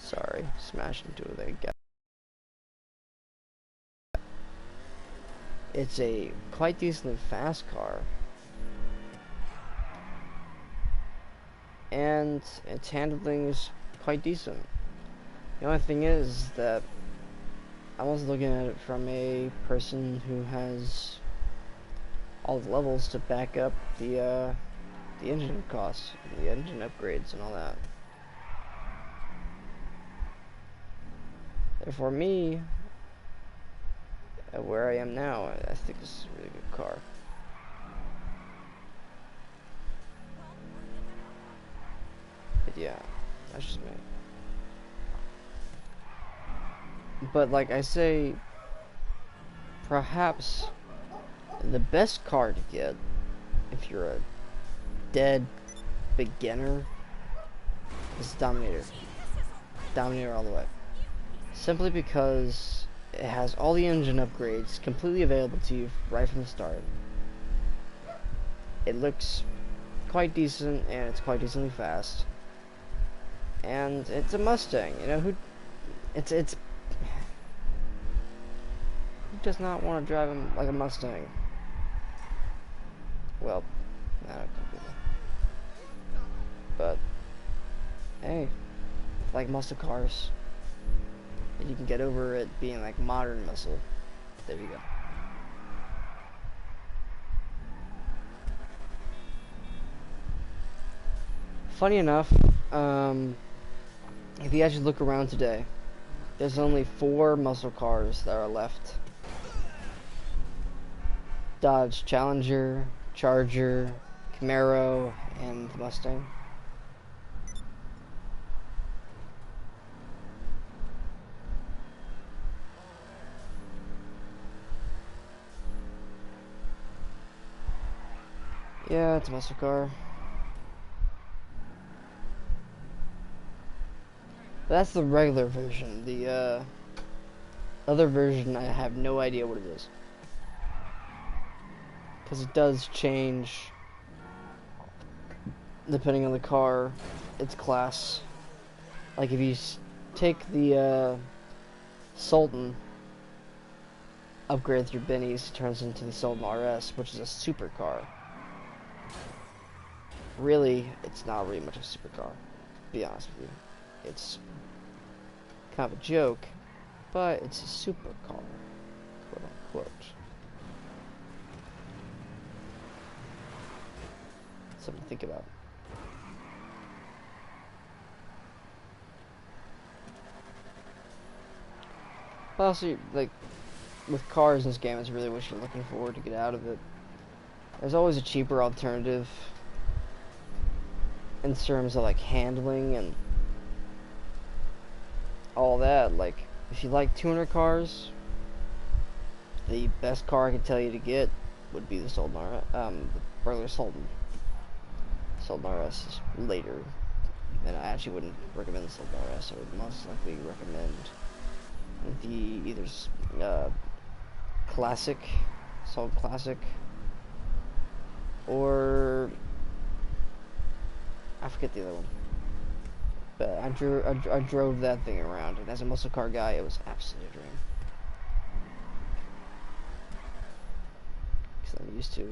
Sorry, smashed into a gap. It's a quite decently fast car. And its handling is quite decent. The only thing is that I was looking at it from a person who has all the levels to back up the engine costs, the engine upgrades and all that. For me, at where I am now, I think this is a really good car. But yeah, That's just me. But like I say, perhaps the best car to get if you're a dead beginner is Dominator. Dominator all the way. Simply because it has all the engine upgrades completely available to you right from the start. It looks quite decent and it's quite decently fast. And it's a Mustang, you know, who does not want to drive him like a Mustang? Well, not a couple people. But hey, like muscle cars. And you can get over it being like modern muscle. There you go. Funny enough, if you actually look around today, there's only 4 muscle cars that are left. Dodge Challenger, Charger, Camaro, and the Mustang. Yeah, it's a muscle car. But that's the regular version. The other version, I have no idea what it is. Because it does change depending on the car, its class. Like if you take the Sultan, upgrade through Benny's, it turns into the Sultan RS, which is a supercar. Really, it's not really much of a supercar, to be honest with you. It's kind of a joke, but it's a supercar, quote unquote. Something to think about. But also, like, with cars in this game, it's really what you're looking for to get out of it. There's always a cheaper alternative in terms of, like, handling and all that. Like, if you like tuner cars, the best car I can tell you to get would be the Sultan RS, the regular Sultan. Sultan RS is later, and I actually wouldn't recommend the Sultan RS. I would most likely recommend the either Classic, Sultan Classic, or I forget the other one. But I drove that thing around, and as a muscle car guy, it was absolutely a dream. Because I'm used to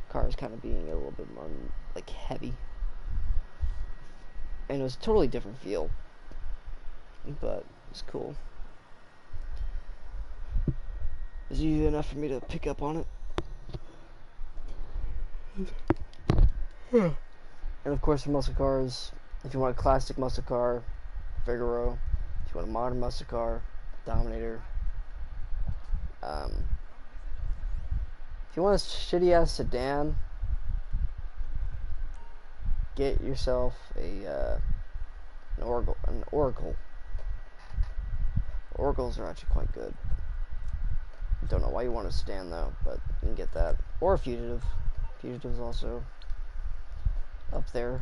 cars kind of being a little bit more like heavy, and it was a totally different feel, but it's cool. It's easy enough for me to pick up on it. And of course, for muscle cars, if you want a classic muscle car, Figaro. If you want a modern muscle car, Dominator. If you want a shitty ass sedan, get yourself an Oracle. Oracles are actually quite good. Don't know why you want a sedan though, but you can get that. Or a Fugitive. Fugitive is also up there.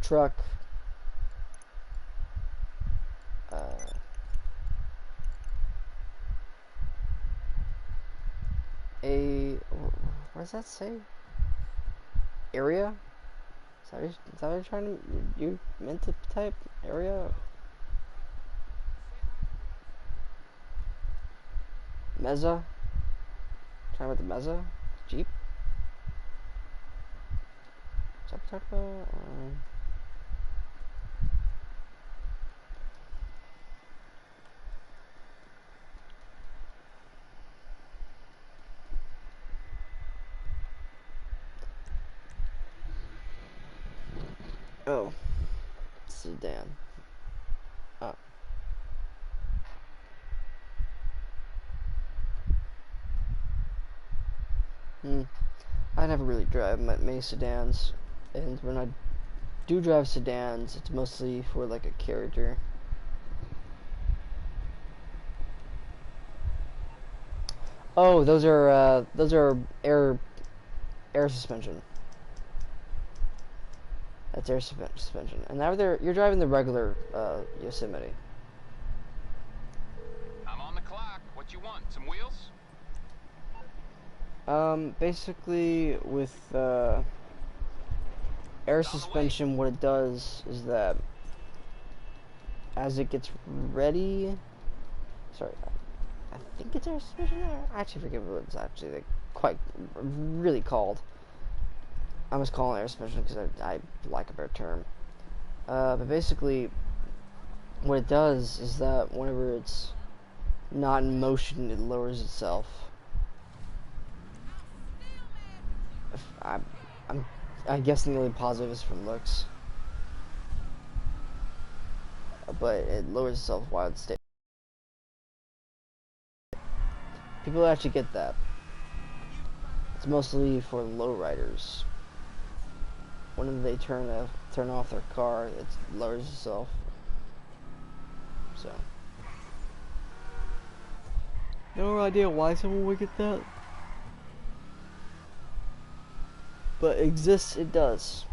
Truck. What does that say? Area? Is that what you're trying to, you meant to type? Area? Mezza? Trying with the Mezza? Jeep? Is that what we're talking about? Oh. Sedan. Oh. I never really drive many sedans, and when I do drive sedans, it's mostly for like a character. Oh, those are air suspension. That's air suspension. And now you're driving the regular Yosemite. I'm on the clock. What you want? Some wheels? Basically with air suspension, what it does is that as it gets ready, sorry, I think it's air suspension. I actually forget what it's actually like, quite really called. I must call it air suspension because I like a better term. But basically, what it does is that whenever it's not in motion, it lowers itself. I'm guessing the only positive is from looks, but it lowers itself while it's stable. People actually get that. It's mostly for lowriders. Whenever they turn off their car, it lowers itself. So, no idea why someone would get that, but it exists. It does.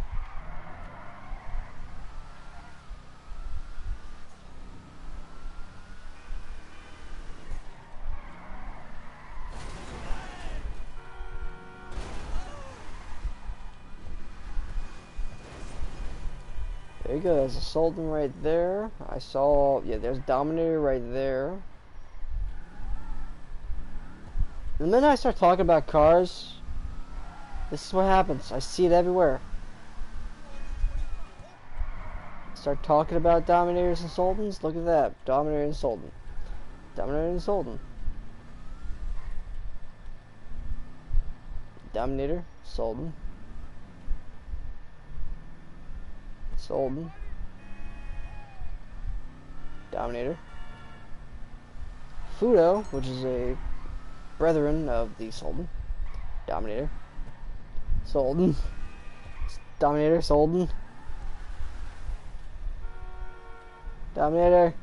There you go, there's a Sultan right there. I saw, yeah, there's Dominator right there. The minute I start talking about cars, this is what happens. I see it everywhere. Start talking about Dominators and Sultans, look at that. Dominator and Sultan. Dominator and Sultan. Dominator, Sultan. Sultan. Dominator. Fudo, which is a brethren of the Sultan. Dominator. Sultan. Dominator, Sultan. Dominator.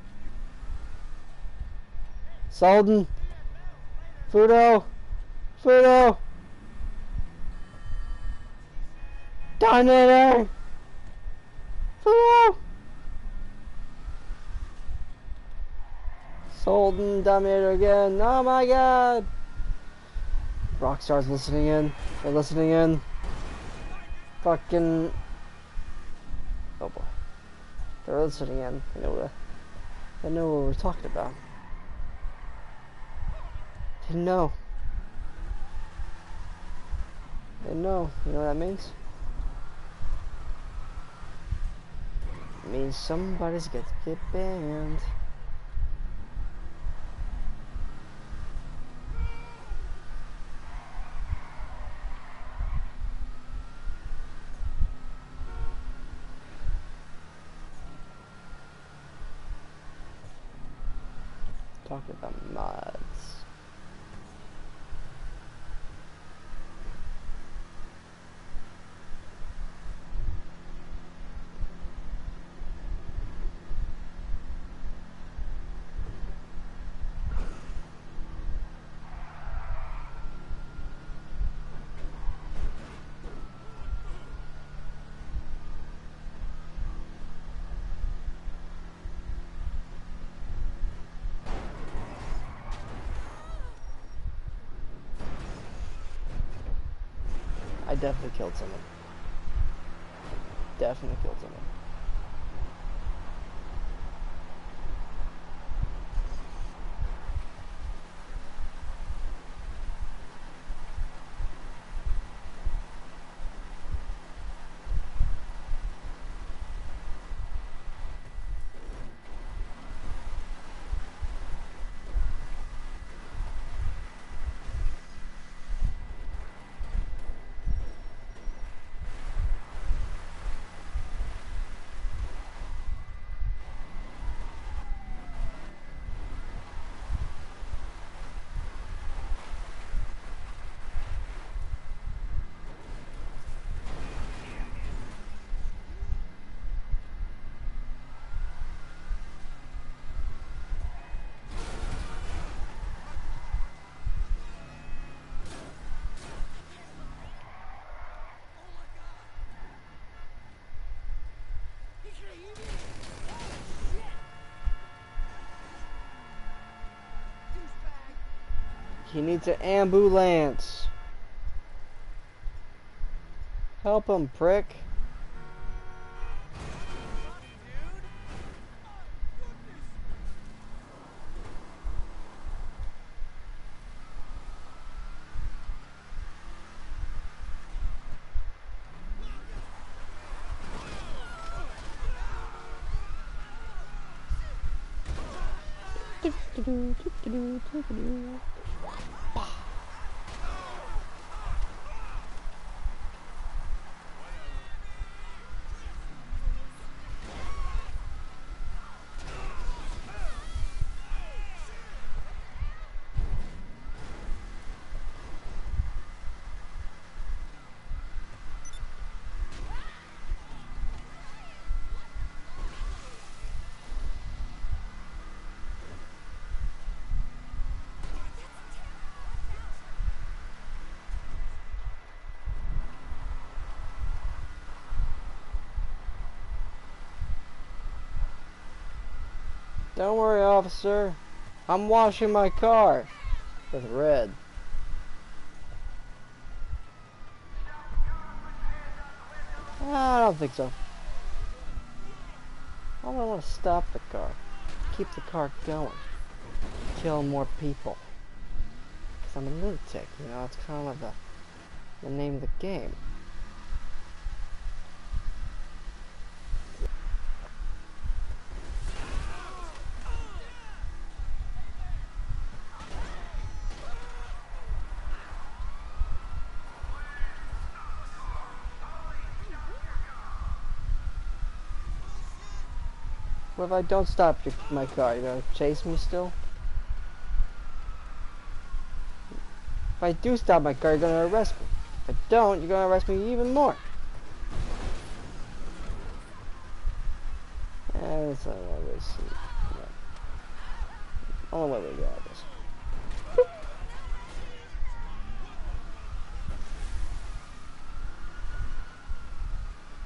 Sultan. Fudo. Fudo. Dominator. Fudo. Sultan, Dominator again. Oh my god. Rockstar's listening in. They're listening in. Fucking. Oh boy. They're listening in. They know what we're talking about. They know. They know. You know what that means? It means somebody's got to get banned. Talking about mods. I definitely killed someone. Definitely killed someone. He needs an ambulance. Help him, prick. Don't worry, officer. I'm washing my car with red. I don't think so. I don't want to stop the car. Keep the car going. Kill more people. Because I'm a lunatic, you know, it's kind of like the name of the game. What if I don't stop my car? You gonna chase me still? If I do stop my car, you're gonna arrest me. If I don't, you're gonna arrest me even more. That's not what I see. Only way we get out of this.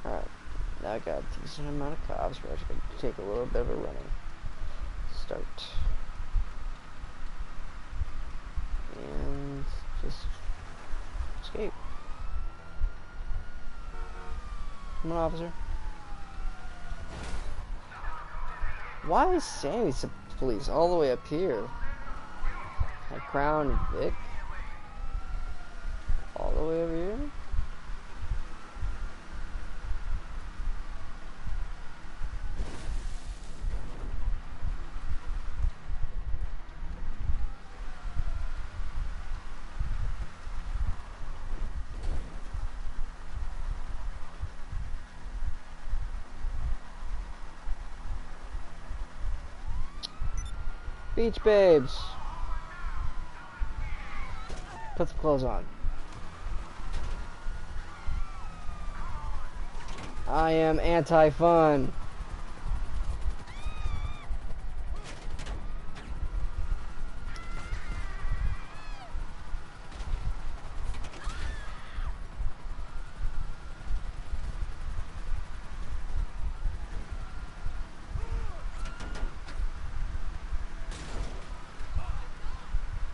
Alright. Now I got a decent amount of cops. We're actually going to take a little bit of a running start. And just escape. Come on, officer. Why is Sammy's police all the way up here? Like Crown and Vic? All the way over here? Beach babes. Put the clothes on. I am anti-fun.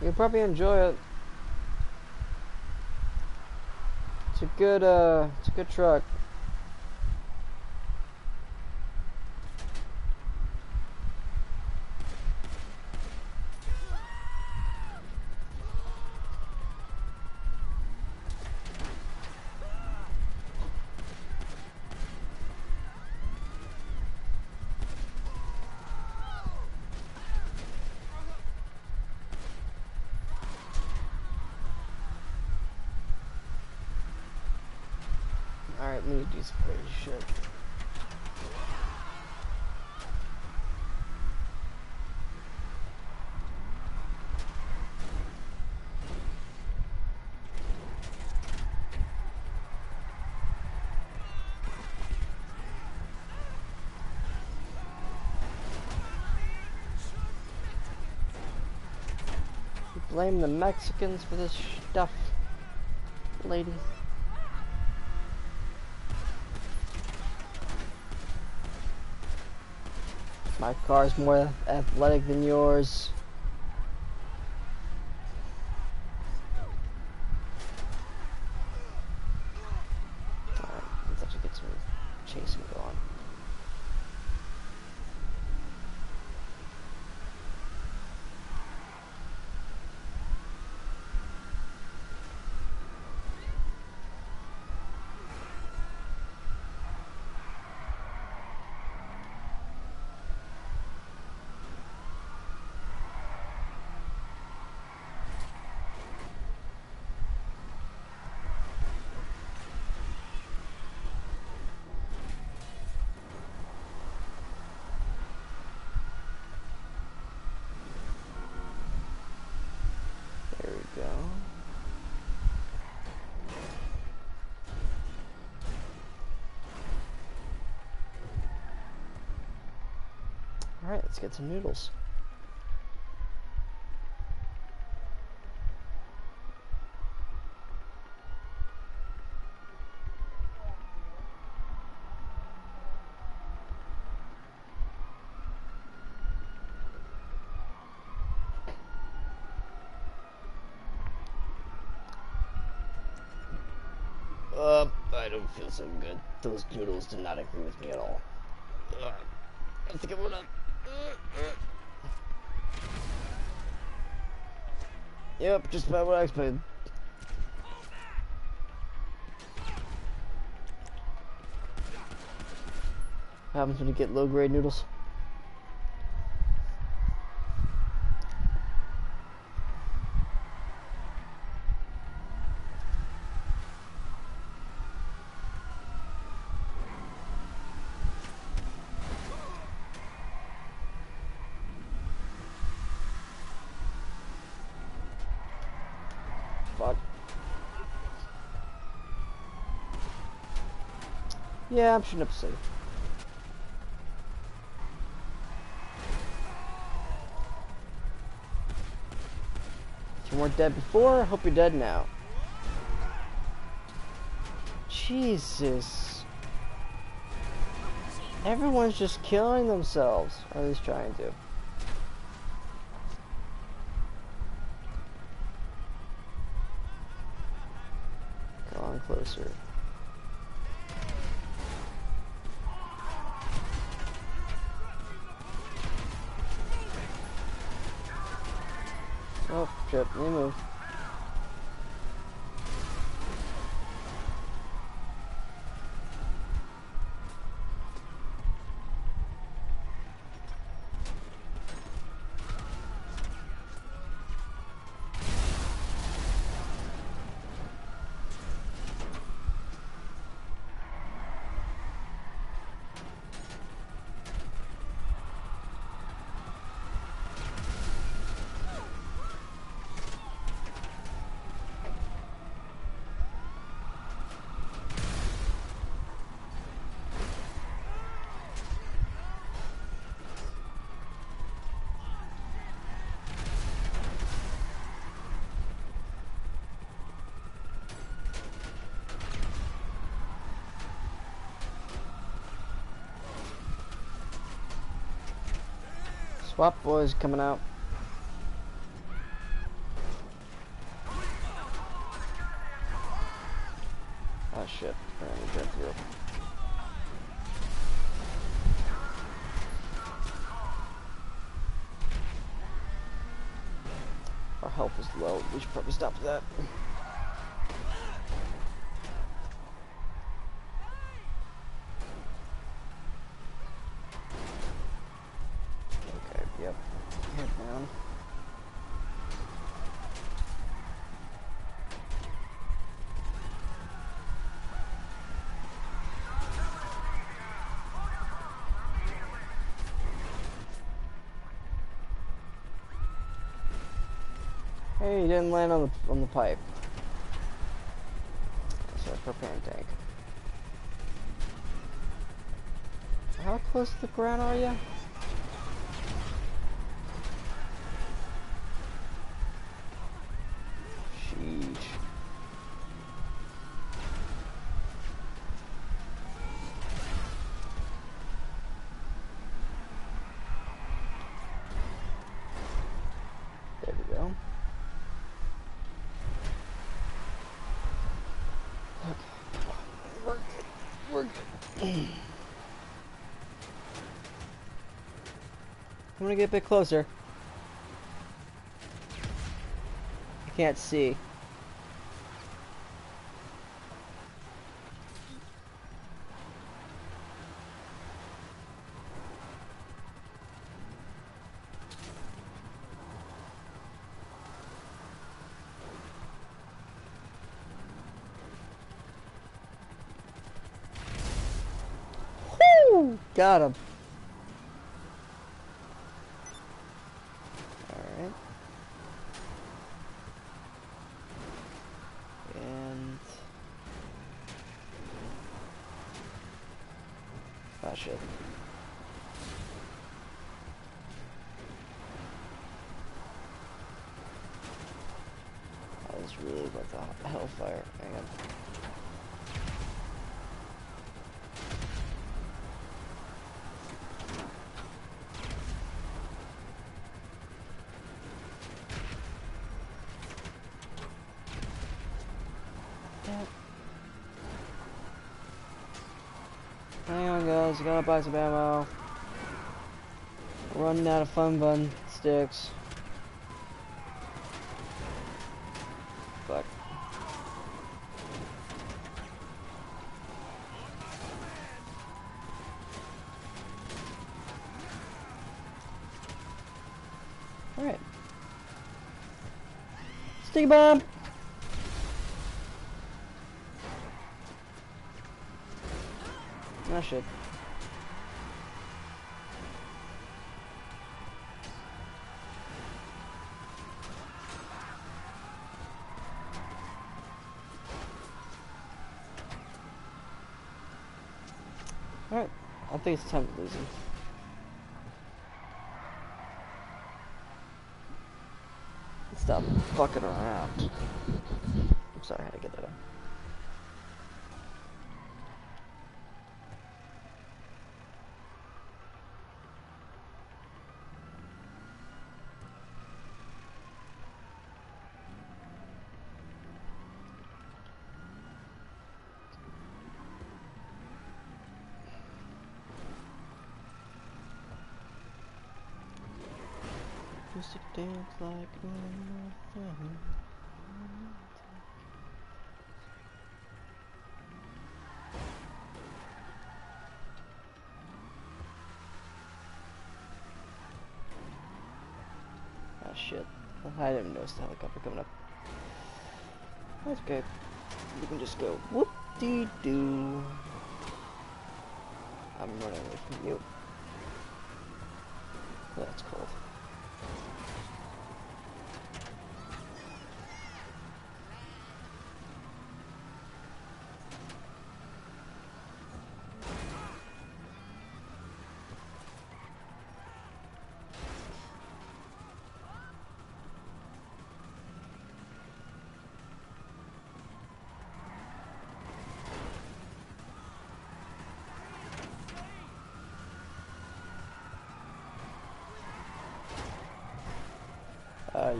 You'll probably enjoy it. It's a good truck. Alright, we need to do some crazy shit. You blame the Mexicans for this stuff, lady. My car's more athletic than yours. chasing going. There we go. Alright, let's get some noodles. I don't feel so good. Those noodles did not agree with me at all. I think I'm gonna... Yep, just about what I expected. What happens when you get low-grade noodles? Fuck. Yeah, I'm shooting up safe. If you weren't dead before, I hope you're dead now. Jesus. Everyone's just killing themselves. Or at least trying to. Come on closer. Oh, shit, they move. Swap boys coming out. Oh shit, I need to get through. Our health is low, we should probably stop that. Okay, yep. Head down. Hey, you didn't land on the pipe. That's a propane tank. How close to the ground are you? Sheesh. There we go. Okay, we're good. We're good. I'm gonna get a bit closer. I can't see. Woo! Got him. Alright. And... ah, shit. That was really about the hellfire. Hang on. Hang on, guys. I gotta buy some ammo. Running out of fun bun sticks. Fuck. Alright. Sticky bomb! Ah, shit. Alright, I think it's time to lose him. Stop fucking around. I'm sorry, I had to get that out. Just a dance like nothing. Ah, shit. I didn't notice the helicopter coming up. That's okay. We can just go whoop-dee-doo. I'm running away from you. That's cold.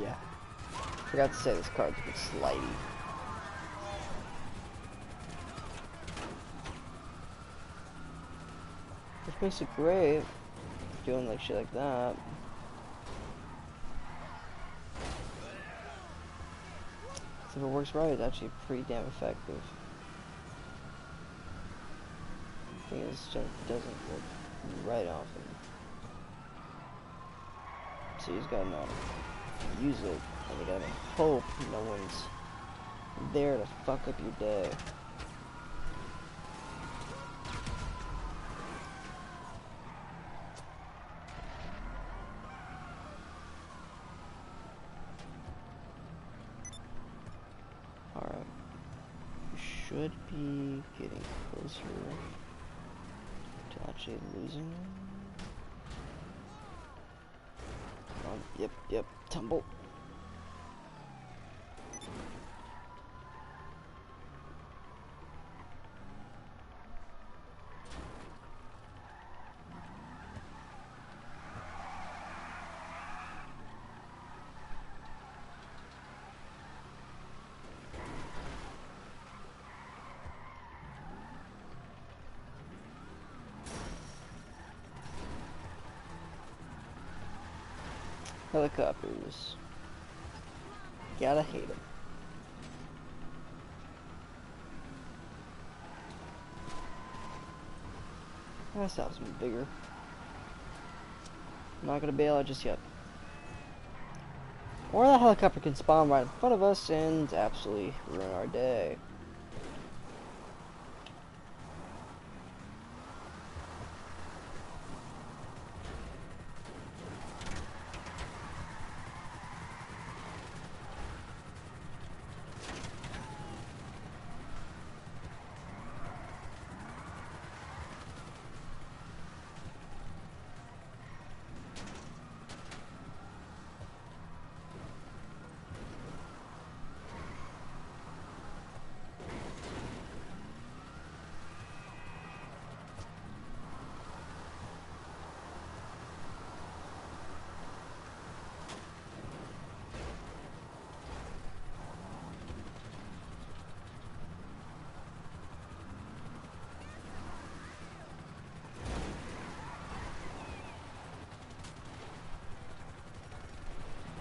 Yeah. Forgot to say this card's a bit slidey. Which makes it great, doing like shit like that. So if it works right, it's actually pretty damn effective. The thing is, it just doesn't work right often. So you just gotta know how to use it, and you gotta hope no one's there to fuck up your day. Alright. We should be getting closer to actually losing. Yep, tumble. Helicopters. Gotta hate them. This house is bigger. Not gonna bail out just yet. Or that helicopter can spawn right in front of us and absolutely ruin our day.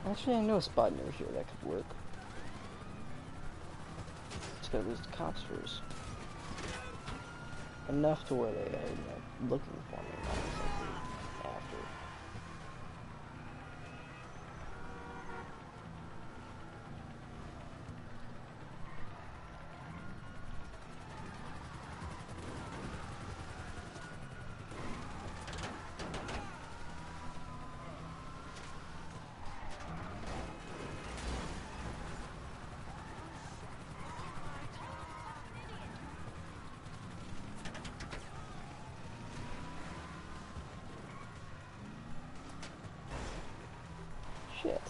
Actually, I know a spot near here that could work. Just gotta lose the cops first. Enough to where they are, you know, looking for me, not exactly after. Shit.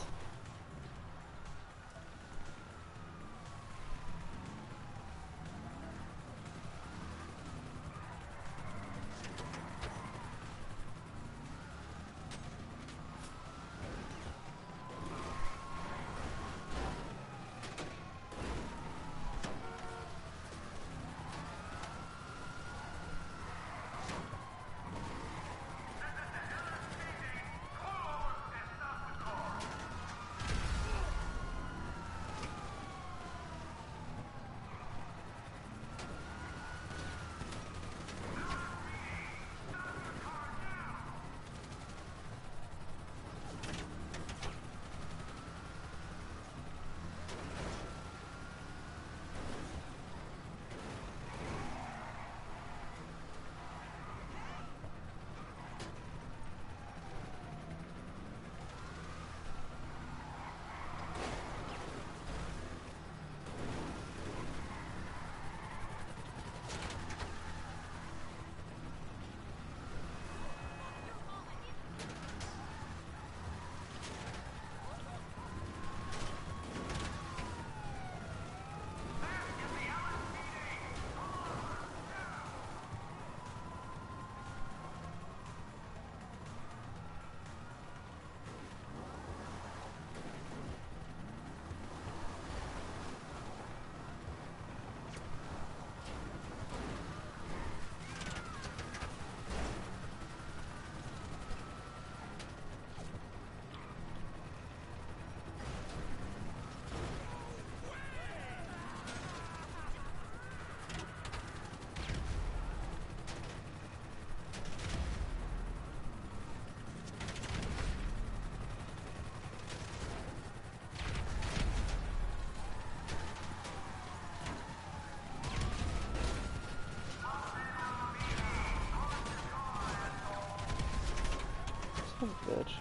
Son of a bitch.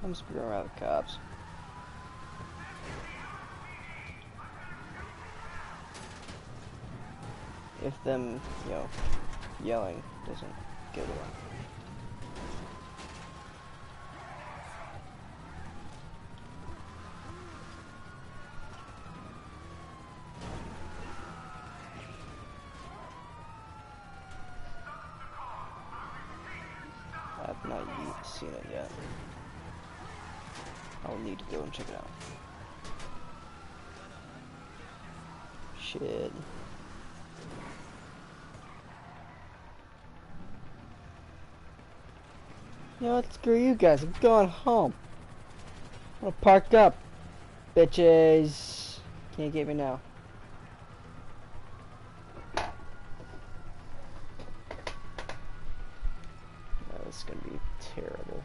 I'm screwing around with cops. If them, you know, yelling doesn't get away. I've not seen it yet. I'll need to go and check it out. Shit. You know what? Screw you guys. I'm going home. I'm gonna park up, bitches. Can't get me now. Oh, this is gonna be terrible.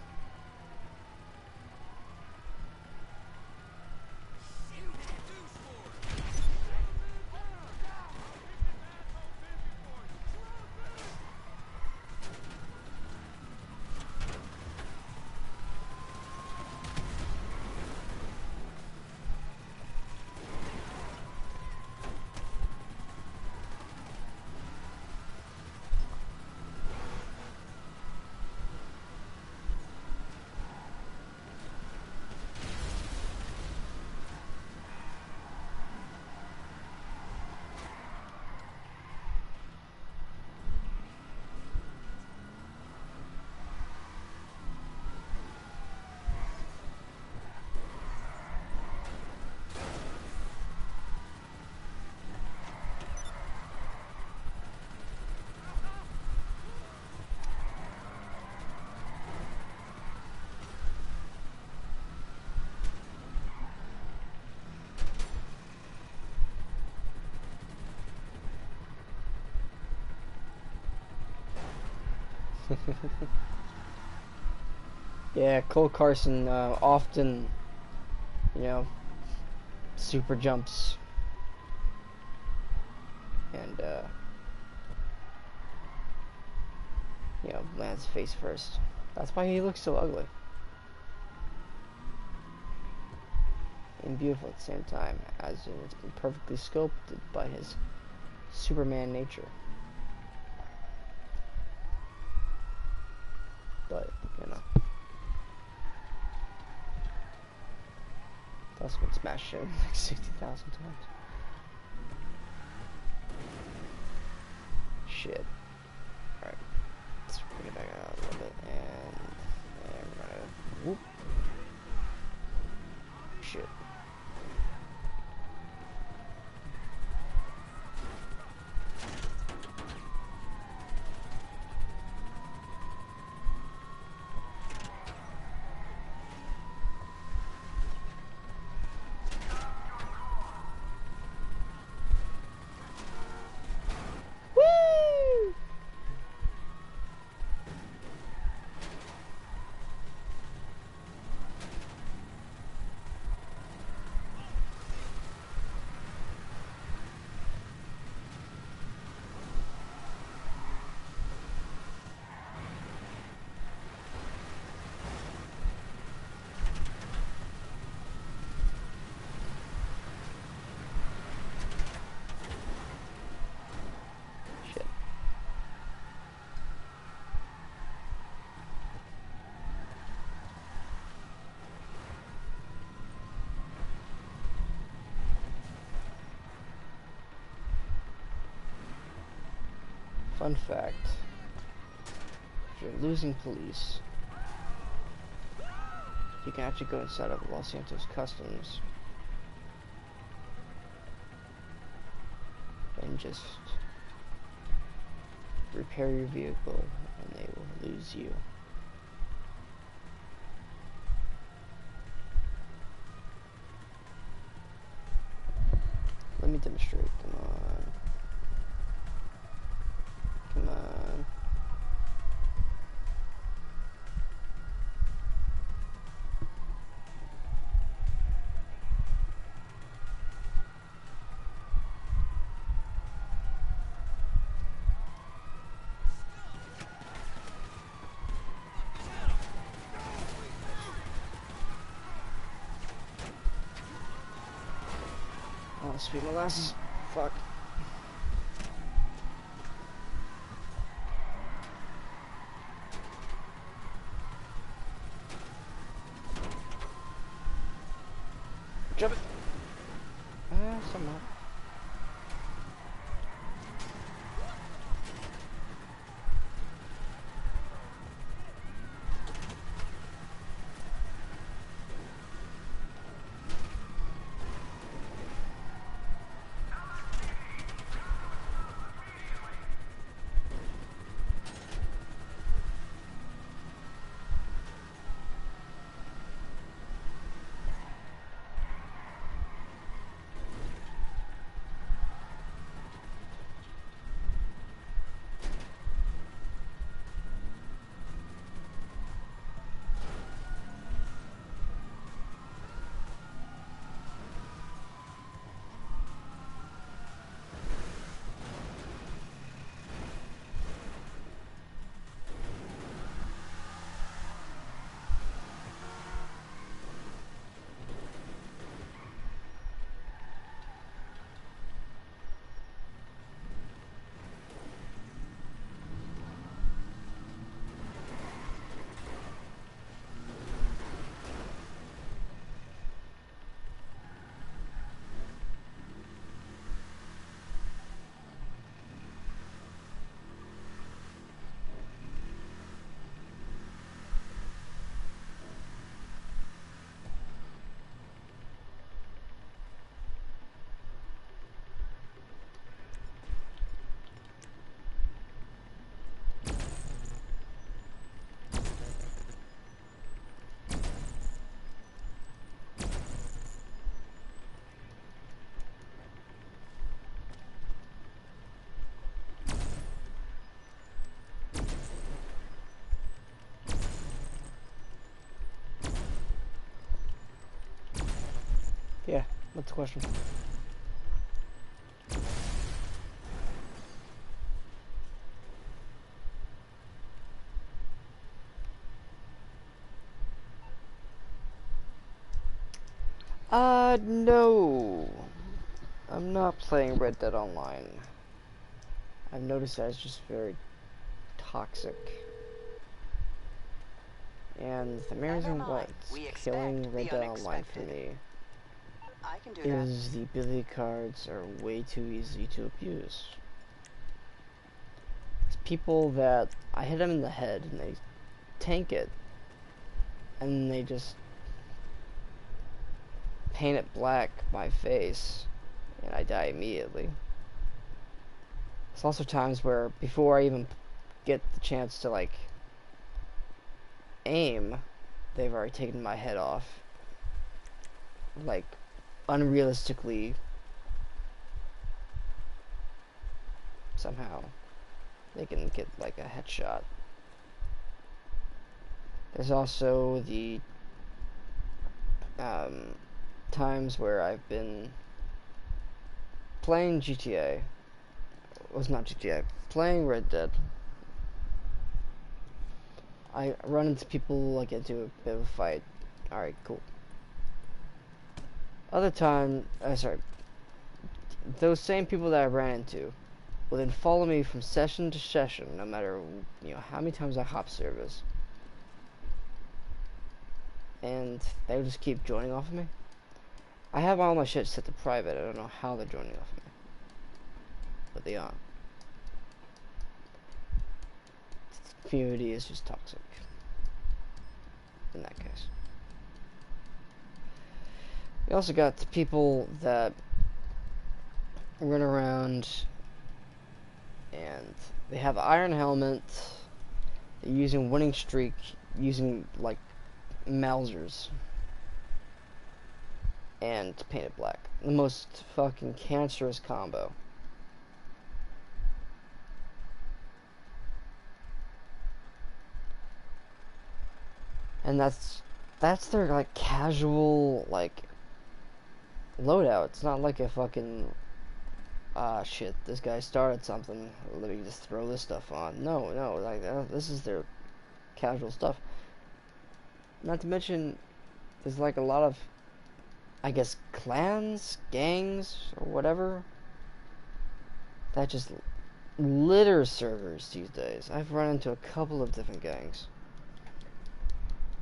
Yeah, Cole Carson often, you know, super jumps and, you know, lands face first. That's why he looks so ugly. And beautiful at the same time, as in it's been perfectly sculpted by his Superman nature. But, you know. That's been smashed in like 60,000 times. Shit. Alright. Let's bring it back out a little bit and we're gonna whoop. Shit. Fun fact, if you're losing police, you can actually go inside of Los Santos Customs and just repair your vehicle and they will lose you. Let me demonstrate, come on. Come on. Oh, speed my glasses. Fuck. Jump it. Somewhat. What's the question? No. I'm not playing Red Dead Online. I've noticed that it's just very toxic. And the main reason what's killing Red Dead Online for me is the ability cards are way too easy to abuse. It's people that I hit them in the head and they tank it, and they just paint it black my face, and I die immediately. There's also times where before I even get the chance to like aim, they've already taken my head off. Like unrealistically somehow they can get like a headshot. There's also the times where I've been playing GTA. Was not GTA. Playing Red Dead. I run into people, like get into a bit of a fight. Alright, cool. Other time, sorry. Those same people that I ran into will then follow me from session to session, no matter how many times I hop servers. And they will just keep joining off of me. I have all my shit set to private. I don't know how they're joining off of me, but they are. The community is just toxic in that case. We also got the people that run around and they have an iron helmet, they're using winning streak, using like Mausers and painted black. The most fucking cancerous combo. And that's their like casual like loadout. It's not like a fucking shit, this guy started something, let me just throw this stuff on. No, like this is their casual stuff. Not to mention there's like a lot of, I guess, clans, gangs, or whatever that just litter servers these days. I've run into a couple of different gangs.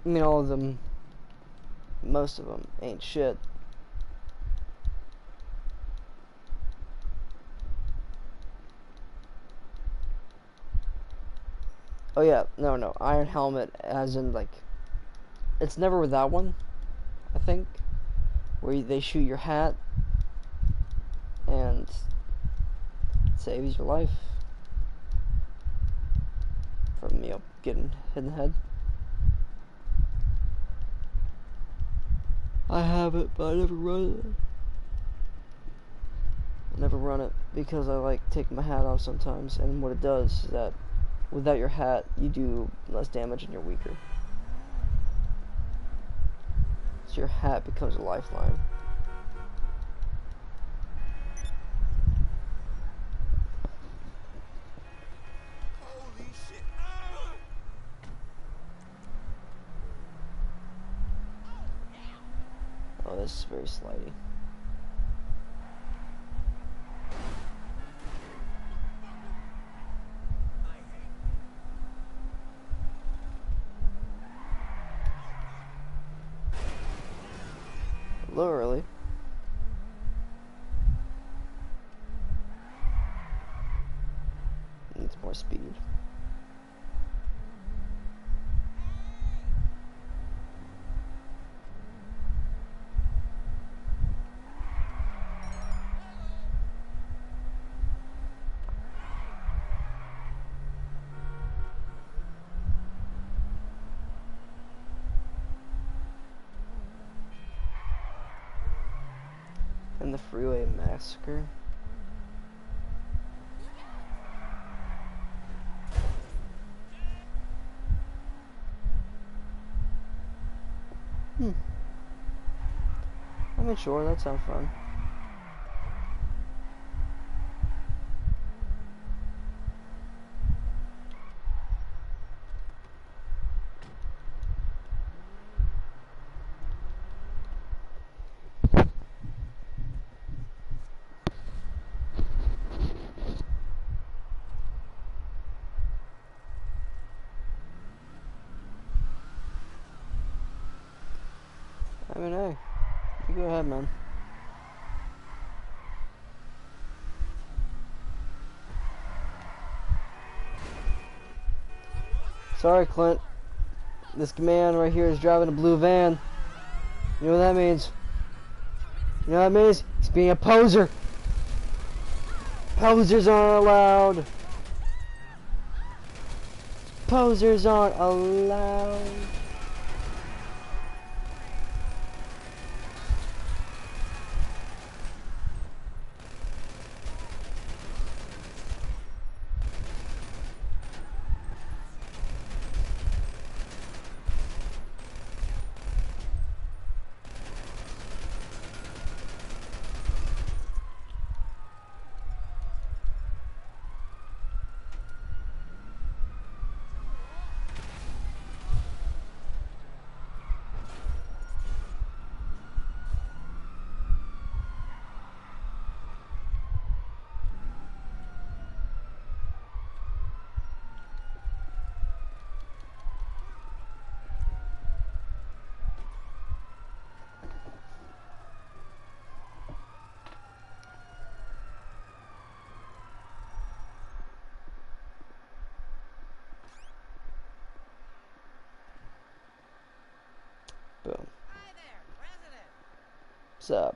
I mean, all of them, most of them ain't shit. Oh yeah, no, iron helmet as in like, it's never without one, I think, where they shoot your hat and it saves your life from getting hit in the head. I have it, but I never run it. I never run it because I like taking my hat off sometimes, and what it does is that without your hat, you do less damage and you're weaker. So your hat becomes a lifeline. Holy shit. Oh, this is very slidey. A little early. Needs more speed. And the freeway massacre. I mean, sure, that sounds fun. I mean, hey, you go ahead, man. Sorry, Clint. This man right here is driving a blue van. You know what that means? You know what that means? He's being a poser. Posers aren't allowed. Posers aren't allowed. Boom. Hi there, President. What's up?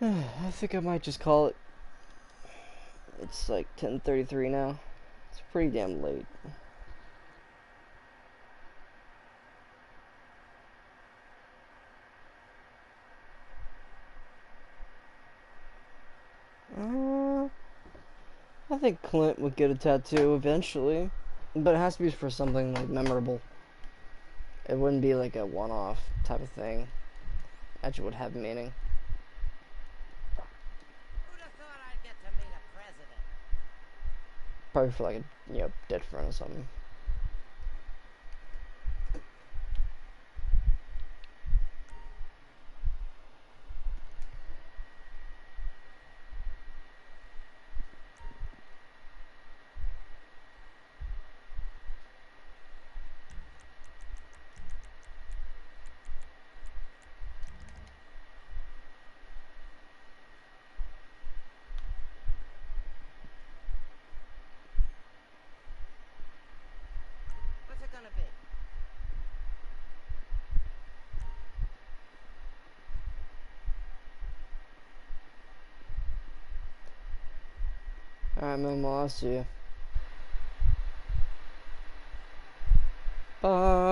I think I might just call it. It's like 10:33 now. It's pretty damn late. I think Clint would get a tattoo eventually, but it has to be for something like memorable. It wouldn't be like a one-off type of thing. Actually would have meaning. Who'd have thought I'd get to meet a president? Probably for like a dead friend or something. What's it gonna be? Alright, man, well, I'll see you. Bye.